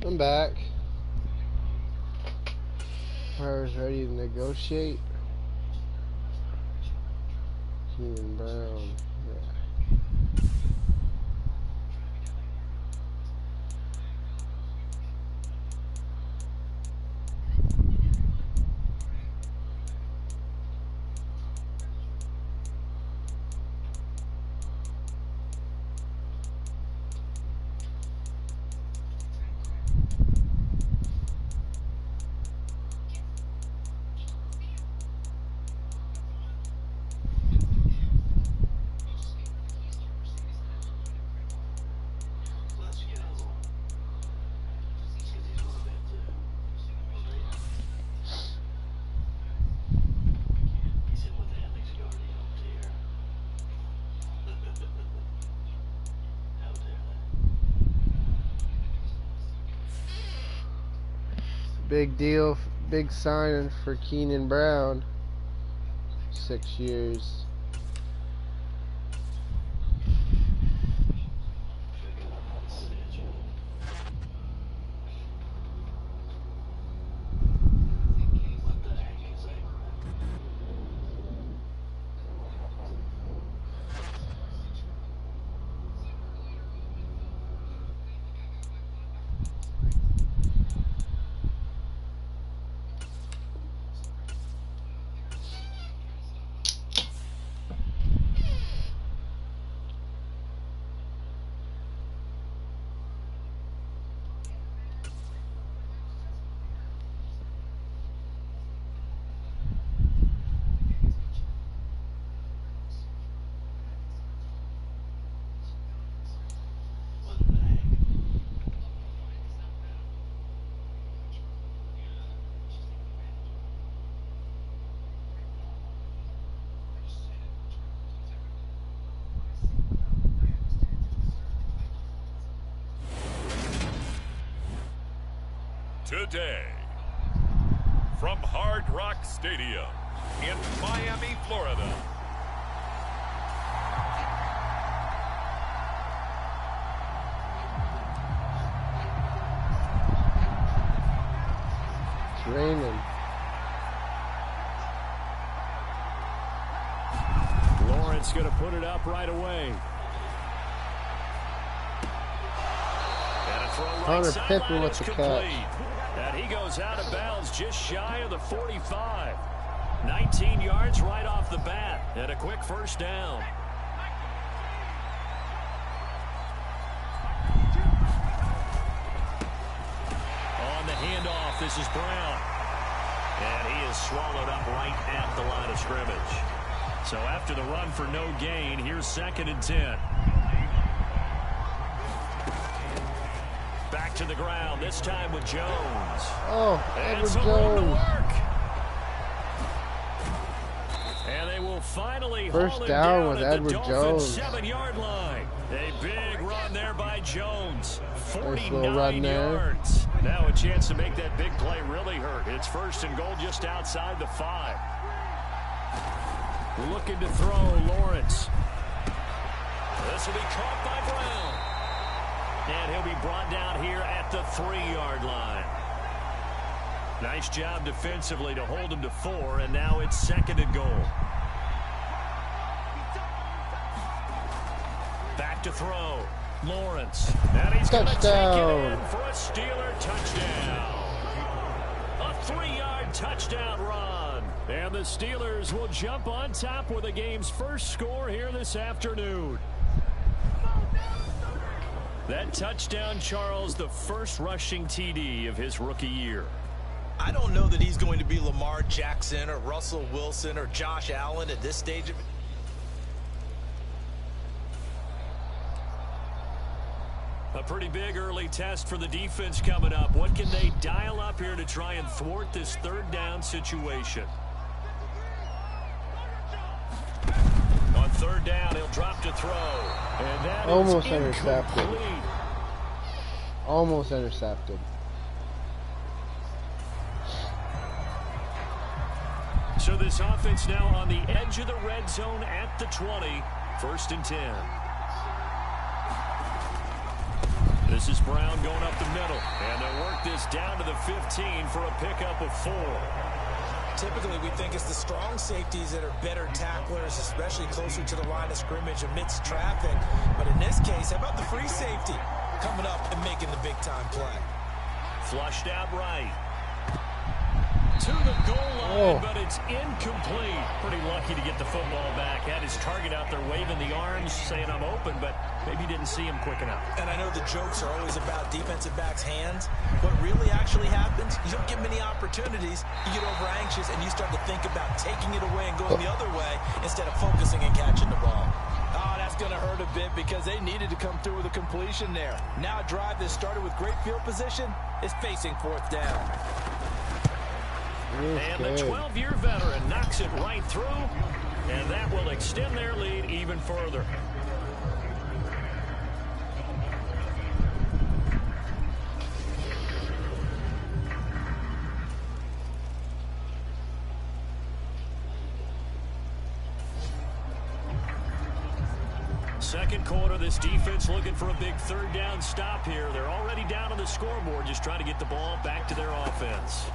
I'm back. I was ready to negotiate. Keenan Brown. Yeah. Big deal, big signing for Keenan Brown. 6 years. Today, from Hard Rock Stadium in Miami, Florida. It's raining. Lawrence going to put it up right away. And a throw right Connor sideline Pippen with is the complete. catch. And he goes out of bounds just shy of the 45. 19 yards right off the bat. And a quick first down. On the handoff, this is Brown. And he is swallowed up right at the line of scrimmage. So after the run for no gain, here's 2nd and 10. Back to the ground, this time with Jones. Oh, And Edward some room to Jones. work. And they will finally First haul him down with at Edward the Dolphins' Jones. 7-yard line. A big run there by Jones. little 49 run there. yards. Now a chance to make that big play really hurt. It's 1st and goal just outside the 5. Looking to throw, Lawrence. This will be caught by Brown. And he'll be brought down here at the 3-yard line. Nice job defensively to hold him to 4, and now it's 2nd and goal. Back to throw. Lawrence. And he's going to take it in for a Steeler touchdown. A 3-yard touchdown run. And the Steelers will jump on top with the game's first score here this afternoon. That touchdown, Charles, the first rushing TD of his rookie year. I don't know that he's going to be Lamar Jackson or Russell Wilson or Josh Allen at this stage of it. A pretty big early test for the defense coming up. What can they dial up here to try and thwart this 3rd down situation? On 3rd down, he'll drop to throw. And that Almost is intercepted. incomplete. Almost intercepted. So this offense now on the edge of the red zone at the 20. 1st and 10. This is Brown going up the middle. And they'll work this down to the 15 for a pickup of 4. Typically, we think it's the strong safeties that are better tacklers, especially closer to the line of scrimmage amidst traffic. But in this case, how about the free safety coming up and making the big-time play? Flushed out right. To the goal line, but it's incomplete. Pretty lucky to get the football back. Had his target out there waving the arms, saying I'm open, but maybe didn't see him quick enough. And I know the jokes are always about defensive backs' hands. What really actually happens, you don't get many opportunities. You get over anxious, and you start to think about taking it away and going the other way instead of focusing and catching the ball. Oh, that's going to hurt a bit because they needed to come through with a completion there. Now a drive that started with great field position is facing 4th down. And the 12-year veteran knocks it right through, and that will extend their lead even further. Second quarter, this defense looking for a big 3rd down stop here. They're already down on the scoreboard, just trying to get the ball back to their offense.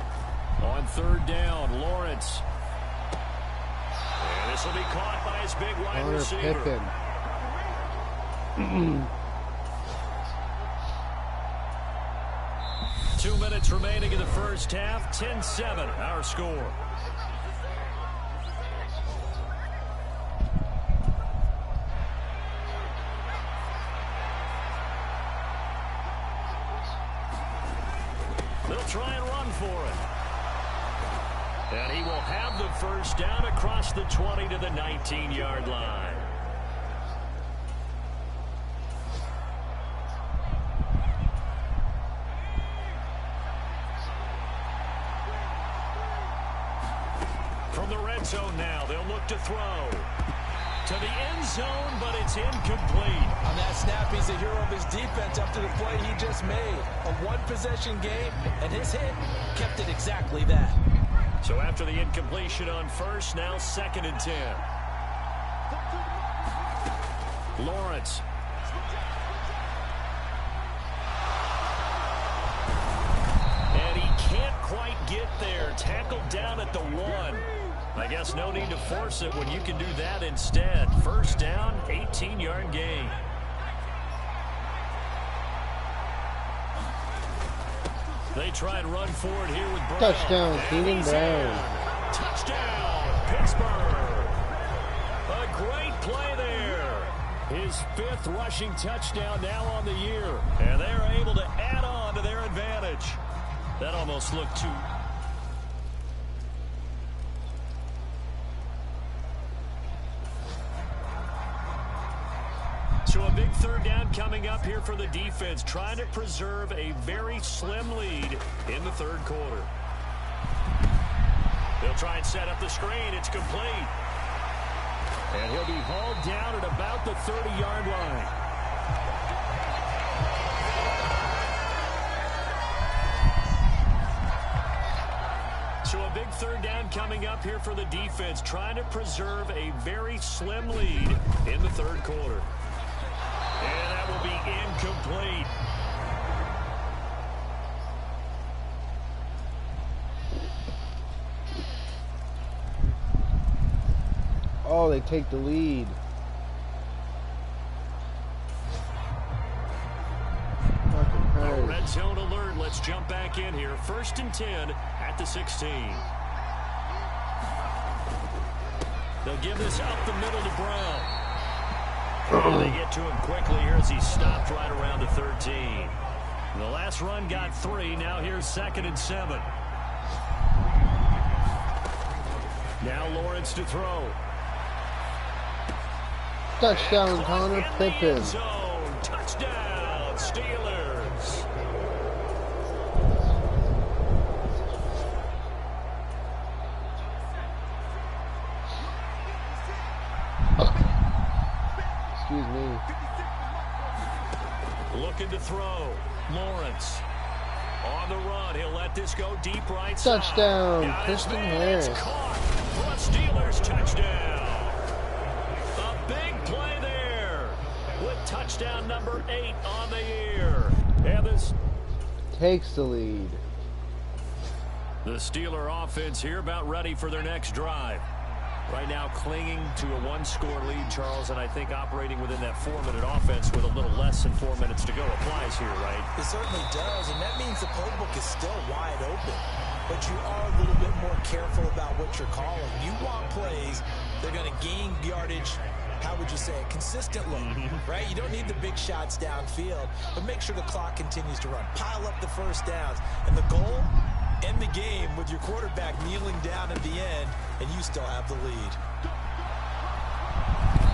On 3rd down, Lawrence. And this will be caught by his big wide receiver. 2 minutes remaining in the first half. 10-7, our score. They'll try and run for it. And he will have the first down across the 20 to the 19-yard line. From the red zone now, they'll look to throw. To the end zone, but it's incomplete. On that snap, he's a hero of his defense after the play he just made. A one-possession game, and his hit kept it exactly that. So after the incompletion on first, now 2nd and 10. Lawrence. And he can't quite get there. Tackled down at the 1. I guess no need to force it when you can do that instead. First down, 18-yard gain. They try and run forward here with Brown. Touchdown, Keenan Brown. Touchdown, Pittsburgh. A great play there. His 5th rushing touchdown now on the year. And they're able to add on to their advantage. That almost looked too... So a big 3rd down coming up here for the defense, trying to preserve a very slim lead in the 3rd quarter. They'll try and set up the screen. It's complete. And he'll be hauled down at about the 30-yard line. So a big 3rd down coming up here for the defense, trying to preserve a very slim lead in the 3rd quarter. And that will be incomplete. Oh, they take the lead. A red zone alert. Let's jump back in here. 1st and 10 at the 16. They'll give this up the middle to Brown. And they get to him quickly here as he stopped right around the 13. The last run got 3. Now here's 2nd and 7. Now Lawrence to throw. Touchdown, Connor Pippen. Touchdown, Steelers. Excuse me. Looking to throw. Lawrence. On the run. He'll let this go deep right side. Touchdown, Christian Harris. Caught for a Steelers touchdown. A big play there with touchdown number 8 on the year. takes the lead. The Steeler offense here about ready for their next drive. Right now clinging to a one-score lead, Charles, and I think operating within that 4-minute offense with a little less than 4 minutes to go applies here, right? It certainly does, and that means the playbook is still wide open. But you are a little bit more careful about what you're calling. You want plays that are going to gain yardage, how would you say it, consistently, right? You don't need the big shots downfield, but make sure the clock continues to run. Pile up the first downs. And the goal, end the game with your quarterback kneeling down at the end, and you still have the lead.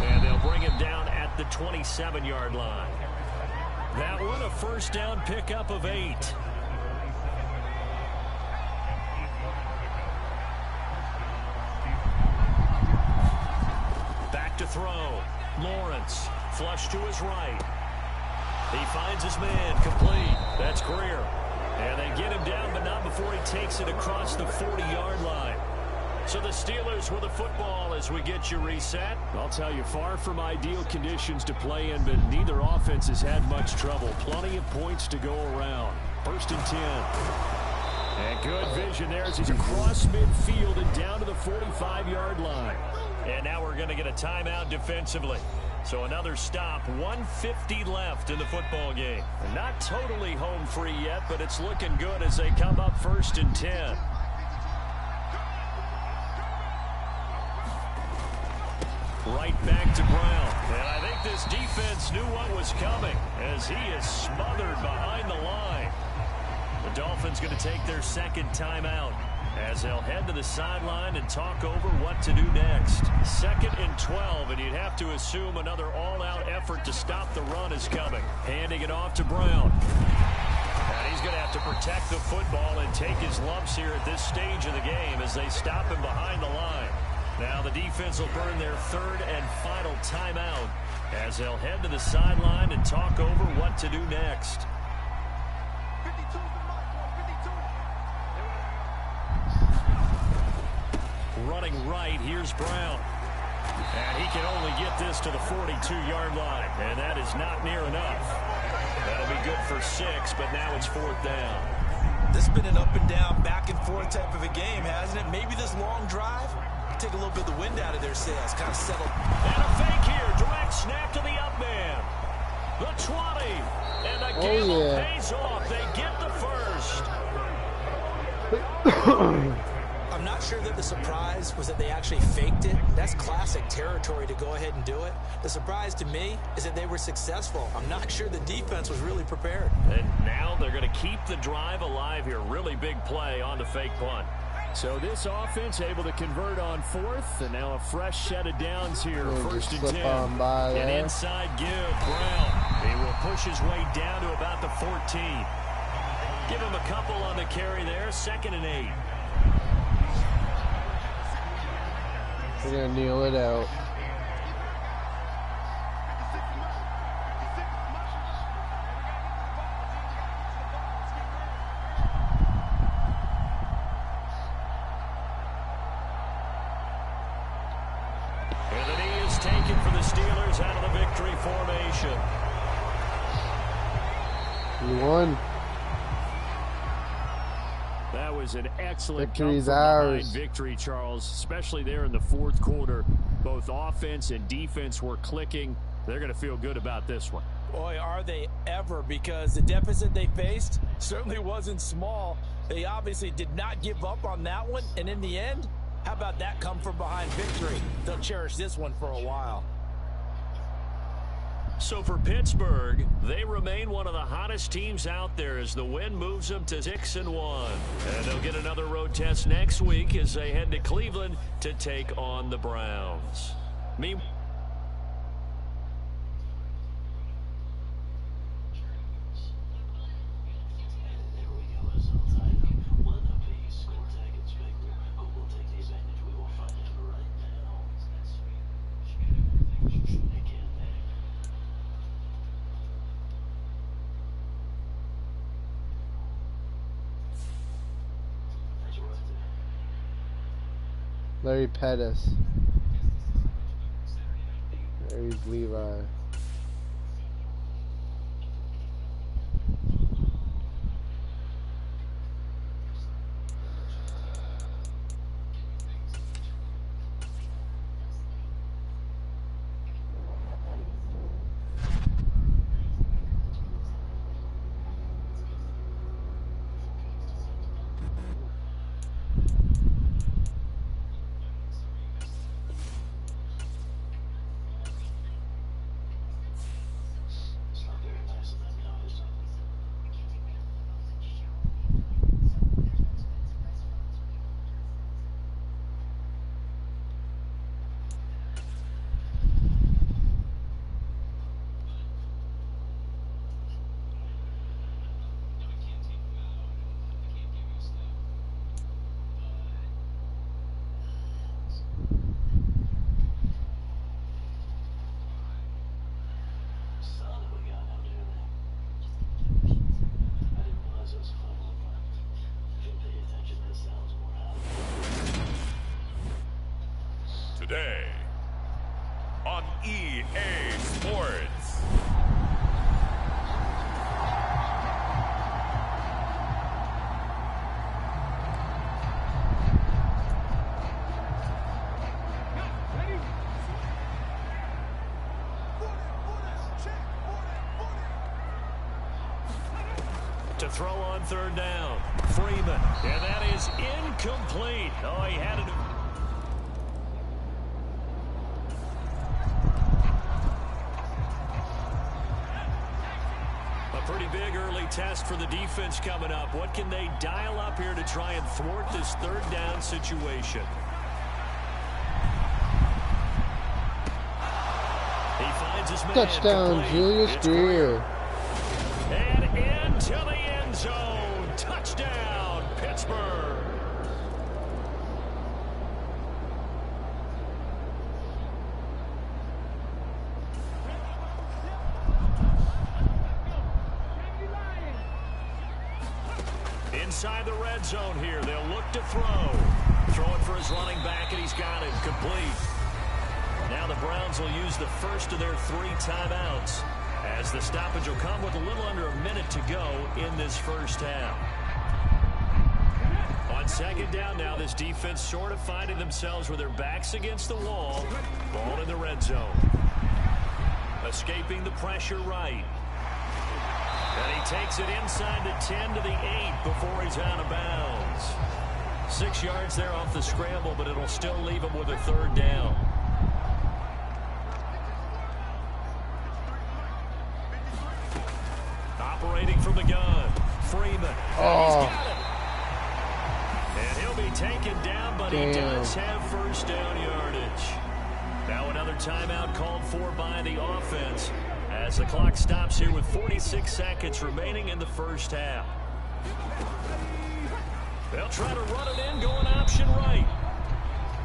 And they'll bring him down at the 27-yard line. That one a first down pickup of 8. Back to throw. Lawrence, flush to his right. He finds his man, complete. That's Greer. And they get him down, but not before he takes it across the 40-yard line. So the Steelers with the football as we get you reset. I'll tell you, far from ideal conditions to play in, but neither offense has had much trouble. Plenty of points to go around. 1st and 10. And good vision there as he's across midfield and down to the 45-yard line. And now we're going to get a timeout defensively. So another stop, 1:50 left in the football game. And not totally home free yet, but it's looking good as they come up 1st and 10. Right back to Brown. And I think this defense knew what was coming as he is smothered behind the line. The Dolphins going to take their second timeout as they'll head to the sideline and talk over what to do next. 2nd and 12, and you'd have to assume another all-out effort to stop the run is coming. Handing it off to Brown. And he's going to have to protect the football and take his lumps here at this stage of the game as they stop him behind the line. Now the defense will burn their 3rd and final timeout as they'll head to the sideline and talk over what to do next. Running right, here's Brown. And he can only get this to the 42-yard line, and that is not near enough. That'll be good for 6, but now it's 4th down. This has been an up and down, back and forth type of a game, hasn't it? Maybe this long drive take a little bit of the wind out of their sails, kind of settle. And a fake here, direct snap to the up man. The 20, and the gamble pays off. They get the first. I'm not sure that the surprise was that they actually faked it. That's classic territory to go ahead and do it. The surprise to me is that they were successful. I'm not sure the defense was really prepared. And now they're going to keep the drive alive here. Really big play on the fake punt. So this offense able to convert on 4th, and now a fresh set of downs here. 1st and 10. And inside give, Brown. He will push his way down to about the 14. Give him a couple on the carry there. 2nd and 8. We're going to kneel it out. And the knee is taken for the Steelers out of the victory formation. We won. That was an excellent Victory's ours. Victory, Charles, especially there in the 4th quarter. Both offense and defense were clicking. They're going to feel good about this one. Boy, are they ever, because the deficit they faced certainly wasn't small. They obviously did not give up on that one, and in the end, how about that come from behind victory? They'll cherish this one for a while. So for Pittsburgh, they remain one of the hottest teams out there as the win moves them to 6-1. And they'll get another road test next week as they head to Cleveland to take on the Browns. Meanwhile, Larry Pettis. There's Levi. the day on EA Sports. To throw on third down, Freeman, and that is incomplete. Oh, he had it. A pretty big early test for the defense coming up. What can they dial up here to try and thwart this third down situation? He finds his man. Touchdown, Julius Greer. And into the end zone. Touchdown, Pittsburgh. Inside the red zone here. They'll look to throw. Throwing for his running back, and he's got it. Complete. Now the Browns will use the first of their 3 timeouts, as the stoppage will come with a little under a minute to go in this first half. On second down now, this defense sort of finding themselves with their backs against the wall. Ball in the red zone. Escaping the pressure right. And he takes it inside the 10 to the 8 before he's out of bounds. 6 yards there off the scramble, but it'll still leave him with a third down. Operating from the gun, Freeman. Oh. And he'll be taken down, but he does have first down yardage. Now another timeout called for by the offense as the clock stops here with 46 seconds remaining in the first half. They'll try to run it in, going option right.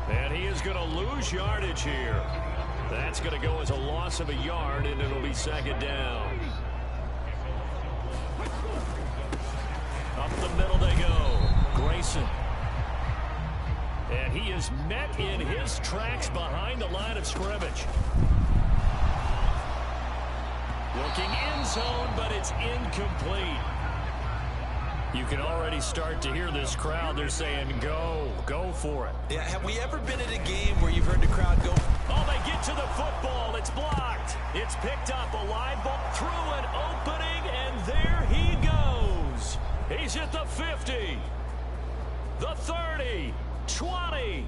And he is going to lose yardage here. That's going to go as a loss of a yard, and it'll be second down. Up the middle they go. Grayson. And he is met in his tracks behind the line of scrimmage. Looking end zone, but it's incomplete. You can already start to hear this crowd. They're saying, go for it. Yeah, have we ever been at a game where you've heard the crowd go? Oh, they get to the football. It's blocked. It's picked up. A live ball through an opening, and there he goes. He's at the 50, the 30, 20,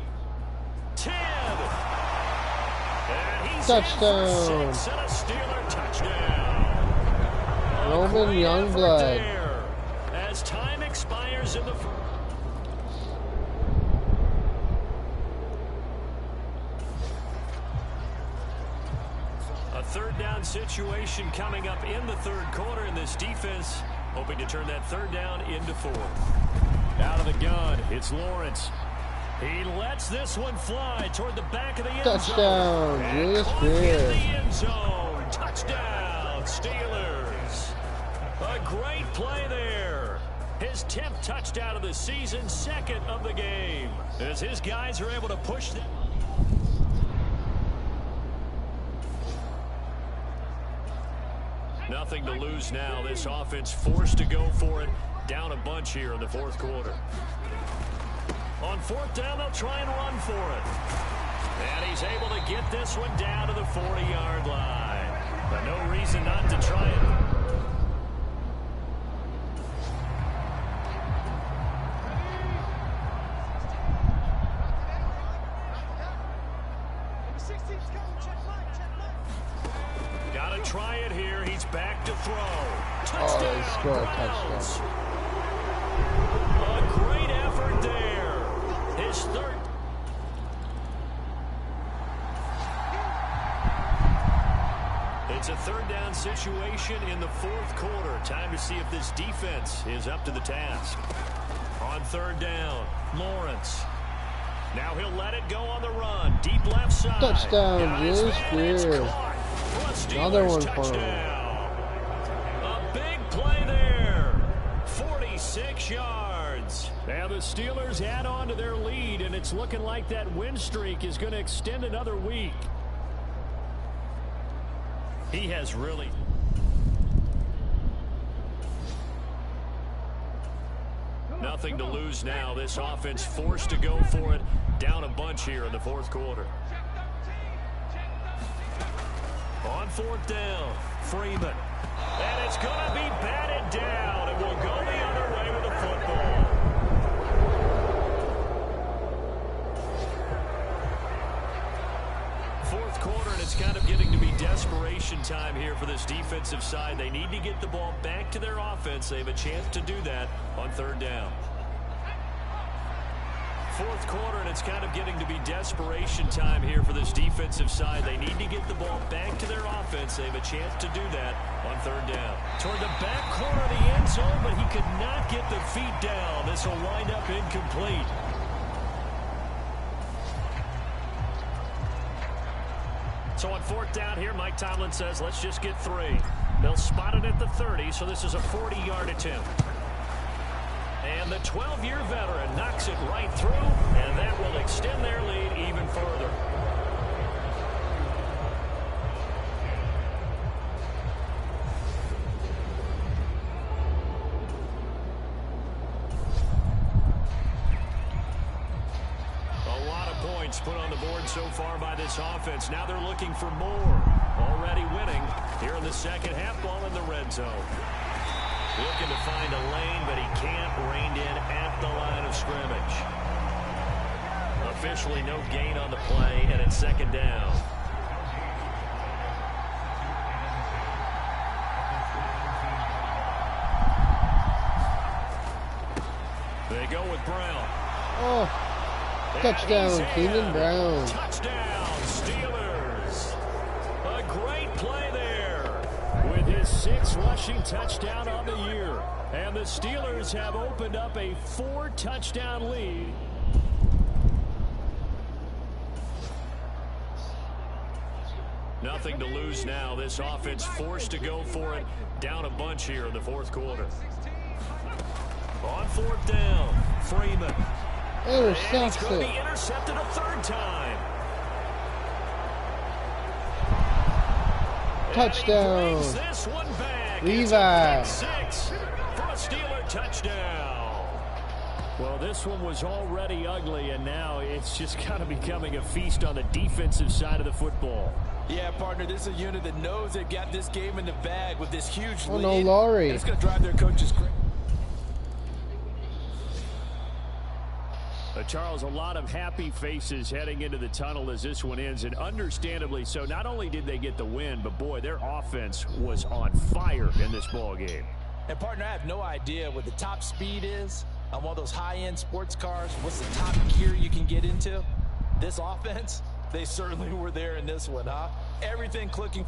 10. And he's Touchdown. in for 6 and a Steeler touchdown. Roman Youngblood. As time expires in the a third down situation coming up in the third quarter, and this defense hoping to turn that third down into 4. Out of the gun, it's Lawrence. He lets this one fly toward the back of the end Touchdown, zone. Julius In Greer. the end zone. Touchdown, Steelers. A great play there. His 10th touchdown of the season, 2nd of the game. As his guys are able to push them. Nothing to lose now. This offense forced to go for it. Down a bunch here in the fourth quarter. On 4th down, they'll try and run for it. And he's able to get this one down to the 40-yard line. But no reason not to try it. Got to try it here. He's back to throw. Touchdown. Oh, he scored a touchdown. A great effort there. His third. It's a third down situation in the fourth quarter. Time to see if this defense is up to the task. On 3rd down, Lawrence. Now he'll let it go on the run. Deep left side. Touchdown, Julius Greer. Another one for him. A big play there. 46 yards. And the Steelers add on to their lead, and it's looking like that win streak is going to extend another week. He has really... Nothing to lose now. This offense forced to go for it. Down a bunch here in the fourth quarter. On fourth down, Freeman. And it's going to be batted down. It will go the other way with the football. Fourth quarter, and it's kind of getting to be desperation time here for this defensive side. They need to get the ball back to their offense. They have a chance to do that on third down. Fourth quarter, and it's kind of getting to be desperation time here for this defensive side. They need to get the ball back to their offense. They have a chance to do that on third down. Toward the back corner of the end zone, but he could not get the feet down. This will wind up incomplete. So on fourth down here, Mike Tomlin says, let's just get 3. They'll spot it at the 30, so this is a 40-yard attempt. And the 12-year veteran knocks it right through, and that will extend their lead even further. A lot of points put on the board so far by this offense. Now they're looking for more. Already winning here in the second half, ball in the red zone. Looking to find a lane, but he can't. Reined in at the line of scrimmage. Officially no gain on the play, and it's second down. They go with Brown. Oh, touchdown, Keenan Brown. Touchdown, Steelers. A great play there with his 6th rushing touchdown on the year. And the Steelers have opened up a 4-touchdown lead. Nothing to lose now. This offense forced to go for it. Down a bunch here in the fourth quarter. On fourth down, Freeman. And he's going to be intercepted a third time. Touchdown. This one back. Levi. It's a pick 6 for a Steeler touchdown. Well, this one was already ugly, and now it's just kind of becoming a feast on the defensive side of the football. Yeah, partner, this is a unit that knows they've got this game in the bag with this huge lead. Oh, no, Laurie. It's going to drive their coaches crazy. Charles, a lot of happy faces heading into the tunnel as this one ends, and understandably so. Not only did they get the win, but boy, their offense was on fire in this ball game. And partner, I have no idea what the top speed is on one of those high-end sports cars. What's the top gear you can get into? This offense, they certainly were there in this one, huh? Everything clicking.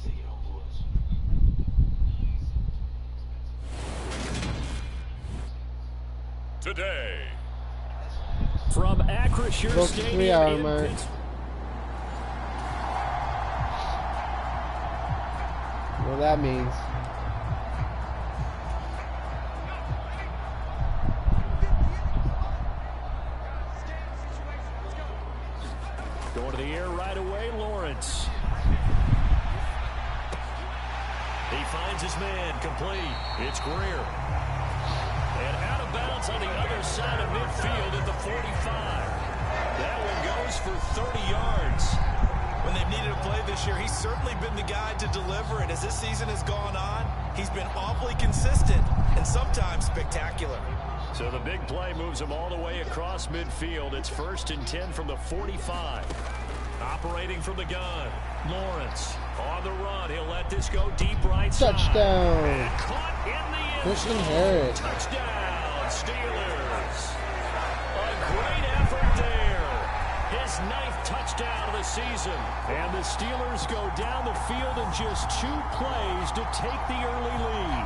Take it home, boys. Today, From Acrisure Book Stadium 3 hour in mark. Pittsburgh. What that means. Going to the air right away, Lawrence. He finds his man, complete. It's Greer. And out of bounds on the other side of midfield at the 45. That one goes for 30 yards. When they've needed a play this year, he's certainly been the guy to deliver. And as this season has gone on, he's been awfully consistent and sometimes spectacular. So the big play moves him all the way across midfield. It's 1st and 10 from the 45. Operating from the gun, Lawrence on the run. He'll let this go deep right side. Touchdown. And caught in the end Christian zone. Harris. Touchdown, Steelers. A great effort there. His 9th touchdown of the season. And the Steelers go down the field in just 2 plays to take the early lead.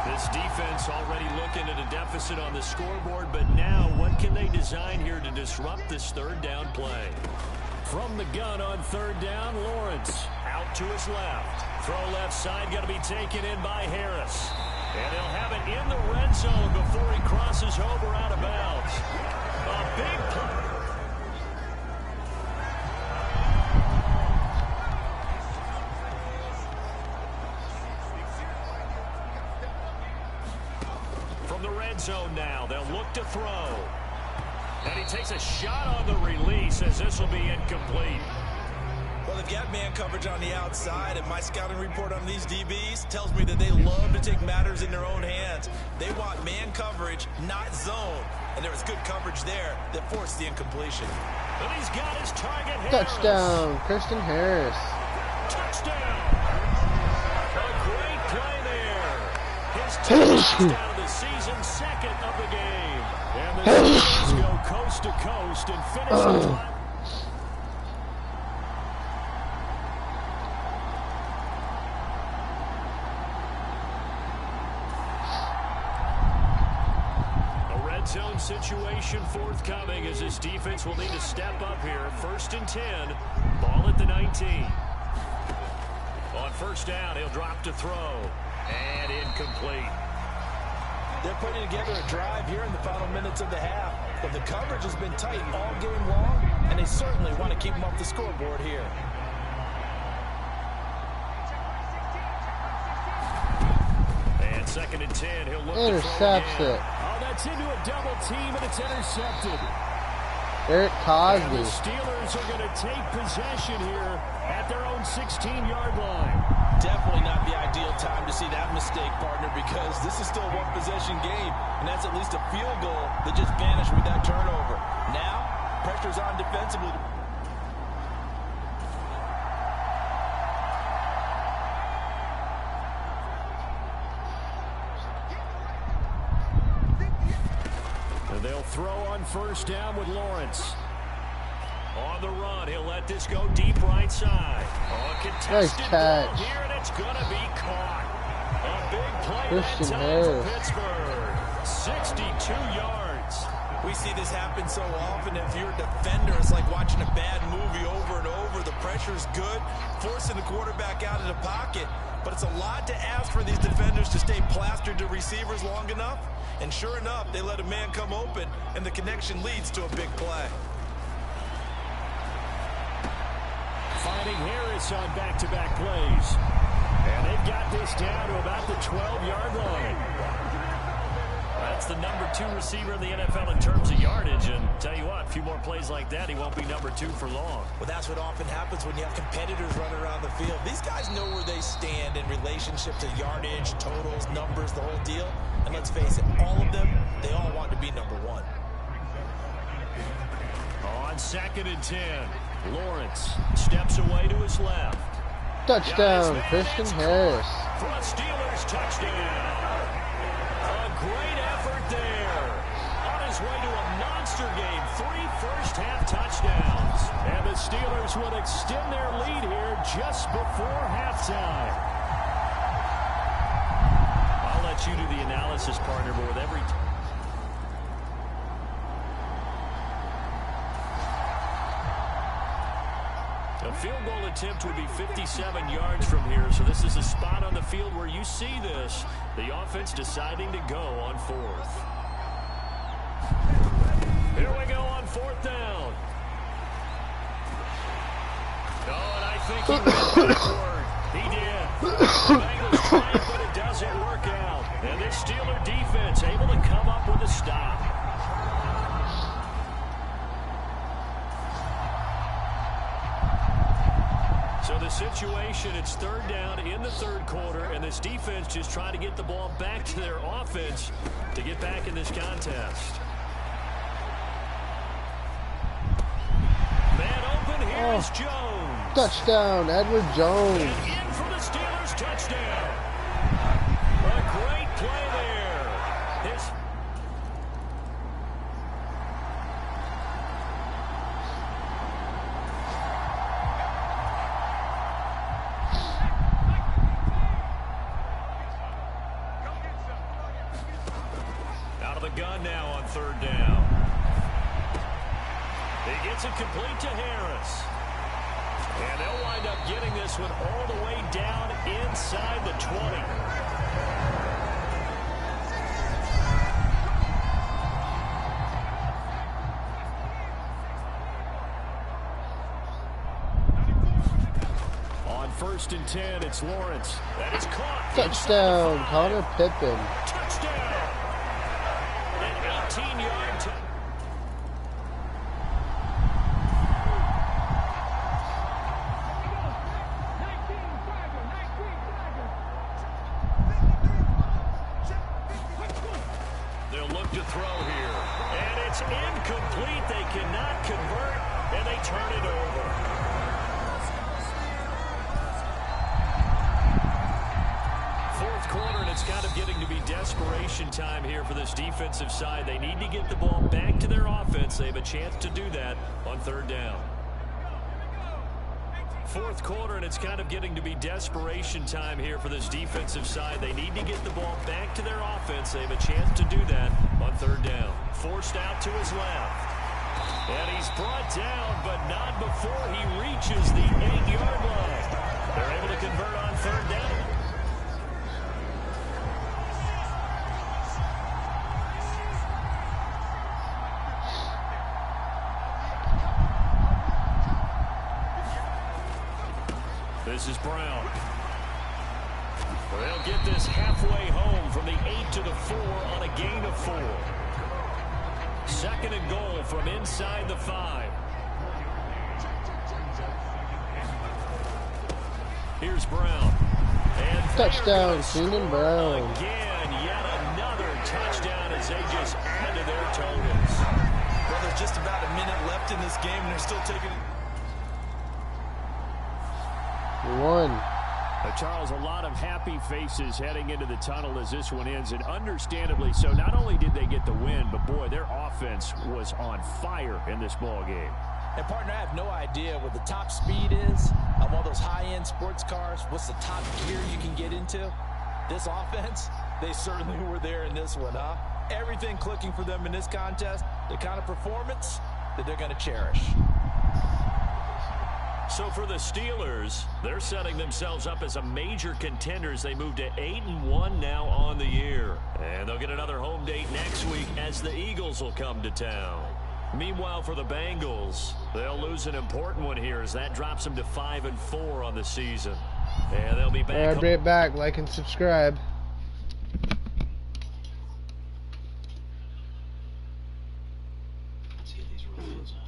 This defense already looking at a deficit on the scoreboard, but now what can they design here to disrupt this 3rd down play? From the gun on 3rd down, Lawrence out to his left. Throw left side, got to be taken in by Harris. And he'll have it in the red zone before he crosses over out of bounds. A big play. From the red zone now, they'll look to throw. And he takes a shot on the release as this will be incomplete. Well, they've got man coverage on the outside, and my scouting report on these DBs tells me that they love to take matters in their own hands. They want man coverage, not zone. And there was good coverage there that forced the incompletion. And he's got his target, Harris. Touchdown, Christian Harris. Touchdown. A great play there. His 10th touchdown of the season, 2nd of the game. And the Steelers go coast to coast and finish the drive. Zone situation forthcoming as this defense will need to step up here. 1st and 10, ball at the 19. On 1st down, he'll drop to throw. And incomplete. They're putting together a drive here in the final minutes of the half. But the coverage has been tight all game long, and they certainly want to keep them off the scoreboard here. And 2nd and 10, he'll look Intercepts to throw it. Oh, that's into a double team, and it's intercepted. Eric And the Cosby. Steelers are going to take possession here at their own 16-yard line. Definitely not the ideal time to see that mistake, partner, because this is still a one-possession game, and that's at least a field goal that just vanished with that turnover. Now, pressure's on defensively. And they'll throw on 1st down with Lawrence. On the run, he'll let this go deep right side. Oh, contested Nice ball catch. here, and it's going to be caught. A big play Christian that time for Harris. Pittsburgh. 62 yards. We see this happen so often. If you're a defender, it's like watching a bad movie over and over. The pressure's good, forcing the quarterback out of the pocket. But it's a lot to ask for these defenders to stay plastered to receivers long enough. And sure enough, they let a man come open, and the connection leads to a big play. Finding Harris on back-to-back plays. And they've got this down to about the 12-yard line. That's the number 2 receiver in the NFL in terms of yardage. And tell you what, a few more plays like that, he won't be number 2 for long. Well, that's what often happens when you have competitors running around the field. These guys know where they stand in relationship to yardage, totals, numbers, the whole deal. And let's face it, all of them, they all want to be number 1. On 2nd and 10, Lawrence steps away to his left. Touchdown, Christian Harris. For a Steelers touchdown. A great effort there. On his way to a monster game. 3 first-half touchdowns. And the Steelers would extend their lead here just before halftime. I'll let you do the analysis, partner, but with every... A field goal attempt would be 57 yards from here, so this is a spot on the field where you see this. The offense deciding to go on 4th. Here we go on 4th down. Oh, and I think he went backward. He did. The Bengals try it, but it doesn't work out. And this Steeler defense able to come up with a stop. So the situation, it's 3rd down in the 3rd quarter, and this defense just trying to get the ball back to their offense to get back in this contest. Man open, here's Jones. Touchdown, Edward Jones. And in for the Steelers touchdown. A great play there. His out of the gun now on 3rd down. He gets it complete to Harris. And they'll wind up getting this one all the way down inside the 20. On 1st and 10, it's Lawrence. That is caught. Touchdown, Connor Pippen. Touchdown. An 18-yard touchdown. They'll look to throw here. And it's incomplete. They cannot convert, and they turn it over. Fourth quarter, and it's kind of getting to be desperation time here for this defensive side. They need to get the ball back to their offense. They have a chance to do that on 3rd down. Fourth quarter, and it's kind of getting to be desperation time here for this defensive side. They need to get the ball back to their offense. They have a chance to do that on 3rd down. Forced out to his left. And he's brought down, but not before he reaches the 8-yard line. They're able to convert on 3rd down. This is Brown. They'll get this halfway home from the 8 to the 4 on a gain of 4. 2nd and goal from inside the 5. Here's Brown. And Touchdown, Keenan Brown. Again, yet another touchdown as they just add to their totals. Well, there's just about a minute left in this game, and they're still taking it. Won. Charles, a lot of happy faces heading into the tunnel as this one ends, and understandably so. Not only did they get the win, but boy, their offense was on fire in this ball game. And partner, I have no idea what the top speed is of all those high-end sports cars. What's the top gear you can get into? This offense, they certainly were there in this one, huh? Everything clicking for them in this contest, the kind of performance that they're going to cherish. So for the Steelers, they're setting themselves up as a major contender as they move to 8-1 now on the year. And they'll get another home date next week as the Eagles will come to town. Meanwhile, for the Bengals, they'll lose an important one here as that drops them to 5-4 on the season. And they'll be back. All right, bring it back. Like and subscribe. Let's get these rules out.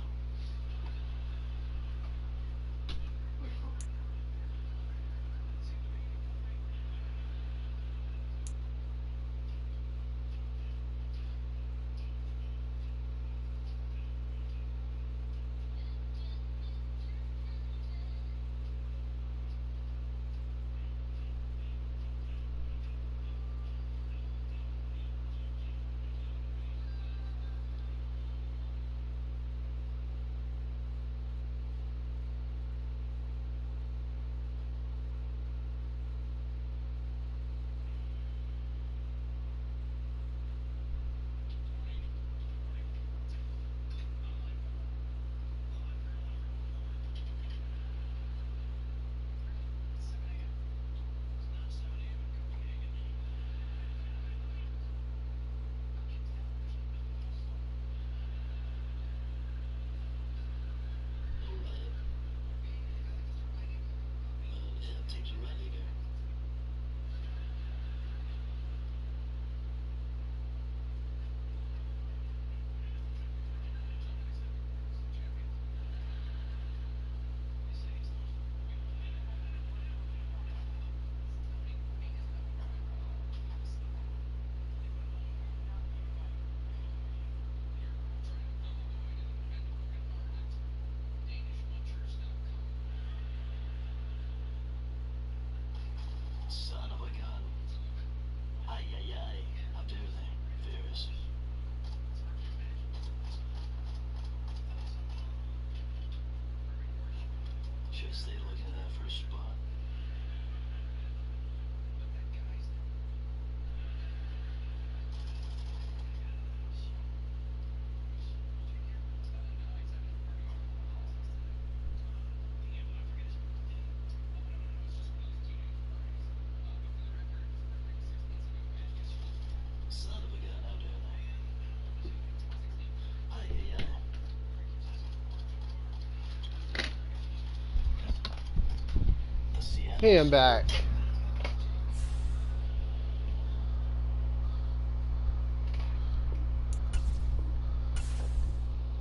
Hey, I'm back.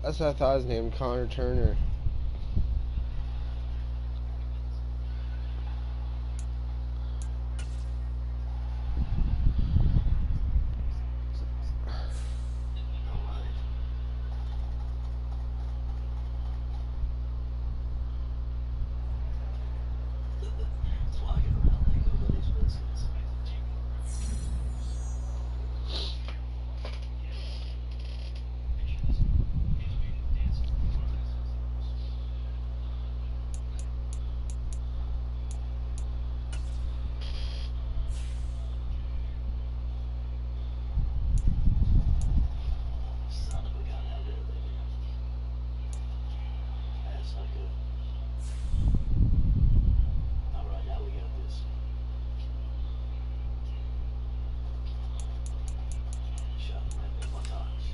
That's what I thought his name, Connor Turner. Walking around like nobody's business. Son of a gun, how dare they? That's not good. Alright, now we got this. Shot right in my times.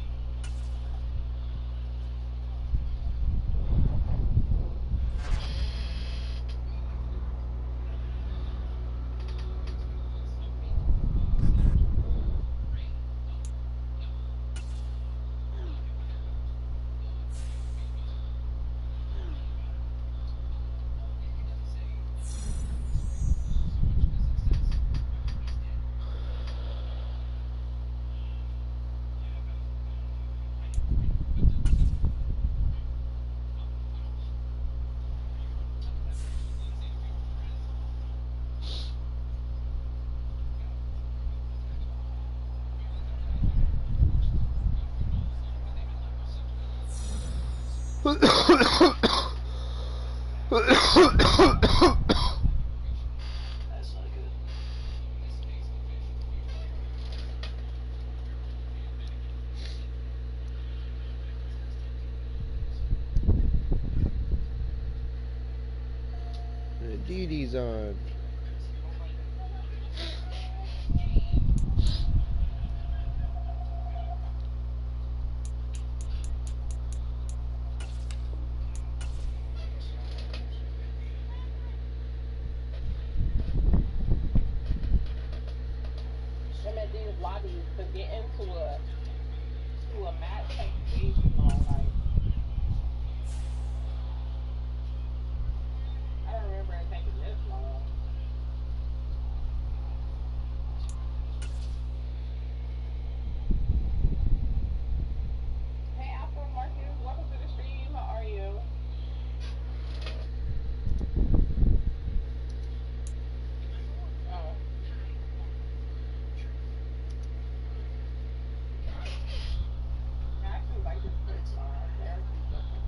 That's not good. The DD's on. Them at these lobbies to get into a match takes way too long. Like, I don't remember it taking this long. Hey, Alpha Marcus, welcome to the stream. How are you? Oh. I actually like this quick therapy session.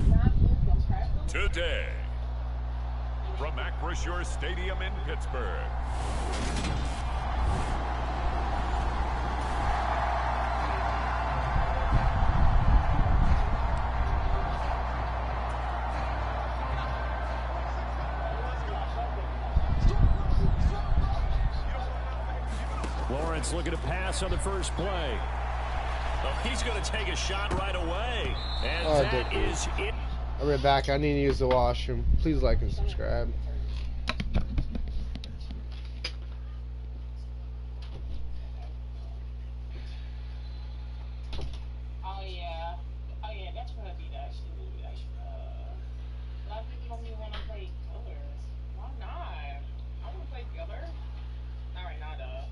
Not too compressive. Today, from Acrisure Stadium in Pittsburgh. Lawrence looking to pass on the first play. Oh, he's going to take a shot right away. And Oh, that is it. I'll be right back. I need to use the washroom. Please like and subscribe. Oh yeah. Oh yeah, that's gonna be that shit. Like, a lot of people don't even wanna play killer. Why not? I wanna play killer. Not right now though.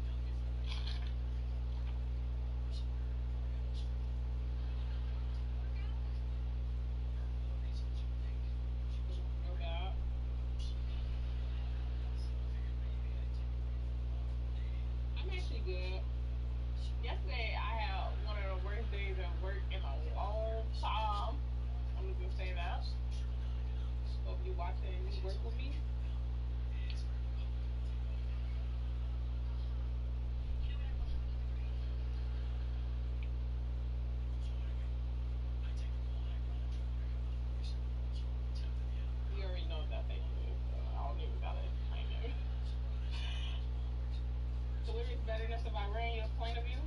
No doubt. I'm actually good. Yesterday I had one of the worst days at work in a long time. I'm just gonna say that. Hope you watching and you work with me. You already know that they do, so I don't even gotta explain it. Clear is better than if I ran your point of view.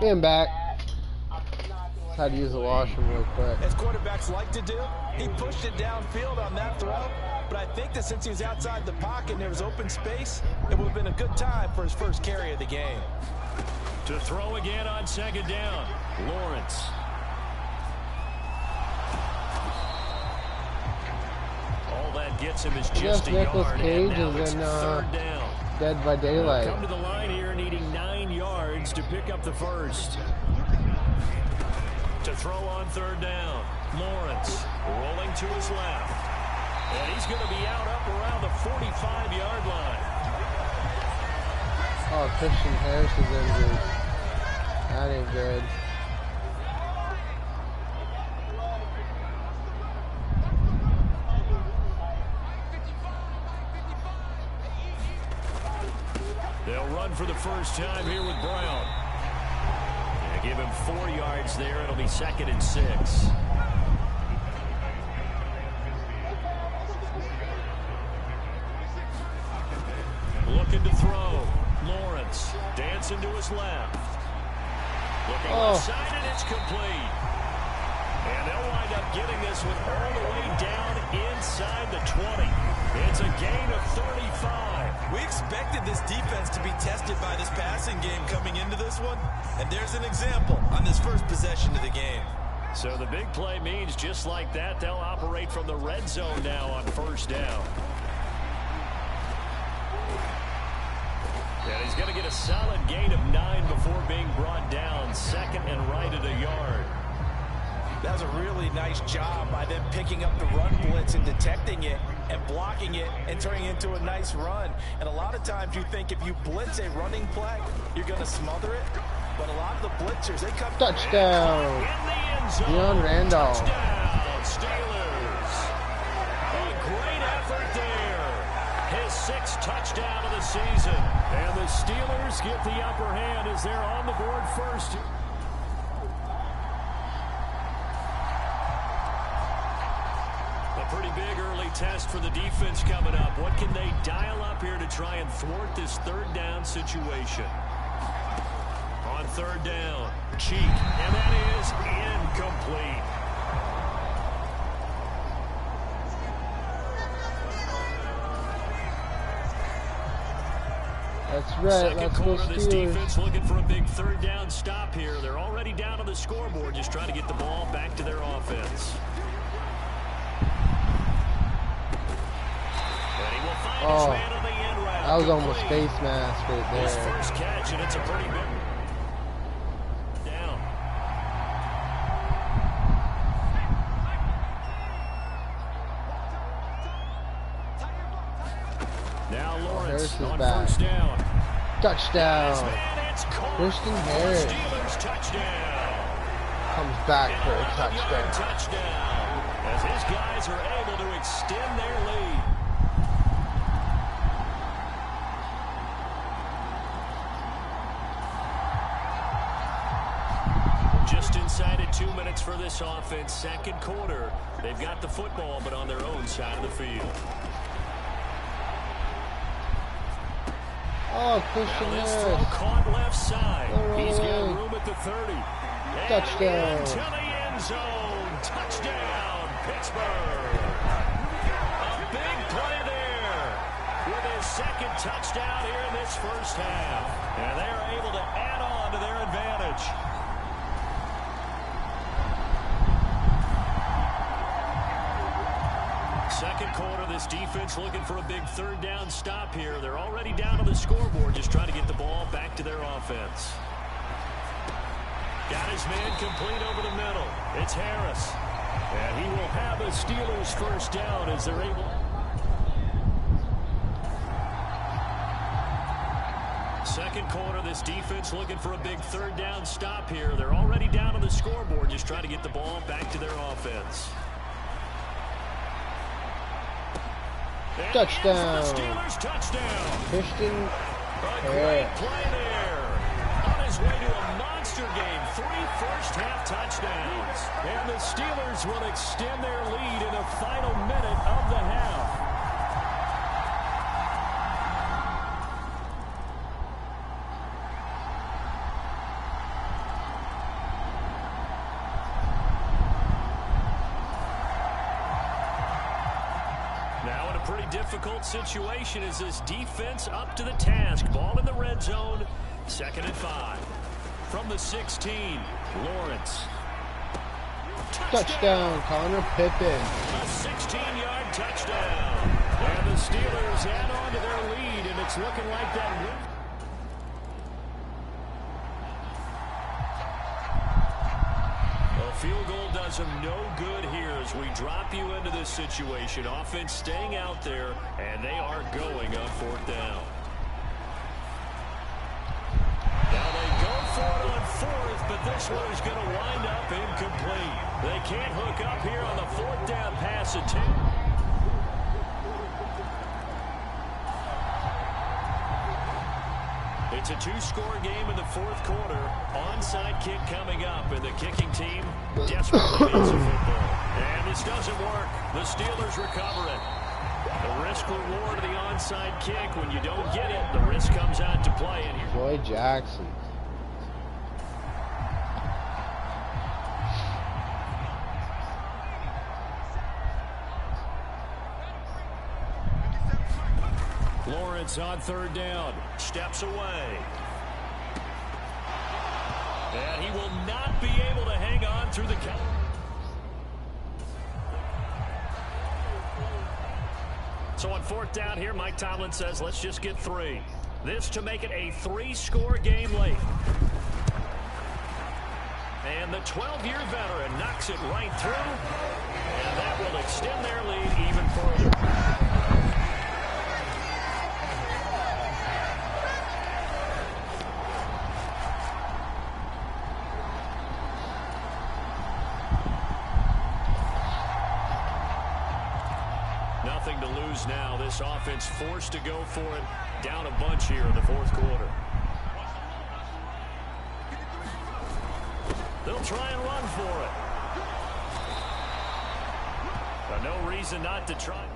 And back. Just had to use the washroom real quick. As quarterbacks like to do, he pushed it downfield on that throw. But I think that since he was outside the pocket and there was open space, it would have been a good time for his first carry of the game. To throw again on second down, Lawrence. All that gets him is just a Nicolas yard, Cage and now is it's in third down. Dead by Daylight. Come to the line here needing 9 yards to pick up the first. To throw on third down, Lawrence rolling to his left. And he's going to be out up around the 45-yard line. Oh, Christian Harris is injured. That ain't good. They'll run for the first time here with Brown. They give him 4 yards there. It'll be 2nd and 6. Looking to throw. Lawrence dancing to his left. Looking left side, and it's complete. And they'll wind up getting this one all the way down inside the 20. It's a gain of 35. We expected this defense to be tested by this passing game coming into this one. And there's an example on this first possession of the game. So the big play means just like that, they'll operate from the red zone now on first down. And he's going to get a solid gain of 9 before being brought down. 2nd and right at a yard. That was a really nice job by them picking up the run blitz and detecting it and blocking it and turning it into a nice run. And a lot of times you think if you blitz a running play, you're going to smother it. But a lot of the blitzers, they come... Touchdown! Deion Randolph. Touchdown, Steelers. A great effort there. His 6th touchdown of the season. And the Steelers get the upper hand as they're on the board first. A pretty big early test for the defense coming up. What can they dial up here to try and thwart this third down situation? On third down, Cheek, and that is incomplete. That's right. Second Let's go quarter, this Steelers. defense looking for a big third down stop here. They're already down on the scoreboard, just trying to get the ball back to their offense. Oh, that was almost face mask right there. His first catch, and it's a pretty big down. Now Lawrence on back. first down. Touchdown. Man, Christian Harris Steelers touchdown. comes back for a touchdown. Touchdown. As his guys are able to extend their lead. Just inside of 2 minutes for this offense. Second quarter. They've got the football, but on their own side of the field. Oh, Christian Now this throw Harris. caught left side. He's got Hooray. room at the 30. And Touchdown. into the end zone. Touchdown, Pittsburgh. A big play there with his 2nd touchdown here in this first half. And they are able to add on to their advantage. Second quarter, this defense looking for a big third down stop here. They're already down on the scoreboard, just trying to get the ball back to their offense. Got his man complete over the middle. It's Harris. And he will have a Steelers first down as they're able. Second quarter, this defense looking for a big third down stop here. They're already down on the scoreboard, just trying to get the ball back to their offense. Touchdown. Steelers touchdown. Christian A great Harris. play there. On his way to a monster game. 3 first-half touchdowns. And the Steelers will extend their lead in the final minute of the half. difficult situation as this defense up to the task. Ball in the red zone, 2nd and 5. From the 16, Lawrence. Touchdown, Connor Pippen. A 16-yard touchdown. And the Steelers add on to their lead, and it's looking like that win. A field goal does them no good here as we drop you into this situation. Offense staying out there, and they are going on 4th down. Now they go for it on 4th, but this one is going to wind up incomplete. They can't hook up here on the 4th down pass attempt. It's a 2-score game in the 4th quarter. Onside kick coming up, and the kicking team desperately needs a football. And this doesn't work. The Steelers recover it. The risk-reward of the onside kick, when you don't get it, the risk comes out to play. And here. Joy Jackson. Lawrence on 3rd down. Steps away. And he will not be able to hang on through the count. So on 4th down here, Mike Tomlin says, let's just get 3. This to make it a 3-score game late. And the 12-year veteran knocks it right through. And that will extend their lead even further. Nothing to lose now. This offense forced to go for it. Down a bunch here in the 4th quarter. They'll try and run for it. But no reason not to try.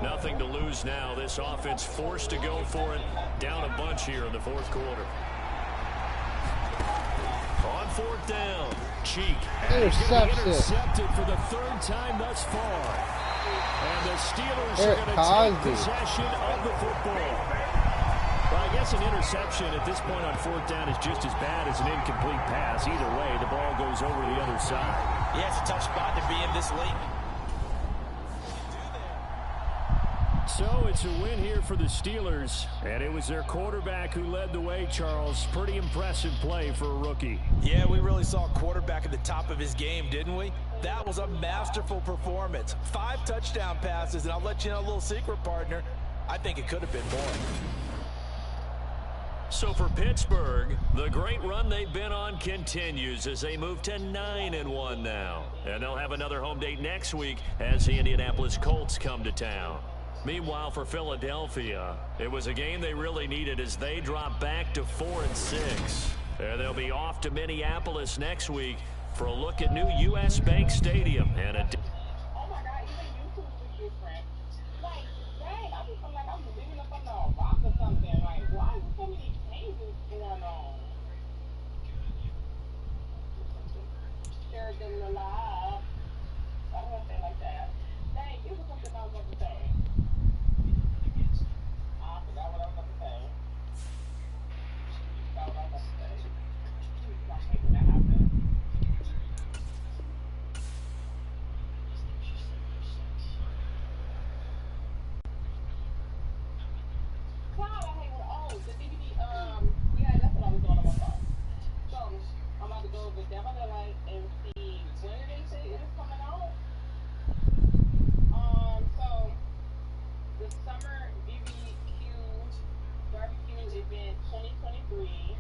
Nothing to lose now. This offense forced to go for it. Down a bunch here in the 4th quarter. On 4th down, Cheek. Intercepted for the 3rd time thus far. And the Steelers are going to take possession of the football. Well, I guess an interception at this point on 4th down is just as bad as an incomplete pass. Either way, the ball goes over the other side. Yeah, it's a tough spot to be in this late. So it's a win here for the Steelers, and it was their quarterback who led the way, Charles. Pretty impressive play for a rookie. Yeah, we really saw a quarterback at the top of his game, didn't we? That was a masterful performance. 5 touchdown passes, and I'll let you know a little secret, partner. I think it could have been more. So for Pittsburgh, the great run they've been on continues as they move to 9-1 now. And they'll have another home date next week as the Indianapolis Colts come to town. Meanwhile, for Philadelphia, it was a game they really needed as they drop back to 4-6. And they'll be off to Minneapolis next week for a look at new U.S. Bank Stadium. And a Oh my God, even YouTube is different. Like, dang, I just feel like I'm living up under a rock or something. Like, why is so many changes going on? Share them alive. I don't want to say it like that. Dang, it was something I was about to say. I forgot what I was about to say. I hate when that happens. The DVD, yeah, that's what I was doing on my phone. So, I'm about to go over Demonlight and see when they say it is coming out. So, the Summer BBQ Barbecue Event 2023.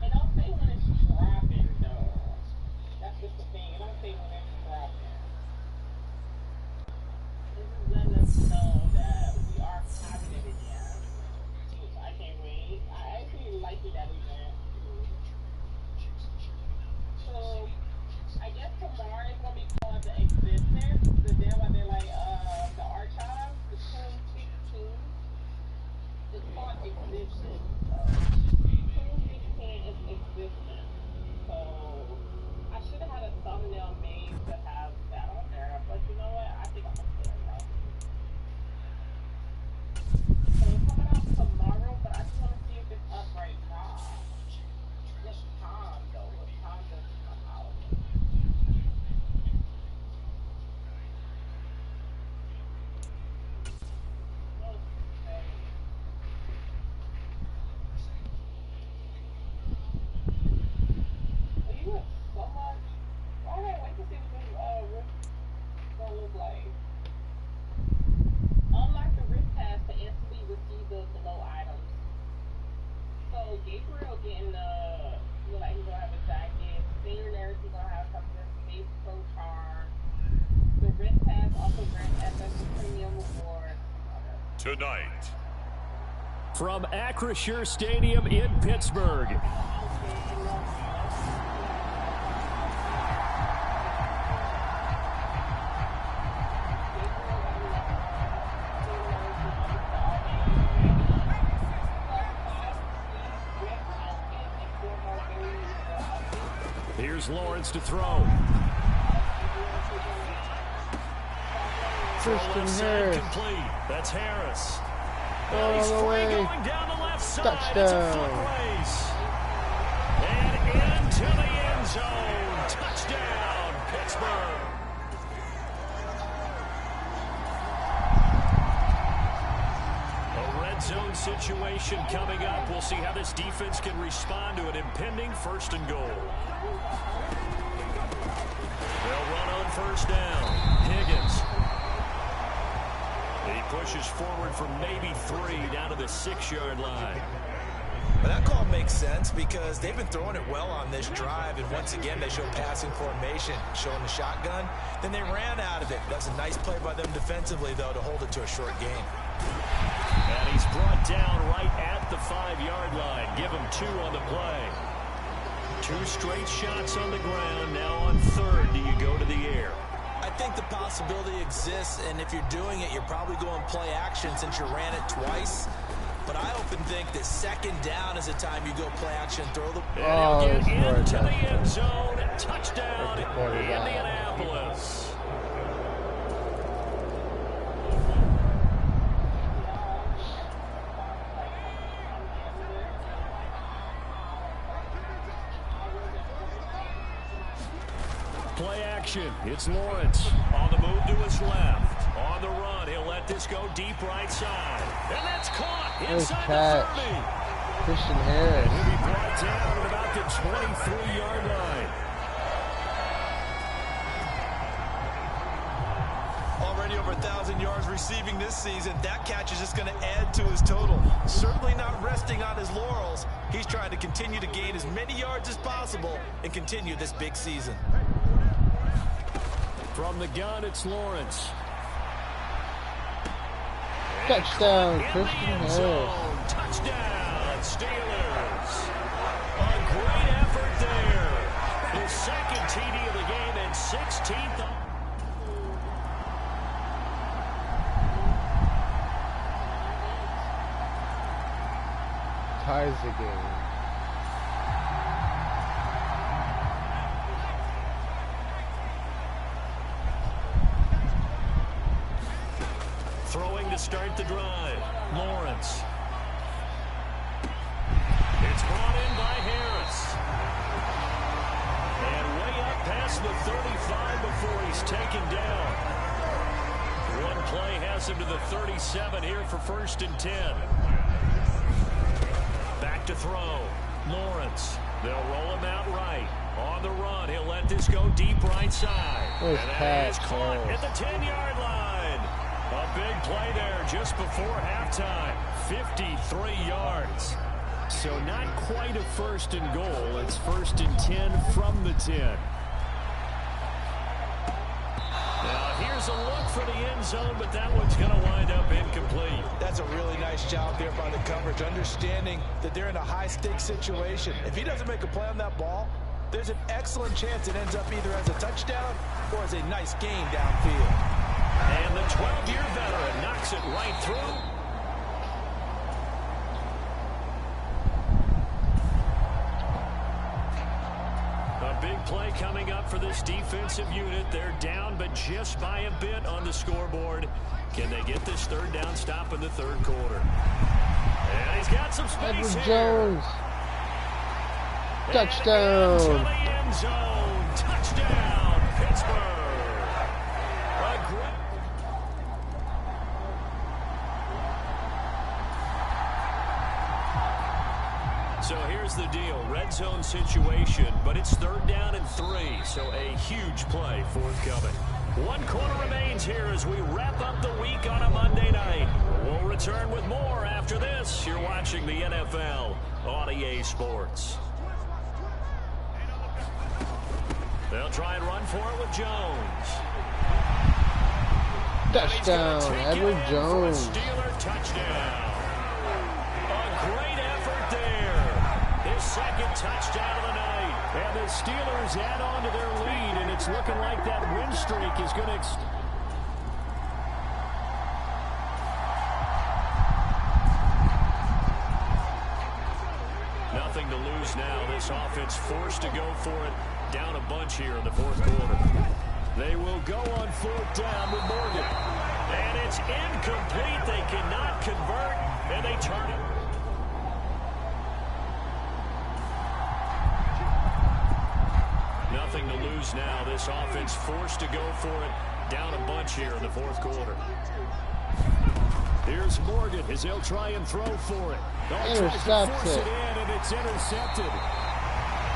It don't say when it's dropping, though. That's just the thing. It don't say when it's dropping. This is letting us know that we are having it again. I can't wait. I actually like it that event. So, I guess tomorrow is going to be called The Existence. The day where they're like, the archives, the tunes. So Gabriel getting look like he's gonna have a jacket. Senior nurse is gonna have something. Space Pro Charm. The wrist pass also grants FS Premium Award. Tonight. From Acrisure Stadium in Pittsburgh. Here's Lawrence to throw. Christian Harris. Complete. That's Harris. All the way. Going down the left side. Touchdown. It's a foot race. And into the end zone. Touchdown, Pittsburgh. A red zone situation coming up. We'll see how this defense can respond to an impending 1st and goal. They'll run on 1st down. Higgins. He pushes forward from maybe 3 down to the 6-yard line. But that call makes sense because they've been throwing it well on this drive, and once again they show passing formation, showing the shotgun. Then they ran out of it. That's a nice play by them defensively, though, to hold it to a short gain. And he's brought down right at the 5-yard line. Give him 2 on the play. 2 straight shots on the ground. Now on 3rd, do you go to the air? I think the possibility exists, and if you're doing it, you're probably going play action since you ran it twice. But I often think that 2nd down is the time you go play action, throw the Oh, and he'll get into touchdown. the end zone. Touchdown, Quarterback. Indianapolis. Play action. It's Lawrence on the move to his left. On the run, he'll let this go deep right side. And that's caught inside the 30. Christian Harris. He'll be brought down at about the 23-yard line. Already over 1,000 yards receiving this season. That catch is just going to add to his total. Certainly not resting on his laurels. He's trying to continue to gain as many yards as possible and continue this big season. From the gun, it's Lawrence. Touchdown, In Christian the end Harris. zone. Touchdown, Steelers. A great effort there. His 2nd TD of the game and 16th. Ties the game. Throwing to start the drive. Lawrence. It's brought in by Harris. And way up past the 35 before he's taken down. One play has him to the 37 here for 1st and 10. Back to throw. Lawrence. They'll roll him out right. On the run, he'll let this go deep right side. Nice And that catch, is caught Harris. at the 10-yard line. A big play there just before halftime. 53 yards. So not quite a 1st and goal. It's 1st and 10 from the 10. Now here's a look for the end zone, but that one's going to wind up incomplete. That's a really nice job there by the coverage, understanding that they're in a high-stakes situation. If he doesn't make a play on that ball, there's an excellent chance it ends up either as a touchdown or as a nice gain downfield. And the 12-year veteran knocks it right through. A big play coming up for this defensive unit. They're down, but just by a bit on the scoreboard. Can they get this 3rd down stop in the 3rd quarter? And he's got some space Edward here. Jones. And Touchdown. into the end zone. Touchdown, Pittsburgh. A great... So here's the deal. Red zone situation, but it's 3rd down and 3. So a huge play forthcoming. 1 quarter remains here as we wrap up the week on a Monday night. We'll return with more after this. You're watching the NFL on EA Sports. They'll try and run for it with Jones. Touchdown, Edward Jones. Steeler touchdown. A great effort there. His second touchdown of the night. And the Steelers add on to their lead, and it's looking like that win streak is going to nothing to lose now. This offense forced to go for it. Down a bunch here in the fourth quarter. They will go on 4th down with Morgan. And it's incomplete. They cannot convert, and they turn it. Nothing to lose now. This offense forced to go for it. Down a bunch here in the fourth quarter. Here's Morgan as they'll try and throw for it. Intercepts it in, and it's intercepted.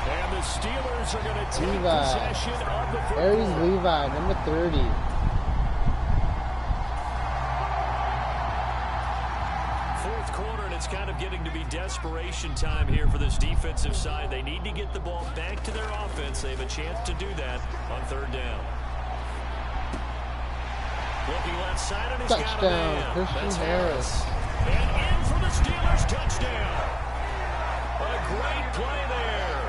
And the Steelers are going to take possession of the football. Aries Levi, number 30. Fourth quarter, and it's kind of getting to be desperation time here for this defensive side. They need to get the ball back to their offense. They have a chance to do that on 3rd down. Looking left side, and he's got a man. Christian Harris. And in for the Steelers touchdown. A great play there.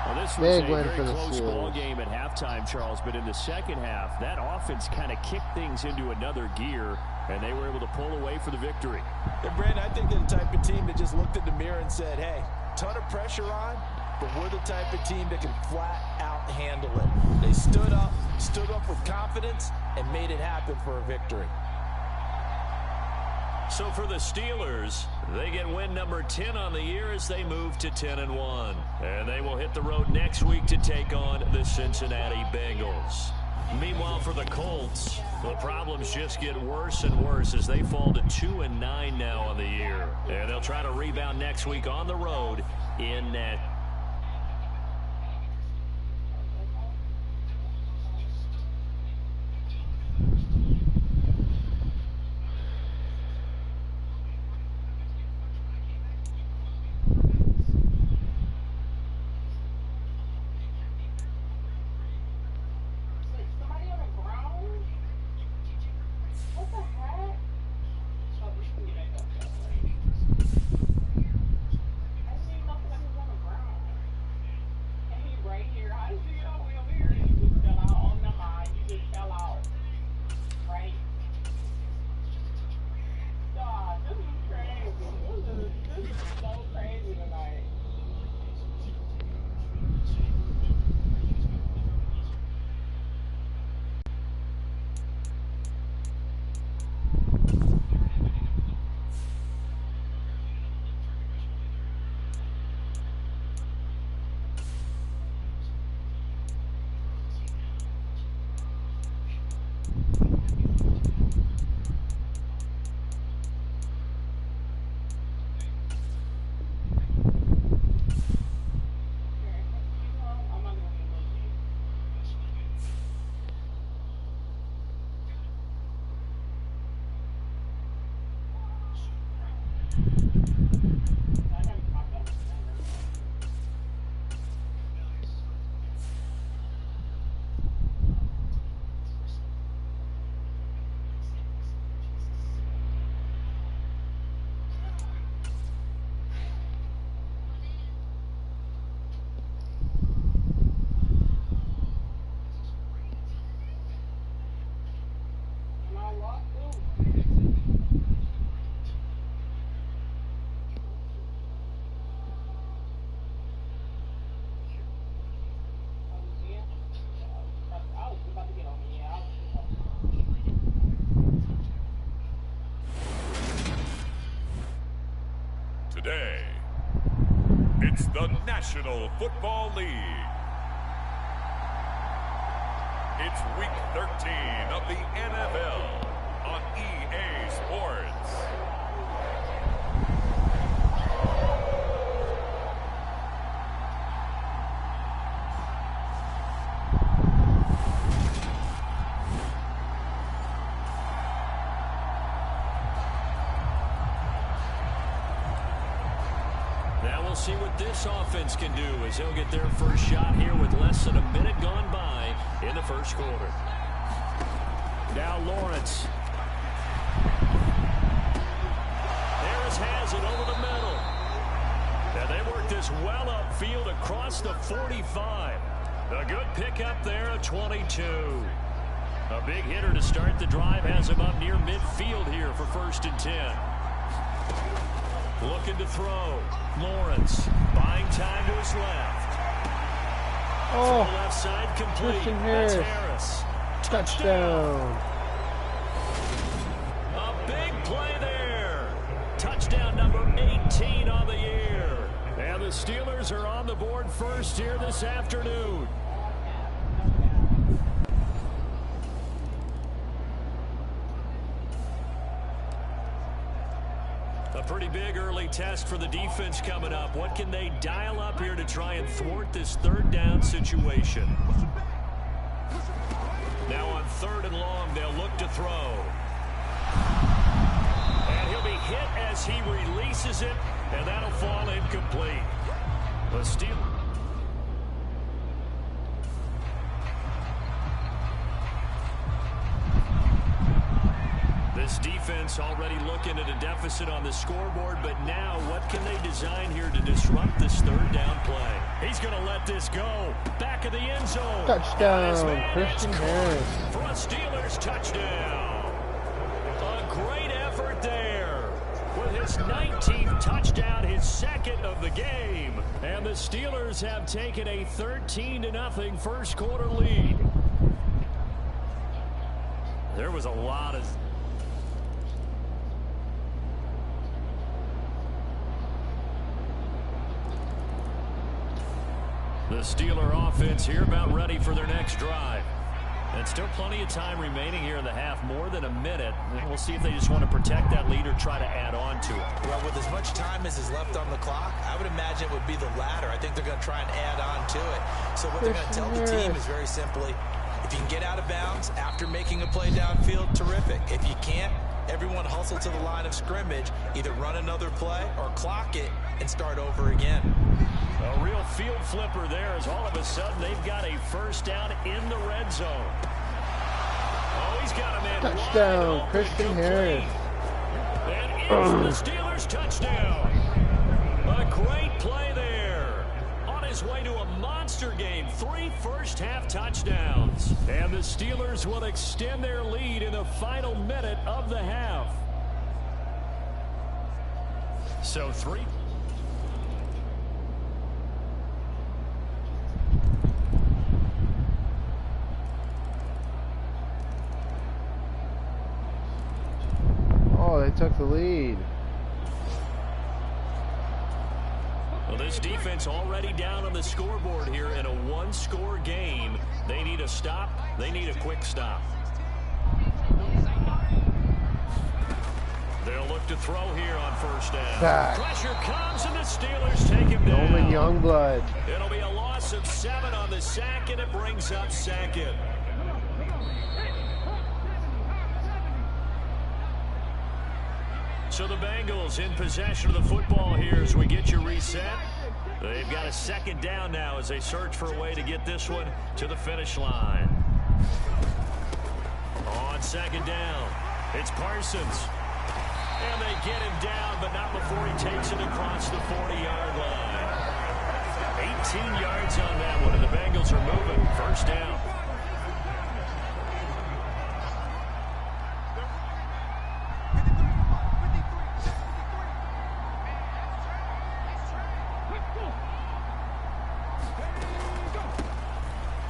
Well, this was Big win a for very the close Steelers. ball game at halftime, Charles, but in the second half, that offense kind of kicked things into another gear, and they were able to pull away for the victory. And Brandon, I think they're the type of team that just looked in the mirror and said, hey, ton of pressure on, but we're the type of team that can flat out handle it. They stood up with confidence, and made it happen for a victory. So for the Steelers, they get win number 10 on the year as they move to 10-1. And they will hit the road next week to take on the Cincinnati Bengals. Meanwhile, for the Colts, the problems just get worse and worse as they fall to 2-9 now on the year. And they'll try to rebound next week on the road in Nashville. Today, it's the National Football League. It's Week 13 of the NFL on EA Sports. see what this offense can do as they'll get their first shot here with less than a minute gone by in the first quarter. Now Lawrence. Harris has it over the middle. And they work this well upfield across the 45. A good pickup there at 22. A big hitter to start the drive has him up near midfield here for 1st and 10. Looking to throw. Lawrence buying time to his left. Oh, to the left side complete. Christian That's Harris. Harris. Touchdown. A big play there. Touchdown number 18 on the year. And the Steelers are on the board first here this afternoon. A pretty big early test for the defense coming up. What can they dial up here to try and thwart this 3rd down situation? Now on 3rd and long, they'll look to throw. And he'll be hit as he releases it, and that'll fall incomplete. The Steelers. This defense already looking at a deficit on the scoreboard, but now what can they design here to disrupt this 3rd down play? He's going to let this go. Back of the end zone. Touchdown, Christian Harris. For a Steelers touchdown. A great effort there. With his 19th touchdown, his 2nd of the game. And the Steelers have taken a 13-0 first quarter lead. There was a lot of... The Steeler offense here about ready for their next drive. And still plenty of time remaining here in the half, more than a minute. And we'll see if they just want to protect that lead or try to add on to it. Well, with as much time as is left on the clock, I would imagine it would be the latter. I think they're going to try and add on to it. So what they're going to tell the team is very simply, if you can get out of bounds after making a play downfield, terrific. If you can't, everyone hustle to the line of scrimmage, either run another play or clock it and start over again. A real field flipper there as all of a sudden they've got a 1st down in the red zone. Oh, he's got him in. Touchdown, Christian Harris. And it's the Steelers touchdown. A great play there. On his way to a monster game. 3 first-half touchdowns. And the Steelers will extend their lead in the final minute of the half. So 3. Oh, they took the lead. Well, this defense already down on the scoreboard here in a 1-score game. They need a stop. They need a quick stop. They'll look to throw here on 1st down. Sack. Pressure comes and the Steelers take him down. Roman Youngblood. It'll be a loss of 7 on the sack, and it brings up 2nd. So the Bengals in possession of the football here as we get you reset. They've got a 2nd down now as they search for a way to get this one to the finish line. On 2nd down, it's Parsons. And they get him down, but not before he takes it across the 40-yard line. 18 yards on that one, and the Bengals are moving. 1st down.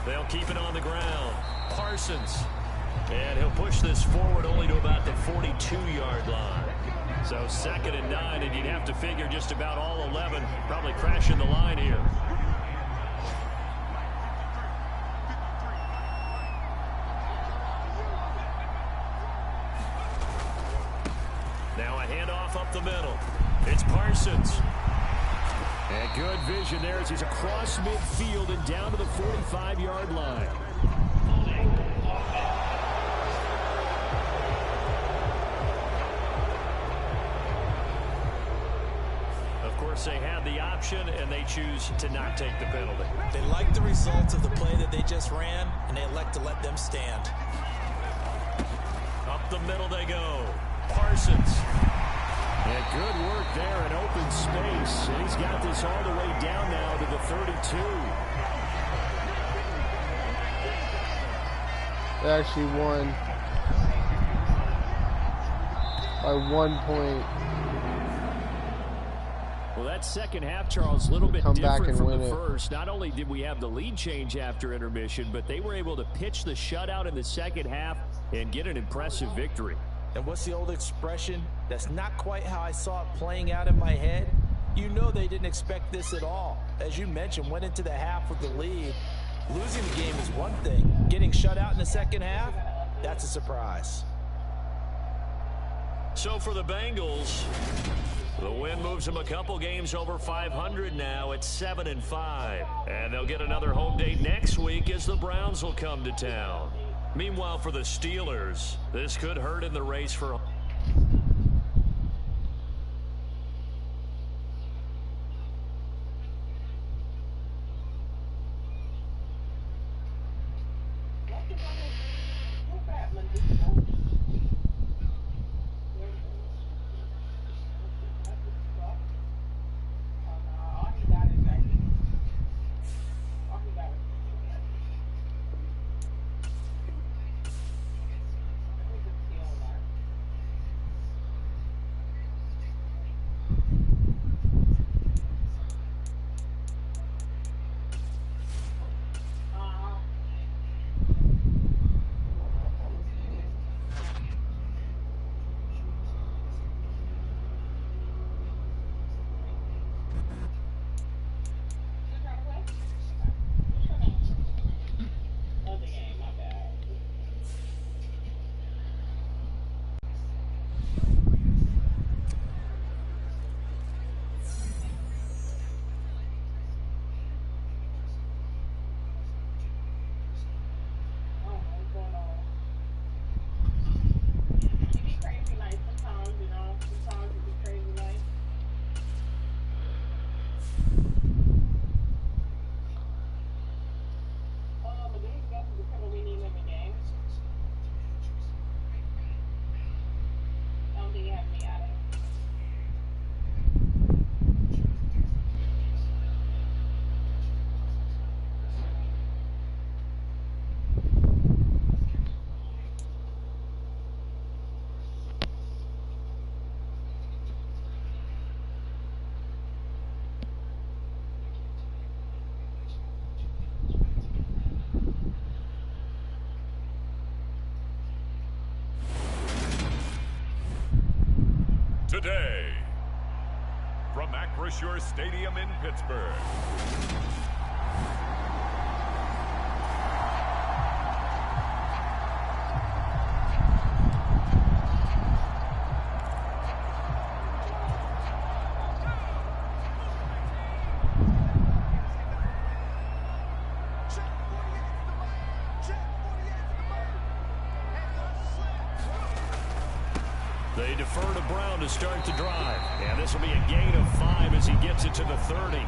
They'll keep it on the ground. Parsons. And he'll push this forward only to about the 42-yard line. So 2nd and 9, and you'd have to figure just about all 11 probably crashing the line here. Now a handoff up the middle. It's Parsons. And good vision there as he's across midfield and down to the 45-yard line. course, they had the option, and they choose to not take the penalty. They like the results of the play that they just ran, and they elect to let them stand. Up the middle they go. Parsons. And good work there in open space. And he's got this all the way down now to the 32. They actually won by 1 point. Well, that second half, Charles, a little bit different from the first. Not only did we have the lead change after intermission, but they were able to pitch the shutout in the second half and get an impressive victory. And what's the old expression? That's not quite how I saw it playing out in my head. You know they didn't expect this at all. As you mentioned, went into the half with the lead. Losing the game is one thing. Getting shut out in the second half, that's a surprise. So for the Bengals, the win moves them a couple games over 500 now at 7-5. And they'll get another home date next week as the Browns will come to town. Meanwhile, for the Steelers, this could hurt in the race for... Today, from Acrisure Stadium in Pittsburgh. They defer to Brown to start the drive. And this will be a gain of 5 as he gets it to the 30.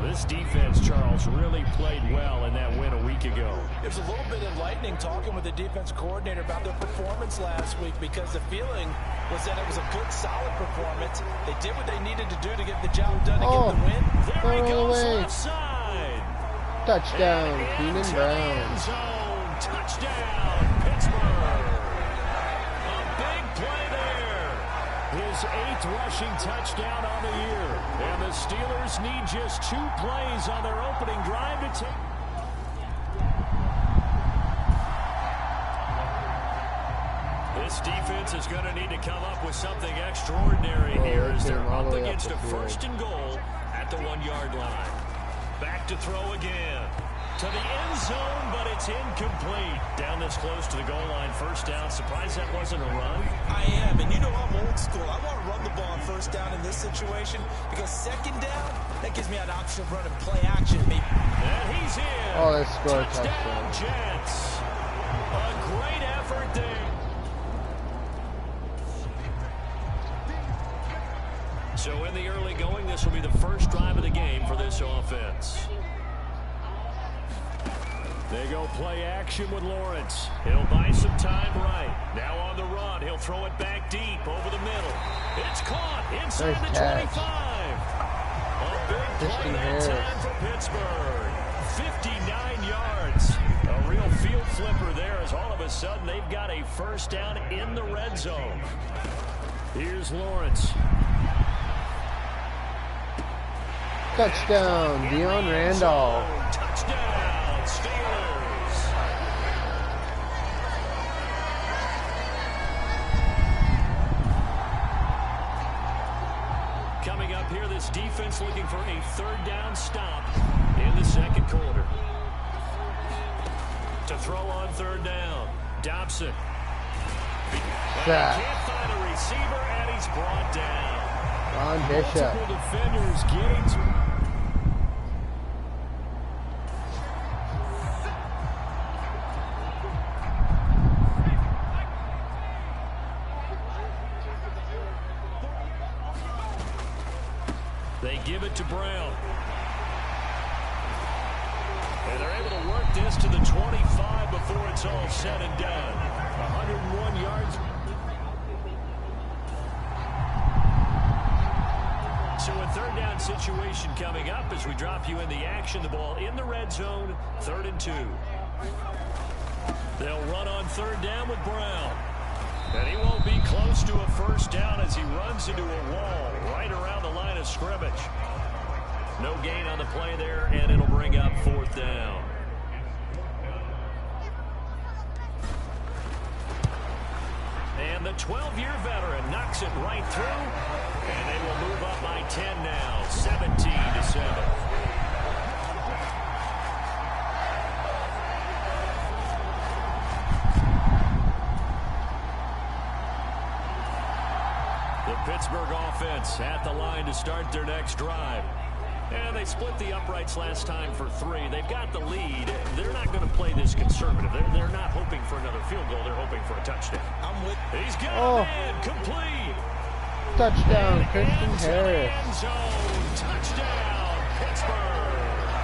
This defense, Charles, really played well in that win a week ago. It was a little bit enlightening talking with the defense coordinator about their performance last week, because the feeling was that it was a good, solid performance. They did what they needed to do to get the job done to get the win. There he goes left side. Touchdown, Keenan Brown. Touchdown, Pittsburgh. A big play there. His 8th rushing touchdown on the year. And the Steelers need just 2 plays on their opening drive to take. This defense is going to need to come up with something extraordinary here as they're up against a 1st and goal at the 1-yard line. Back to throw again. To the end zone, but it's incomplete. Down this close to the goal line, 1st down. Surprised that wasn't a run? I am, and you know I'm old school. I want to run the ball on 1st down in this situation, because 2nd down, that gives me an option of running play action. Maybe. And he's in. Oh, they scored a touchdown, touchdown. Jets. A great effort there. So in the early going, this will be the first drive of the game for this offense. They go play action with Lawrence. He'll buy some time right. Now on the run, he'll throw it back deep over the middle. It's caught inside the 25. A big play that time for Pittsburgh. 59 yards. A real field flipper there as all of a sudden they've got a first down in the red zone. Here's Lawrence. Touchdown, Deion Randolph. Touchdown, Steelers. Coming up here, this defense looking for a third down stop in the second quarter. To throw on third down, Dobson. Can't find a receiver, and he's brought down. Ron Bishop. Multiple defenders getting to... They give it to Brown. And they're able to work this to the 25 before it's all said and done. 101 yards. So a third down situation coming up as we drop you in the action. The ball in the red zone, 3rd and 2. They'll run on third down with Brown. And he won't be close to a first down as he runs into a wall right around the line of scrimmage. No gain on the play there, and it'll bring up 4th down. And the 12-year veteran knocks it right through, and they will move up by 10 now, 17-7. Pittsburgh offense at the line to start their next drive. And they split the uprights last time for 3. They've got the lead. They're not going to play this conservative. They're not hoping for another field goal. They're hoping for a touchdown. He's got a man complete. Touchdown, Christian Harris. End zone. Touchdown, Pittsburgh.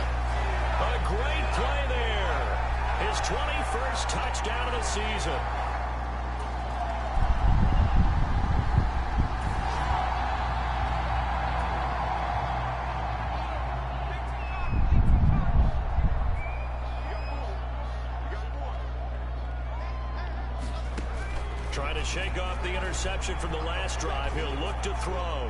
A great play there. His 21st touchdown of the season. Trying to shake off the interception from the last drive. He'll look to throw.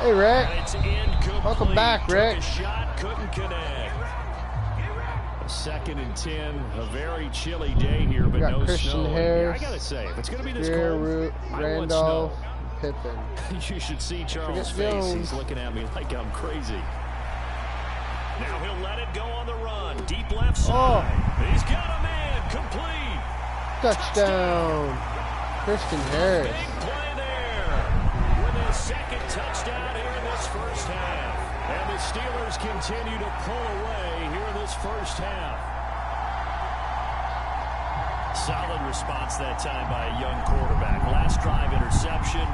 Hey, Rick. And it's incomplete. Welcome back, Rick. Took a shot, couldn't connect. 2nd and 10. A very chilly day here, but no Christian snow. Harris, I gotta say, if it's gonna be this cold, Randolph, Pippen. You should see Charles' face. He's looking at me like I'm crazy. Now he'll let it go on the run. Deep left side. He's got a man complete. Touchdown, Christian Harris. Big play there with his 2nd touchdown here in this first half. And the Steelers continue to pull away here in this first half. Solid response that time by a young quarterback. Last drive interception.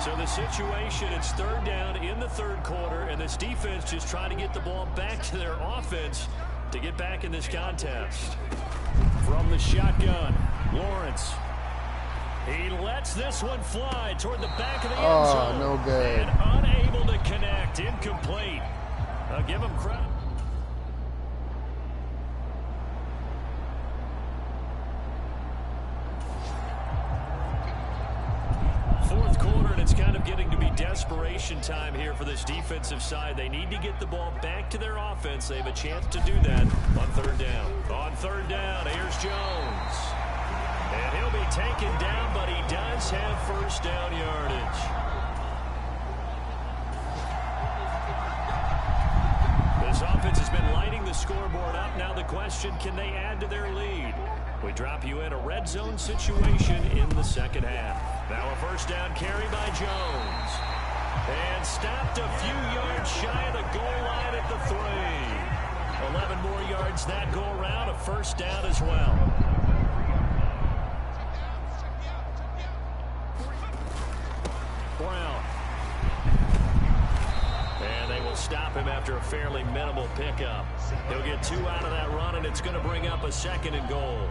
So the situation, it's 3rd down in the 3rd quarter, and this defense just trying to get the ball back to their offense to get back in this contest. From the shotgun, Lawrence. He lets this one fly toward the back of the end zone. No good. And unable to connect, incomplete. I'll give him credit. Fourth quarter, and it's kind of getting to be desperation time here for this defensive side. They need to get the ball back to their offense. They have a chance to do that on 3rd down. On 3rd down, here's Jones. And he'll be taken down, but he does have first down yardage. This offense has been lighting the scoreboard up. Now the question, can they add to their lead? We drop you in a red zone situation in the second half. Now a first down carry by Jones. And stopped a few yards shy of the goal line at the 3. 11 more yards that go around, a first down as well. Brown. And they will stop him after a fairly minimal pickup. He'll get 2 out of that run, and it's going to bring up a 2nd and goal.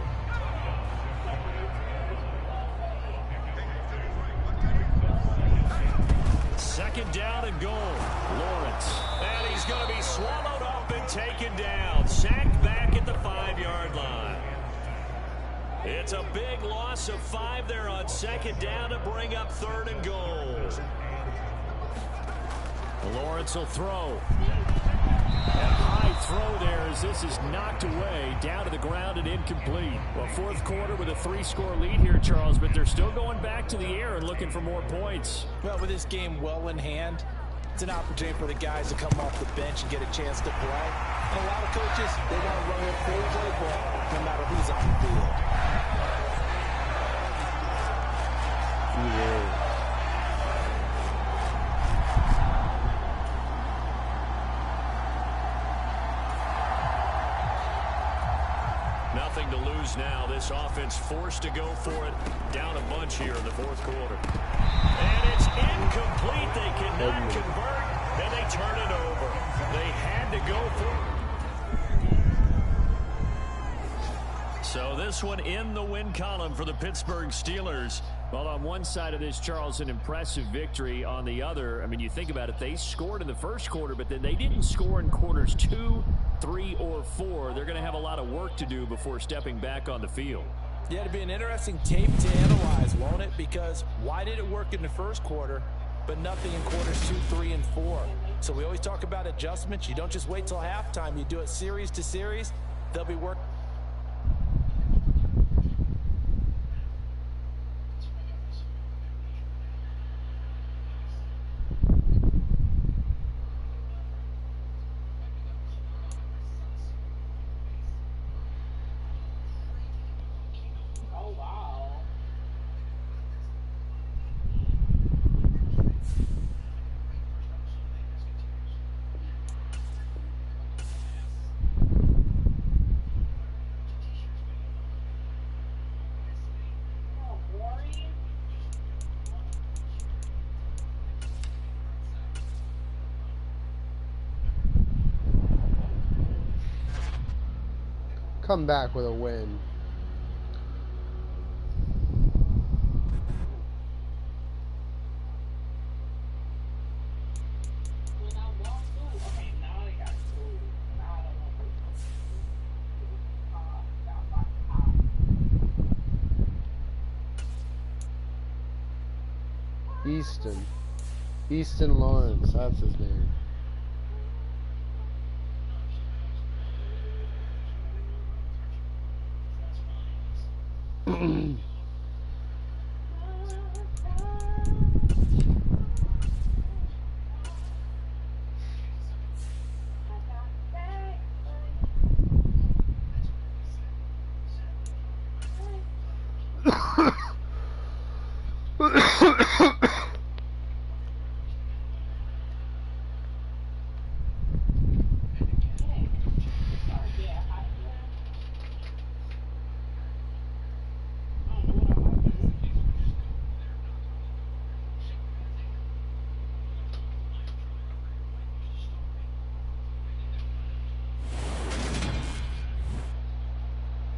Second down and goal. Lawrence. And he's going to be swallowed up and taken down. Sacked back at the 5-yard line. It's a big loss of 5 there on 2nd down to bring up 3rd and goal. Lawrence will throw. And a high throw there as this is knocked away, down to the ground and incomplete. Well, 4th quarter with a 3-score lead here, Charles, but they're still going back to the air and looking for more points. Well, with this game well in hand, it's an opportunity for the guys to come off the bench and get a chance to play. And a lot of coaches, they want to run their full playbook no matter who's on the field. Yeah. Nothing to lose now. This offense forced to go for it. Down a bunch here in the 4th quarter. And it's incomplete. They cannot convert, and they turn it over. They had to go for it. So this one in the win column for the Pittsburgh Steelers. Well, on one side of this, Charles, an impressive victory. On the other, I mean, you think about it, they scored in the 1st quarter, but then they didn't score in quarters 2, 3, or 4. They're going to have a lot of work to do before stepping back on the field. Yeah, it'll be an interesting tape to analyze, won't it? Because why did it work in the 1st quarter, but nothing in quarters 2, 3, and 4? So we always talk about adjustments. You don't just wait till halftime. You do it series to series. They'll be working. Come back with a win. Easton Lawrence, that's his name.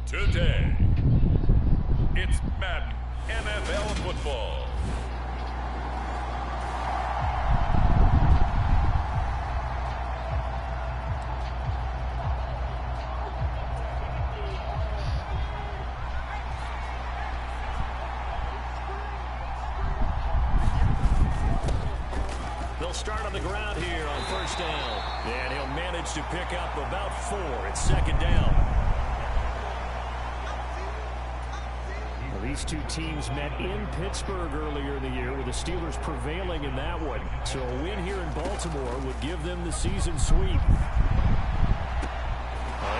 Today, it's Madden NFL football. They'll start on the ground here on 1st down. And he'll manage to pick up about 4. It's 2nd down. These two teams met in Pittsburgh earlier in the year, with the Steelers prevailing in that one. So a win here in Baltimore would give them the season sweep.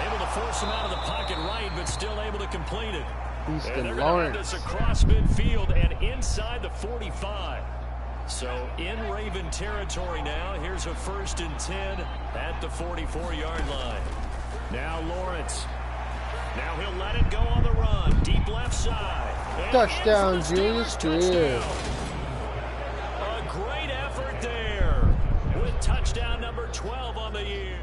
Able to force him out of the pocket right, but still able to complete it. And they're going to run this across midfield and inside the 45. So in Raven territory now. Here's a 1st and 10 at the 44-yard line. Now Lawrence. Now he'll let it go on the run. Deep left side. And Touchdown, Julius Greer. A great effort there with touchdown number 12 on the year.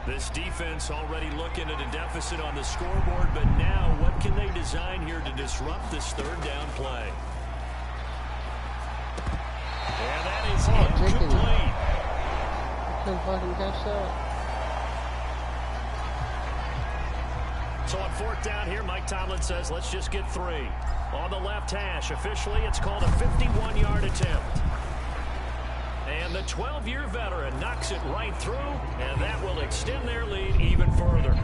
This defense already looking at a deficit on the scoreboard, but now what can they design here to disrupt this third down play? And that is incomplete. Couldn't fucking catch that. So on fourth down here, Mike Tomlin says, let's just get 3. On the left hash, officially, it's called a 51-yard attempt. And the 12-year veteran knocks it right through, and that will extend their lead even further.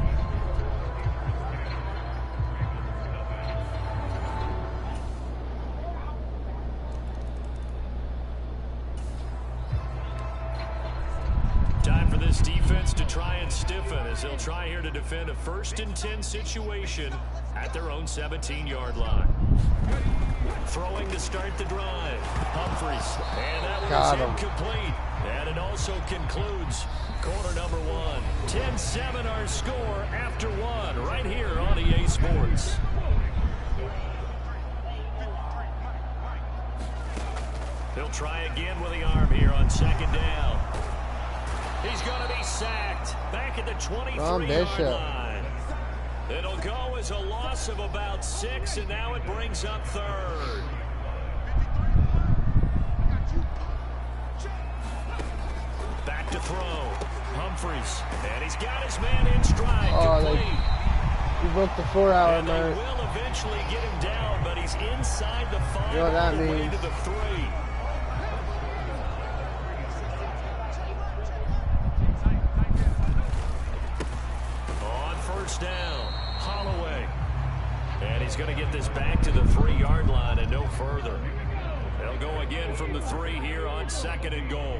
Time for this defense to try and stiffen as they'll try here to defend a 1st and 10 situation at their own 17-yard line. Throwing to start the drive. Humphreys. And that one is incomplete. And it also concludes quarter number 1. 10-7 our score after 1 right here on EA Sports. He'll try again with the arm here on 2nd down. He's going to be sacked back at the 23-yard line. It'll go as a loss of about 6, and now it brings up 3rd. Back to throw. Humphreys. And he's got his man in stride. He broke the 4-hour mark. And they will eventually get him down, but he's inside the 5 all the way to the 3. On 1st down, Holloway. And he's going to get this back to the 3-yard line and no further. They'll go again from the 3 here on 2nd and goal.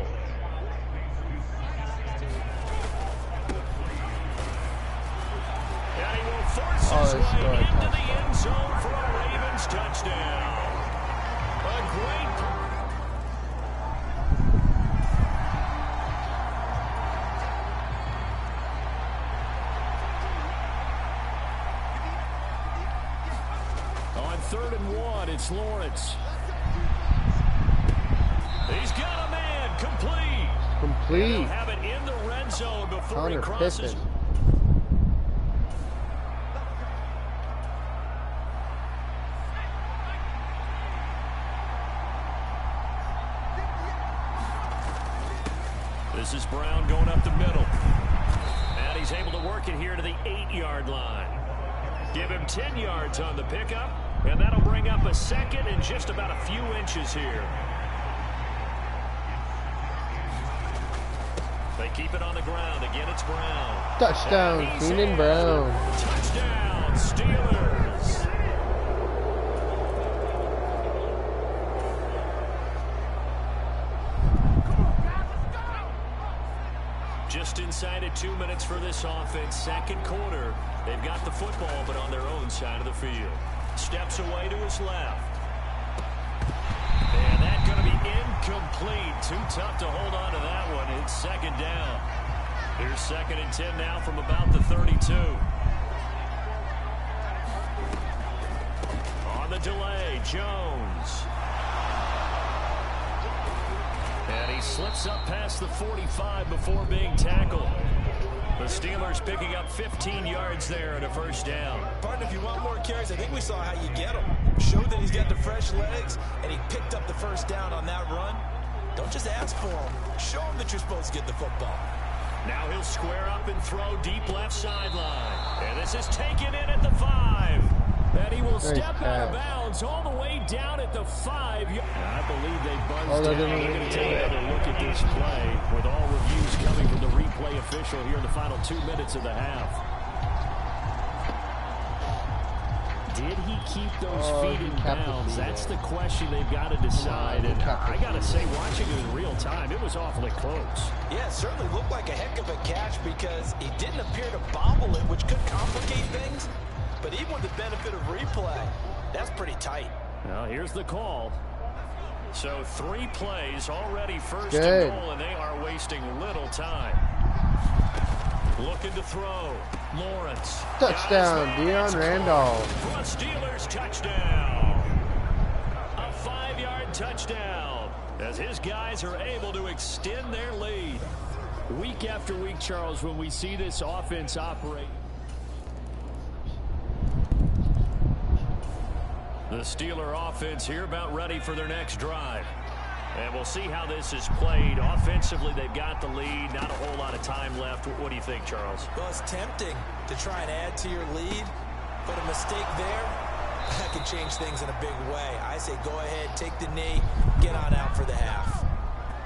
And he will force his way into the end zone for a Ravens touchdown. A great on 3rd and 1, it's Lawrence. He's got a man complete. Complete. He'll have it in the red zone before he crosses. Pippen. This is Brown going up the middle. And he's able to work it here to the 8-yard line. Give him 10 yards on the pickup, and that'll bring up a 2nd and just about a few inches here. They keep it on the ground. Again, it's Brown. Touchdown, Keenan Brown. Touchdown, Steelers. Just inside of 2 minutes for this offense. 2nd quarter. They've got the football, but on their own side of the field. Steps away to his left. And that's going to be incomplete. Too tough to hold on to that one. It's 2nd down. Here's 2nd and 10 now from about the 32. On the delay, Jones. And he slips up past the 45 before being tackled. The Steelers picking up 15 yards there and a 1st down. Partner, if you want more carries, I think we saw how you get them. Showed that he's got the fresh legs, and he picked up the 1st down on that run. Don't just ask for him. Show him that you're supposed to get the football. Now he'll square up and throw deep left sideline. And this is taken in at the 5. And he will step out of bounds all the way down at the 5. I believe they buzzed down. We're going to take another look at this play with all reviews coming from the replay official here in the final 2 minutes of the half. Did he keep those feet in bounds? That's the question they've got to decide. And I got to say, watching it in real time, it was awfully close. Yeah, it certainly looked like a heck of a catch because he didn't appear to bobble it, which could complicate things. But even with the benefit of replay, that's pretty tight. Now here's the call. So 3 plays already first Good. and goal, and they are wasting little time. Looking to throw. Lawrence. Touchdown, Deion Randolph. For a Steelers touchdown. A 5-yard touchdown as his guys are able to extend their lead. Week after week, Charles, when we see this offense operate. The Steeler offense here about ready for their next drive. And we'll see how this is played. Offensively, they've got the lead. Not a whole lot of time left. What do you think, Charles? Well, it's tempting to try and add to your lead, but a mistake there, that could change things in a big way. I say go ahead, take the knee, get on out for the half.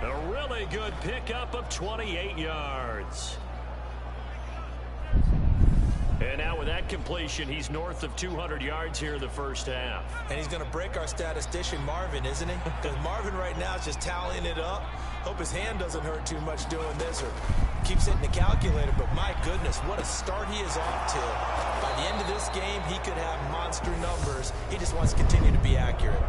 A really good pickup of 28 yards. And now with that completion, he's north of 200 yards here in the first half. And he's going to break our statistician, Marvin, isn't he? Because Marvin right now is just tallying it up. Hope his hand doesn't hurt too much doing this or keeps hitting the calculator. But my goodness, what a start he is off to. By the end of this game, he could have monster numbers. He just wants to continue to be accurate.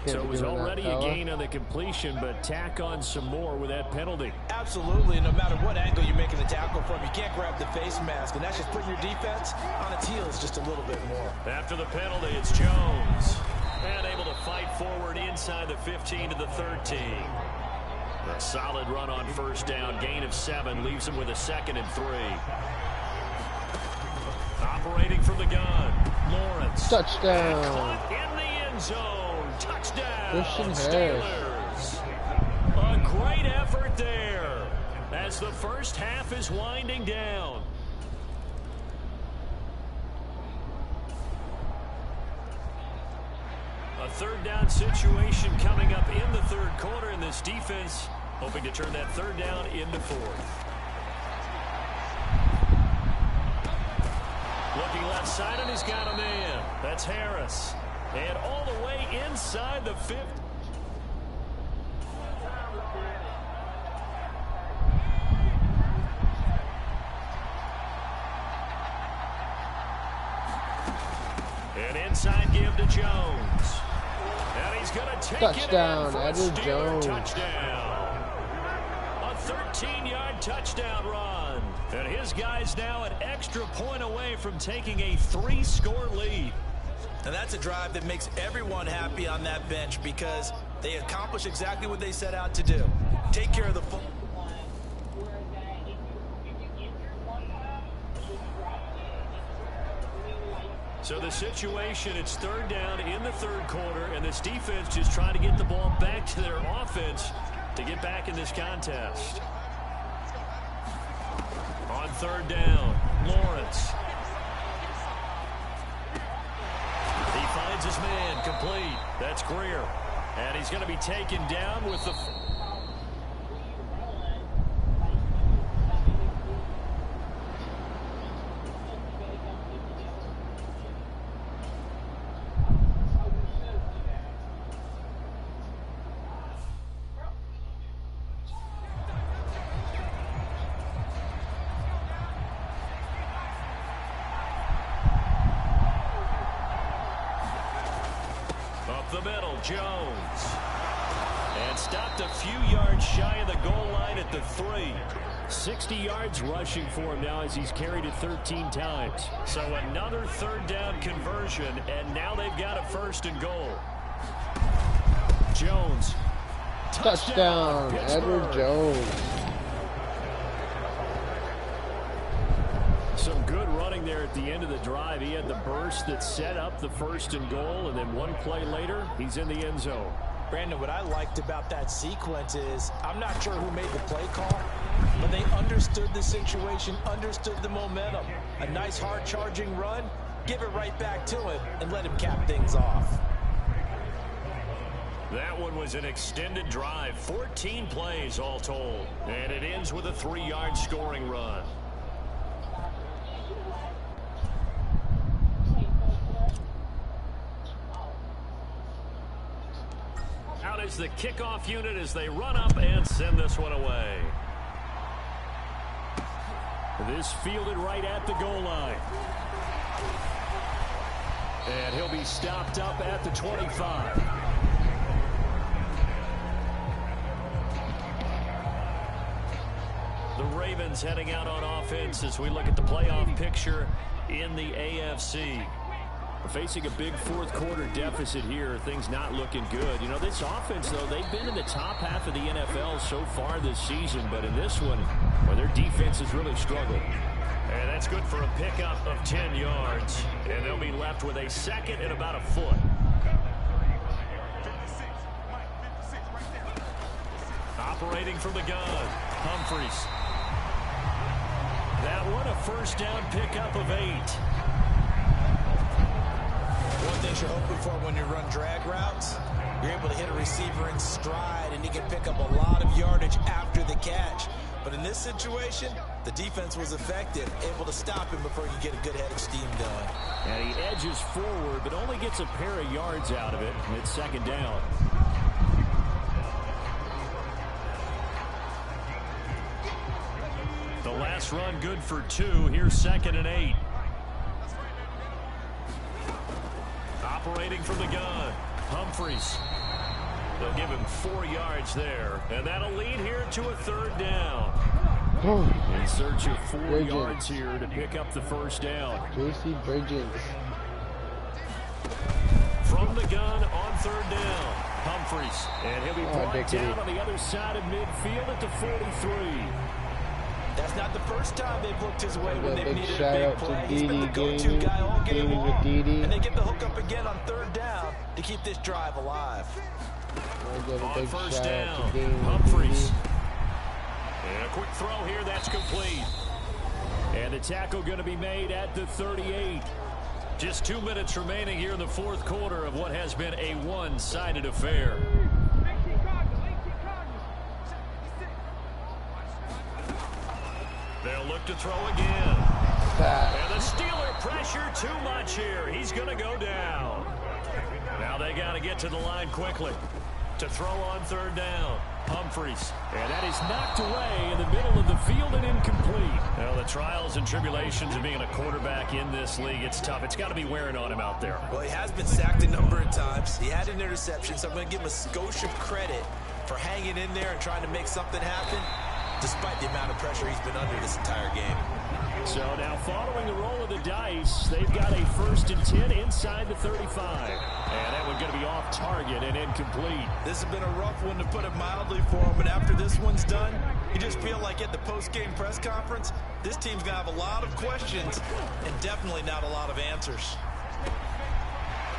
So it was already a gain on the completion, but tack on some more with that penalty. Absolutely. No matter what angle you're making the tackle from, you can't grab the face mask, and that's just putting your defense on its heels just a little bit more. After the penalty, it's Jones. And able to fight forward inside the 15 to the 13. A solid run on first down. Gain of 7 leaves him with a 2nd and 3. Operating from the gun. Lawrence. Touchdown. Caught in the end zone. Touchdown. Christian Harris. Steelers. A great effort there as the first half is winding down. A 3rd down situation coming up in the 3rd quarter, and this defense hoping to turn that 3rd down into 4th. Looking left side, and he's got a man. That's Harris. And all the way inside the 50. An inside give to Jones. And he's going to take touchdown, it in for a Edward Steeler Jones. touchdown. A 13-yard touchdown run. And his guys now an extra point away from taking a 3-score lead. And that's a drive that makes everyone happy on that bench because they accomplish exactly what they set out to do. Take care of the football. So the situation, it's 3rd down in the 3rd quarter, and this defense just trying to get the ball back to their offense to get back in this contest. On 3rd down, Lawrence. He finds his man, complete. That's Greer. And he's going to be taken down with the... the middle, Jones. And stopped a few yards shy of the goal line at the 3. 60 yards rushing for him now as he's carried it 13 times. So another 3rd down conversion, and now they've got a 1st and goal. Jones. Touchdown, Edward Jones. Some good running there at the end of the drive. He had the burst that set up the 1st and goal, and then one play later, he's in the end zone. Brandon, what I liked about that sequence is I'm not sure who made the play call, but they understood the situation, understood the momentum. A nice hard-charging run, give it right back to him, and let him cap things off. That one was an extended drive, 14 plays all told, and it ends with a 3-yard scoring run. Out is the kickoff unit as they run up and send this one away. This fielded right at the goal line. And he'll be stopped up at the 25. The Ravens heading out on offense as we look at the playoff picture in the AFC. We're facing a big fourth quarter deficit here. Things not looking good. You know, this offense, though, they've been in the top half of the NFL so far this season. But in this one, well, their defense has really struggled. And that's good for a pickup of 10 yards. And they'll be left with a second and about a foot. Operating from the gun, Humphries. That one, a first down pickup of 8. One thing you're hoping for when you run drag routes, you're able to hit a receiver in stride, and you can pick up a lot of yardage after the catch. But in this situation, the defense was effective, able to stop him before he could get a good head of steam going. And he edges forward, but only gets a pair of yards out of it. It's second down. The last run good for 2. Here's second and 8. Operating from the gun, Humphries. They'll give him 4 yards there, and that'll lead here to a third down. In search of 4 yards here to pick up the first down. J.C. Bridges. From the gun on third down, Humphries. And he'll be brought down on the other side of midfield at the 43. That's not the first time they've looked his way when they've needed shout a out big to play. He's been the Dede go-to guy all game Gaming long. with Dede. And they get the hook up again on third down to keep this drive alive. On first down, Humphries. And a quick throw here, that's complete. And the tackle going to be made at the 38. Just 2 minutes remaining here in the fourth quarter of what has been a one-sided affair. They'll look to throw again. And the Steeler pressure too much here. He's going to go down. Now they got to get to the line quickly to throw on third down. Humphries. And that is knocked away in the middle of the field and incomplete. Well, the trials and tribulations of being a quarterback in this league, it's tough. It's got to be wearing on him out there. Well, he has been sacked a number of times. He had an interception, so I'm going to give him a skosh of credit for hanging in there and trying to make something happen, despite the amount of pressure he's been under this entire game. So now following the roll of the dice, they've got a 1st and 10 inside the 35. And that one's going to be off target and incomplete. This has been a rough one, to put it mildly, for him. And after this one's done, you just feel like at the post-game press conference, this team's going to have a lot of questions and definitely not a lot of answers.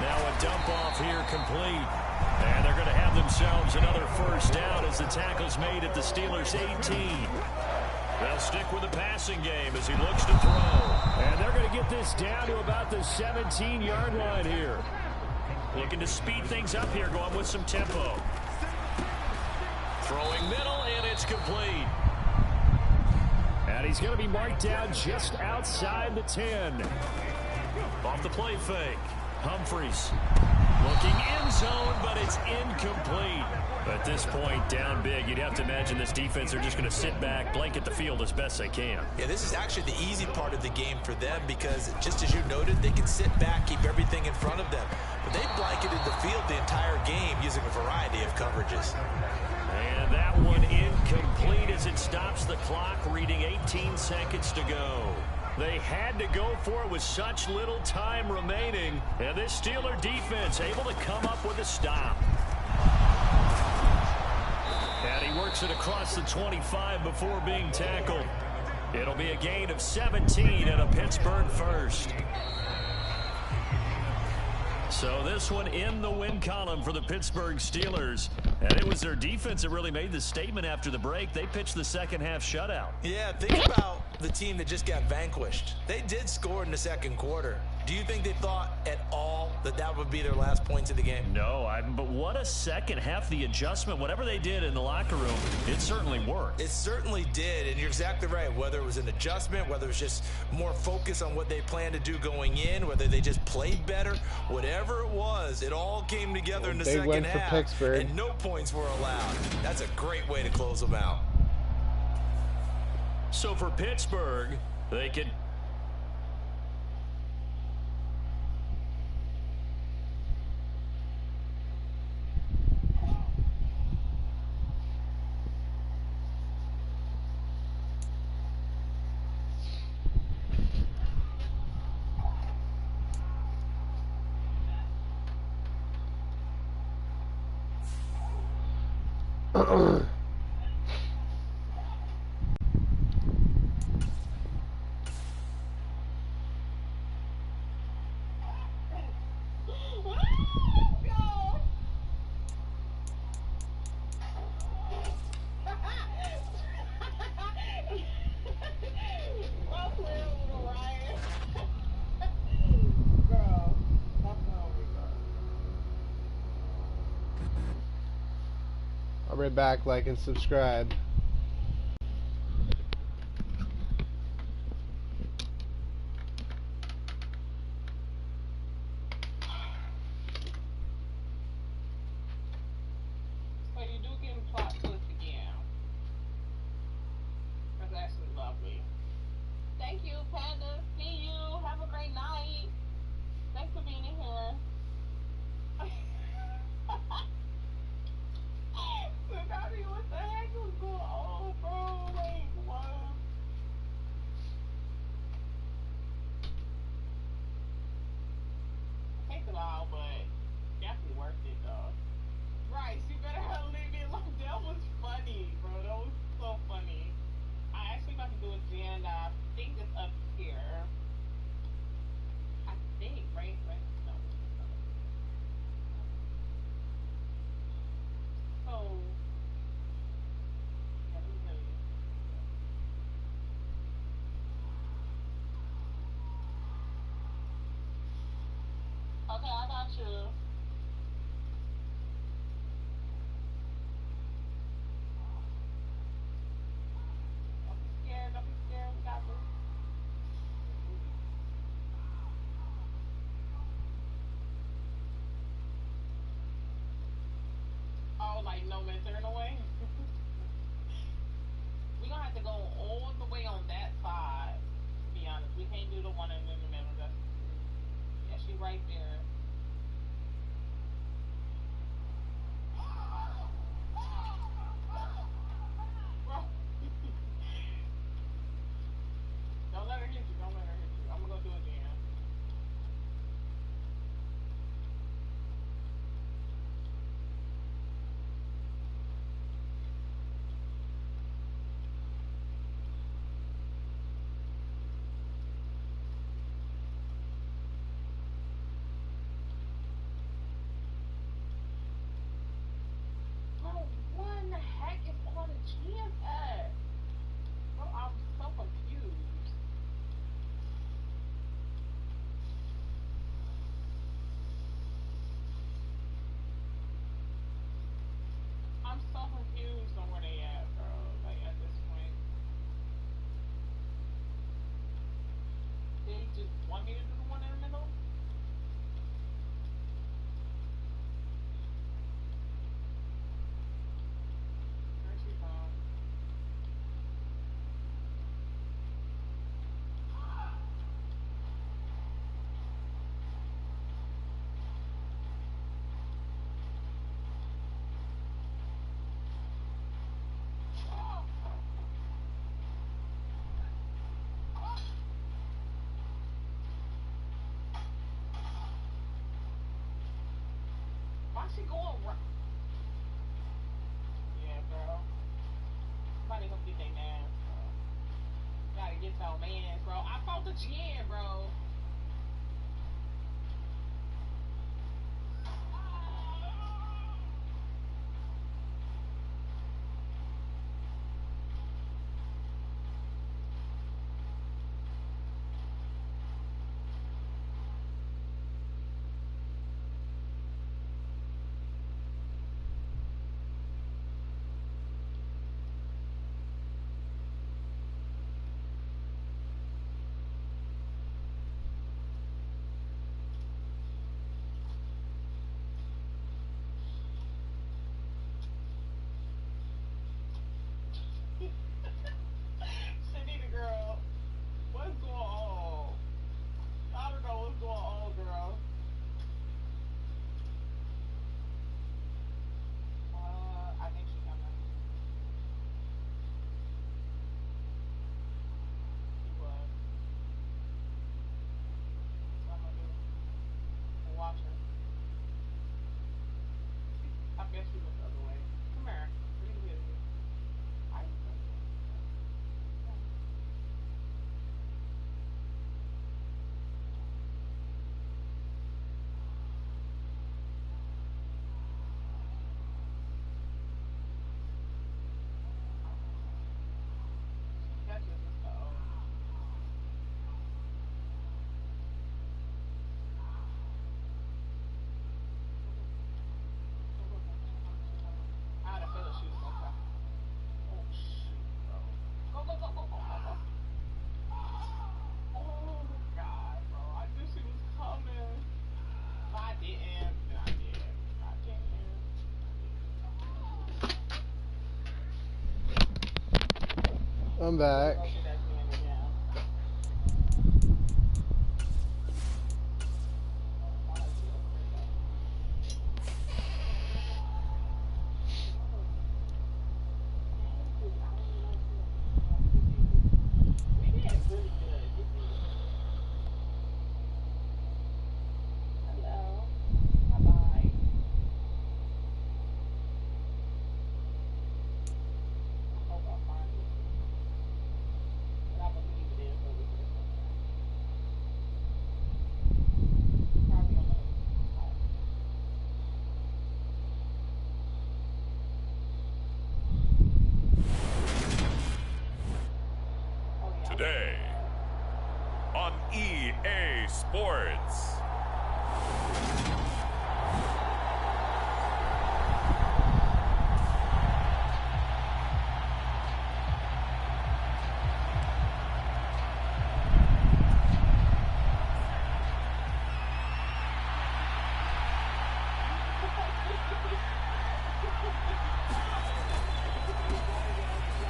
Now a dump off here complete. And they're going to have themselves another first down as the tackle's made at the Steelers' 18. They'll stick with the passing game as he looks to throw. And they're going to get this down to about the 17-yard line here. Looking to speed things up here, going with some tempo. Throwing middle, and it's complete. And he's going to be marked down just outside the 10. Off the play fake. Humphries looking end zone, but it's incomplete. At this point, down big, you'd have to imagine this defense are just going to sit back, blanket the field as best they can. Yeah, this is actually the easy part of the game for them because, just as you noted, they can sit back, keep everything in front of them. But they blanketed the field the entire game using a variety of coverages. And that one incomplete as it stops the clock, reading 18 seconds to go. They had to go for it with such little time remaining. And this Steeler defense able to come up with a stop. And he works it across the 25 before being tackled. It'll be a gain of 17 and a Pittsburgh first. So this one in the win column for the Pittsburgh Steelers. And it was their defense that really made the statement after the break. They pitched the second half shutout. Yeah, think about the team that just got vanquished. They did score in the second quarter. Do you think they thought at all that that would be their last points of the game? No, but what a second half. The adjustment, whatever they did in the locker room, it certainly worked. It certainly did, and you're exactly right. Whether it was an adjustment, whether it was just more focus on what they planned to do going in, whether they just played better, whatever it was, it all came together in the second half, and no points were allowed. That's a great way to close them out. So for Pittsburgh, they could... I'll be right back. Like and subscribe. So you do get plot twist again. That's actually lovely. Thank you, Panda. See you. Have a great night. Thanks for being in here. Tsunami, what the heck was going on, bro? Like, what? Takes a while, but definitely worth it, though. Right, you better leave me alone. That was funny, bro. That was so funny. I actually about to do a gen. I think it's up here. I think, right? No. So, yeah, let me tell you. Okay, I got you. Don't be scared. Don't be scared. We got this. Oh, like no man turn away? We're gonna have to go all the way on that side, to be honest. We can't do the one in the middle. That's, yeah, she right there. Bro. Don't let her hit you. Don't let her hit you. I'm gonna go do it again. Bro, what in the heck is on the GM at? Bro, I'm so confused. I'm so confused on where they at, bro. Like, at this point. They just want me to do the one in the middle? Where's she from? Why she going right? Yeah, bro. Somebody help get their mans, bro. Gotta get your mans, bro. I fought the GM, bro. Shanita, girl. What's going on? I don't know what's going on, girl. I think she's coming. She was. That's what I'm gonna do. And watch her. I bet she looked the other way. Come here. What are you I'm back. Today on EA Sports.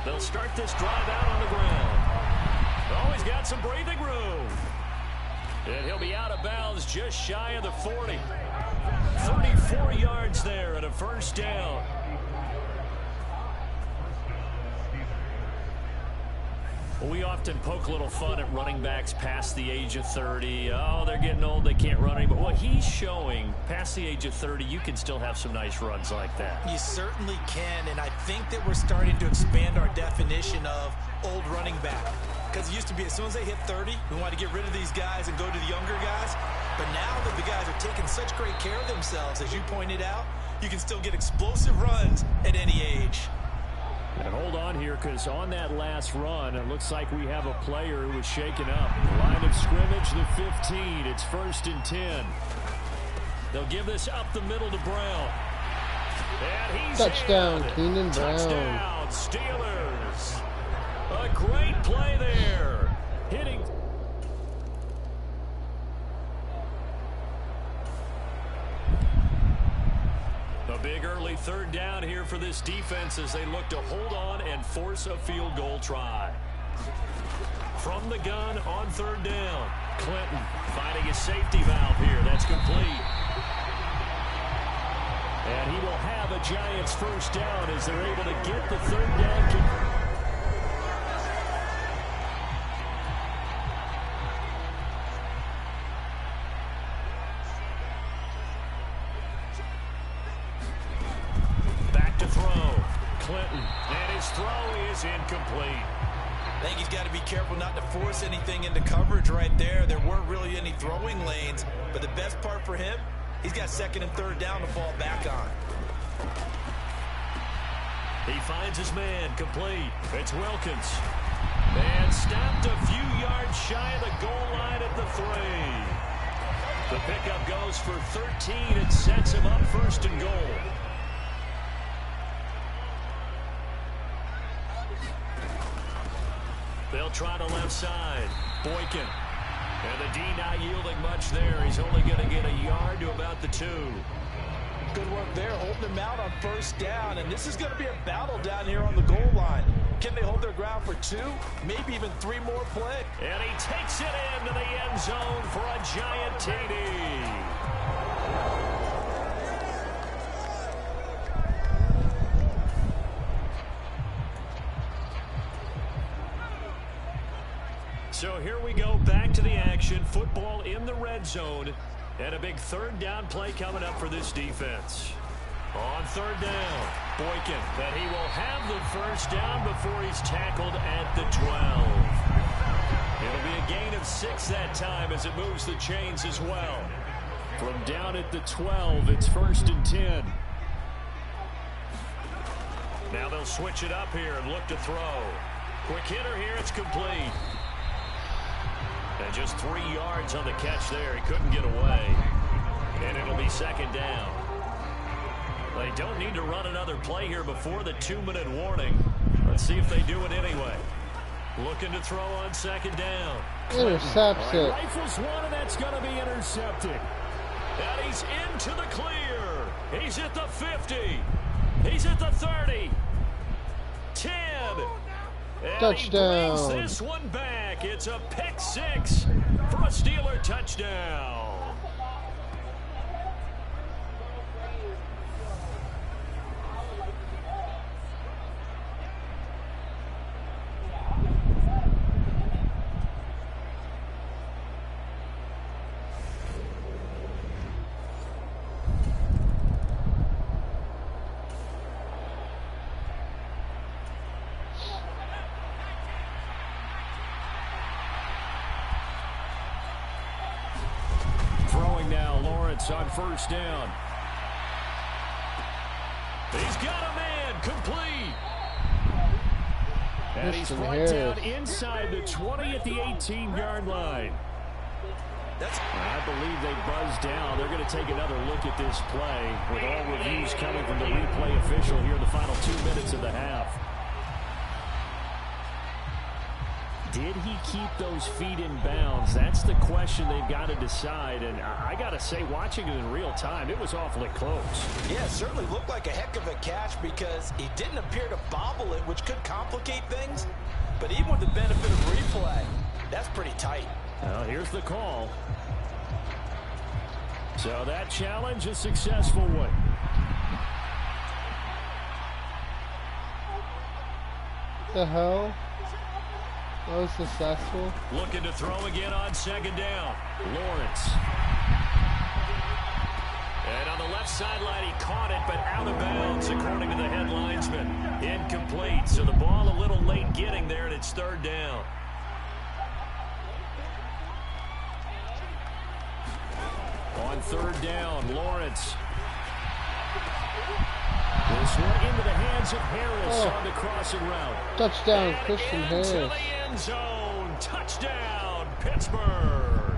They'll start this drive out on the ground. Oh, he's got some breathing room. And he'll be out of bounds just shy of the 40. 34 yards there at a first down. Well, we often poke a little fun at running backs past the age of 30. Oh, they're getting old, they can't run anymore. Well, he's showing past the age of 30, you can still have some nice runs like that. You certainly can, and I think that we're starting to expand our definition of old running back. Because it used to be as soon as they hit 30, we want to get rid of these guys and go to the younger guys. But now that the guys are taking such great care of themselves, as you pointed out, you can still get explosive runs at any age. And hold on here, because on that last run, it looks like we have a player who was shaken up. Line of scrimmage, the 15. It's 1st and 10. They'll give this up the middle to Brown. And he's Touchdown, in. Keenan Brown. Touchdown, Steelers. A great play there. Hitting. A big early 3rd down here for this defense as they look to hold on and force a field goal try. From the gun on 3rd down. Clinton finding a safety valve here. That's complete. And he will have a Giants first down as they're able to get the 3rd down kick. Clinton, and his throw is incomplete. I think he's got to be careful not to force anything into coverage right there. There weren't really any throwing lanes, but the best part for him, he's got 2nd and 3rd down to fall back on. He finds his man, complete. It's Wilkins. And stopped a few yards shy of the goal line at the 3. The pickup goes for 13 and sets him up 1st and goal. They'll try the left side. Boykin. And the D not yielding much there. He's only going to get a yard to about the 2. Good work there, holding him out on 1st down. And this is going to be a battle down here on the goal line. Can they hold their ground for 2? Maybe even 3 more play. And he takes it into the end zone for a giant TD. So here we go, back to the action. Football in the red zone. And a big 3rd down play coming up for this defense. On 3rd down, Boykin. But he will have the first down before he's tackled at the 12. It'll be a gain of 6 that time as it moves the chains as well. From down at the 12, it's 1st and 10. Now they'll switch it up here and look to throw. Quick hitter here, it's complete. And just 3 yards on the catch there. He couldn't get away. And it'll be 2nd down. They don't need to run another play here before the 2-minute warning. Let's see if they do it anyway. Looking to throw on 2nd down. Intercepts it. Rifles one, and that's going to be intercepted. And he's into the clear. He's at the 50. He's at the 30. 10. And touchdown. He brings this one back. It's a pick six for a Steeler touchdown. On first down. He's got a man complete. And he's brought down inside the 20 at the 18-yard line. I believe they buzzed down. They're going to take another look at this play with all reviews coming from the replay official here in the final 2 minutes of the half. Did he keep those feet in bounds? That's the question they've got to decide. And I got to say, watching it in real time, it was awfully close. Yeah, it certainly looked like a heck of a catch because he didn't appear to bobble it, which could complicate things. But even with the benefit of replay, that's pretty tight. Well, here's the call. So that challenge, a successful one. The hell? That was successful. Looking to throw again on second down. Lawrence. And on the left sideline, he caught it, but out of bounds, according to the head linesman. Incomplete. So the ball a little late getting there, and it's third down. On third down, Lawrence. This one into the hands of Harris on the crossing route. Touchdown, Christian Harris. Into the end zone. Touchdown, Pittsburgh.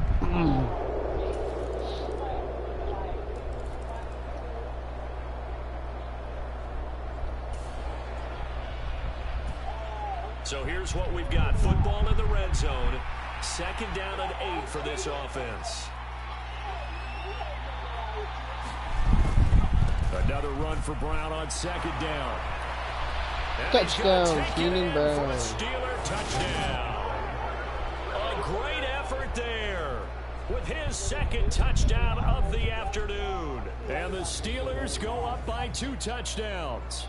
So here's what we've got. Football in the red zone. Second down and 8 for this offense. Another run for Brown on second down. And touchdown, Keenan Brown. Steeler touchdown. A great effort there with his second touchdown of the afternoon. And the Steelers go up by 2 touchdowns.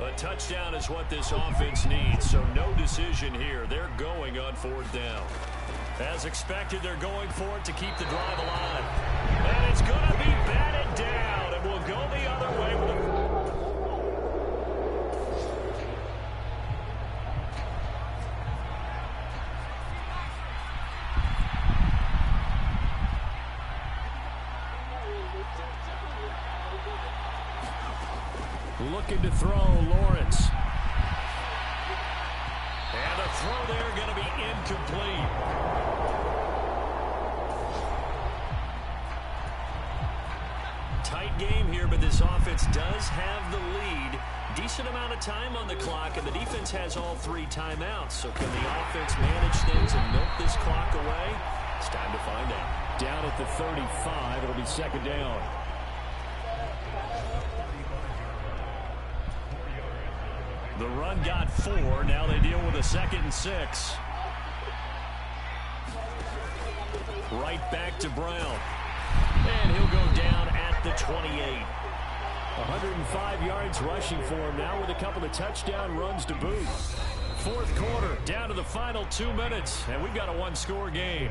A touchdown is what this offense needs, so no decision here. They're going on fourth down. As expected, they're going for it to keep the drive alive. And it's going to be batted down, and we'll go the other way with a... Looking to throw, Lawrence. And a throw there going to be incomplete. Tight game here, but this offense does have the lead. Decent amount of time on the clock, and the defense has all 3 timeouts. So can the offense manage things and milk this clock away? It's time to find out. Down at the 35, it'll be second down. The run got 4. Now they deal with a 2nd and 6. Right back to Brown. And he'll go down at the 28. 105 yards rushing for him now with a couple of touchdown runs to boot. Fourth quarter, down to the final 2 minutes, and we've got a 1-score game.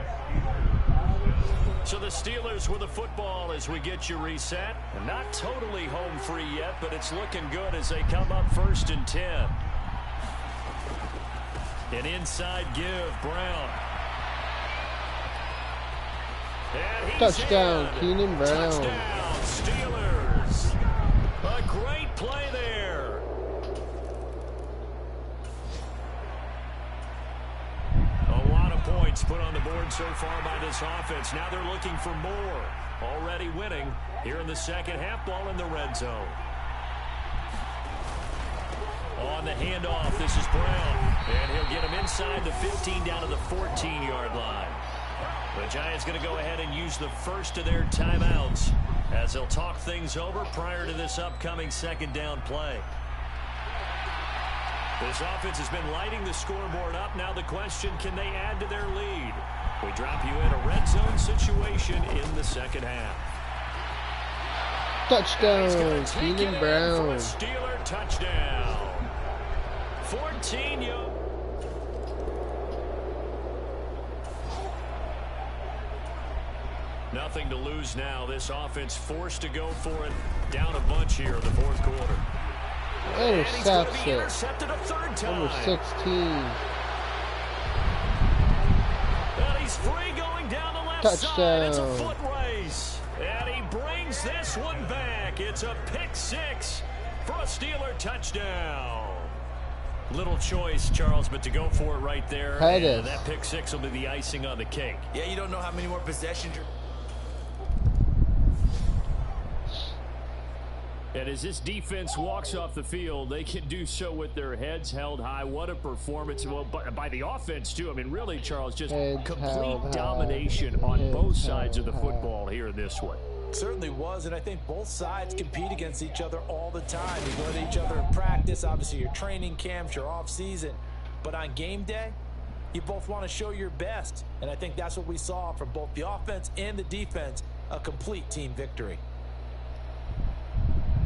So the Steelers with the football as we get you reset. And not totally home free yet, but it's looking good as they come up 1st and 10. An inside give, Brown. And touchdown, Keenan Brown. Touchdown, Steelers. A great play there. A lot of points put on the board so far by this offense. Now they're looking for more. Already winning here in the second half. Ball in the red zone. On the handoff, this is Brown. And he'll get him inside the 15 down to the 14-yard line. The Giants going to go ahead and use the first of their timeouts as they'll talk things over prior to this upcoming second down play. This offense has been lighting the scoreboard up. Now the question, can they add to their lead? We drop you in a red zone situation in the second half. Touchdown, Keenan Brown. Steeler touchdown. 14 yards. Nothing to lose now. This offense forced to go for it. Down a bunch here in the fourth quarter. Intercepted a third time. Number 16. And he's free going down the left side. It's a foot race. And he brings this one back. It's a pick six for a Steeler touchdown. Little choice, Charles, but to go for it right there. And that pick six will be the icing on the cake. Yeah, you don't know how many more possessions you're... And as this defense walks off the field, they can do so with their heads held high. What a performance. Well, by the offense, too. I mean, really, Charles, just complete domination on both sides of the football here in this one. Certainly was, and I think both sides compete against each other all the time. You go to each other in practice, obviously your training camps, your off-season. But on game day, you both want to show your best. And I think that's what we saw from both the offense and the defense, a complete team victory.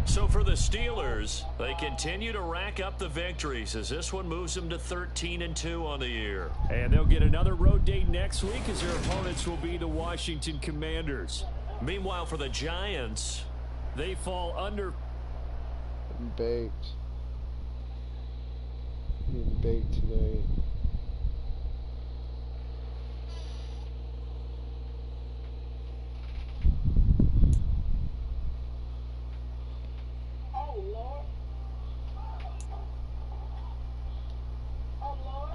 So for the Steelers, they continue to rack up the victories as this one moves them to 13-2 on the year. And they'll get another road date next week as their opponents will be the Washington Commanders. Meanwhile, for the Giants, they fall under. Baked. Getting baked tonight. Oh, Lord. Oh, Lord.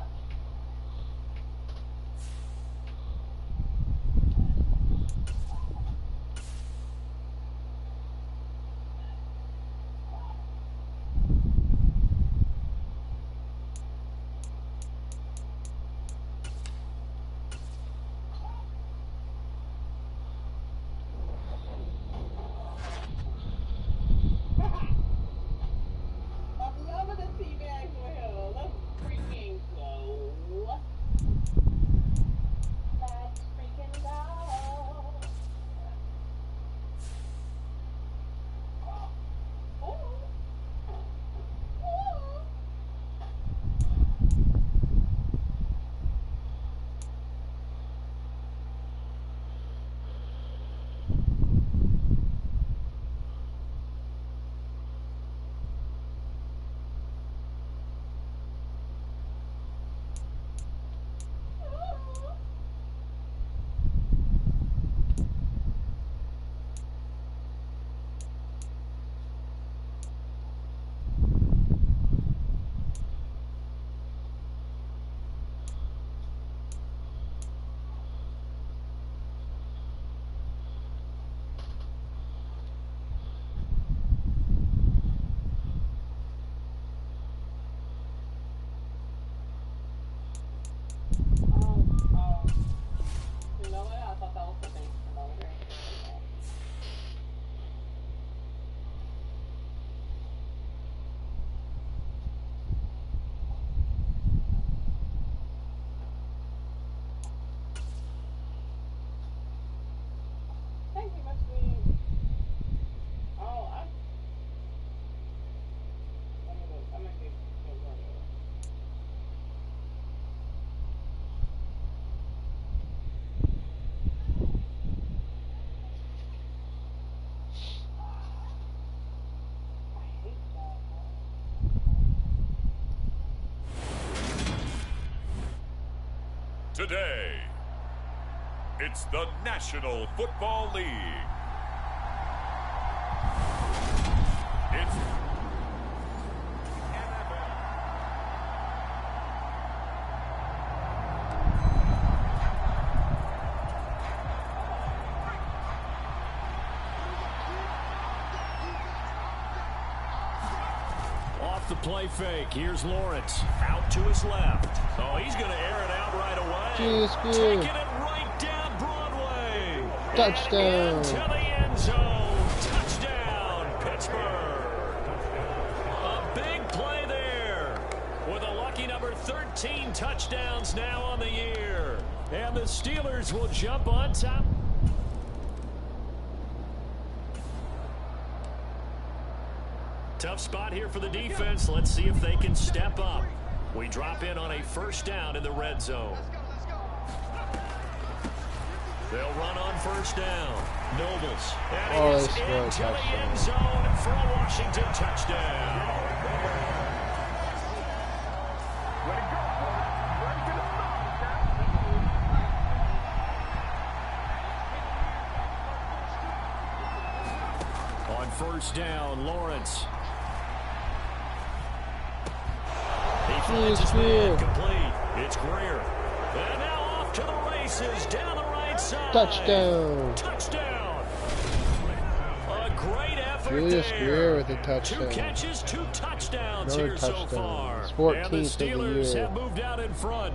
I'm loving the T-bags with her. Let's freaking go. Let's freaking go. Ooh. Ooh. You know what? I thought that was the thing from over here. I think he must be. Oh, I'm gonna get. Today, it's the National Football League. It's the play fake. Here's Lawrence out to his left. Oh, he's going to air it out right away. Taking it right down Broadway. Touchdown. Into the end zone. Touchdown, Pittsburgh. A big play there with a lucky number 13 touchdowns now on the year. And the Steelers will jump on top. Tough spot here for the defense. Let's see if they can step up. We drop in on a first down in the red zone. They'll run on first down. Nobles. And he's into the end zone for a Washington touchdown. On first down, Lawrence. He finds his man complete. It's Greer. And now off to the races down the right side. Touchdown. Touchdown. A great effort Julius there. Greer with a touchdown. 2 catches, 2 touchdowns Another here touchdown. so far. It's 14th and the Steelers of the year. have moved out in front.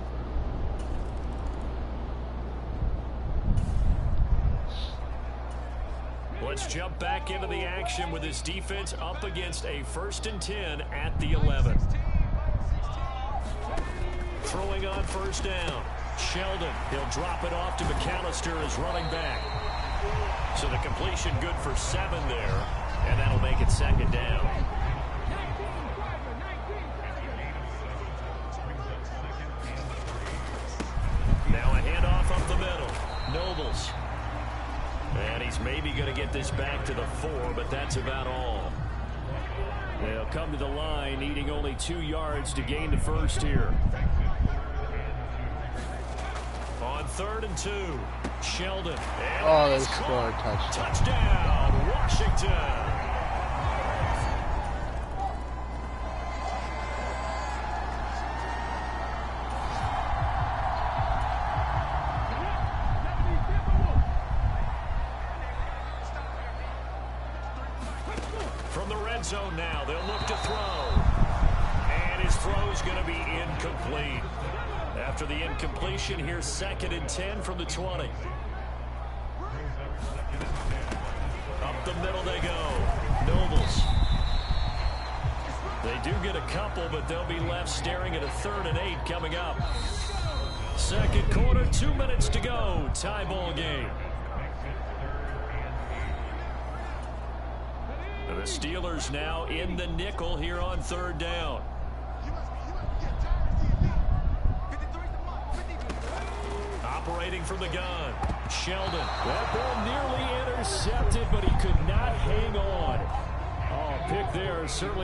Let's jump back into the action with this defense up against a 1st and 10 at the 11. Throwing on first down. Sheldon, he'll drop it off to McAllister as running back. So the completion good for 7 there, and that'll make it 2nd down. Now a handoff up the middle. Nobles. And he's maybe going to get this back to the 4, but that's about all. They'll come to the line, needing only 2 yards to gain the first here. On 3rd and 2, Sheldon. Oh, they scored a touchdown. Touchdown, Washington. From the red zone now, they'll look to throw. And his throw is going to be incomplete. After the incompletion, here's 2nd and 10 from the 20. Up the middle they go. Nobles. They do get a couple, but they'll be left staring at a 3rd and 8 coming up. 2nd quarter, 2 minutes to go. Tie ball game. The Steelers now in the nickel here on 3rd down. Operating from the gun. Sheldon. That ball nearly intercepted, but he could not hang on. Oh, pick there certainly.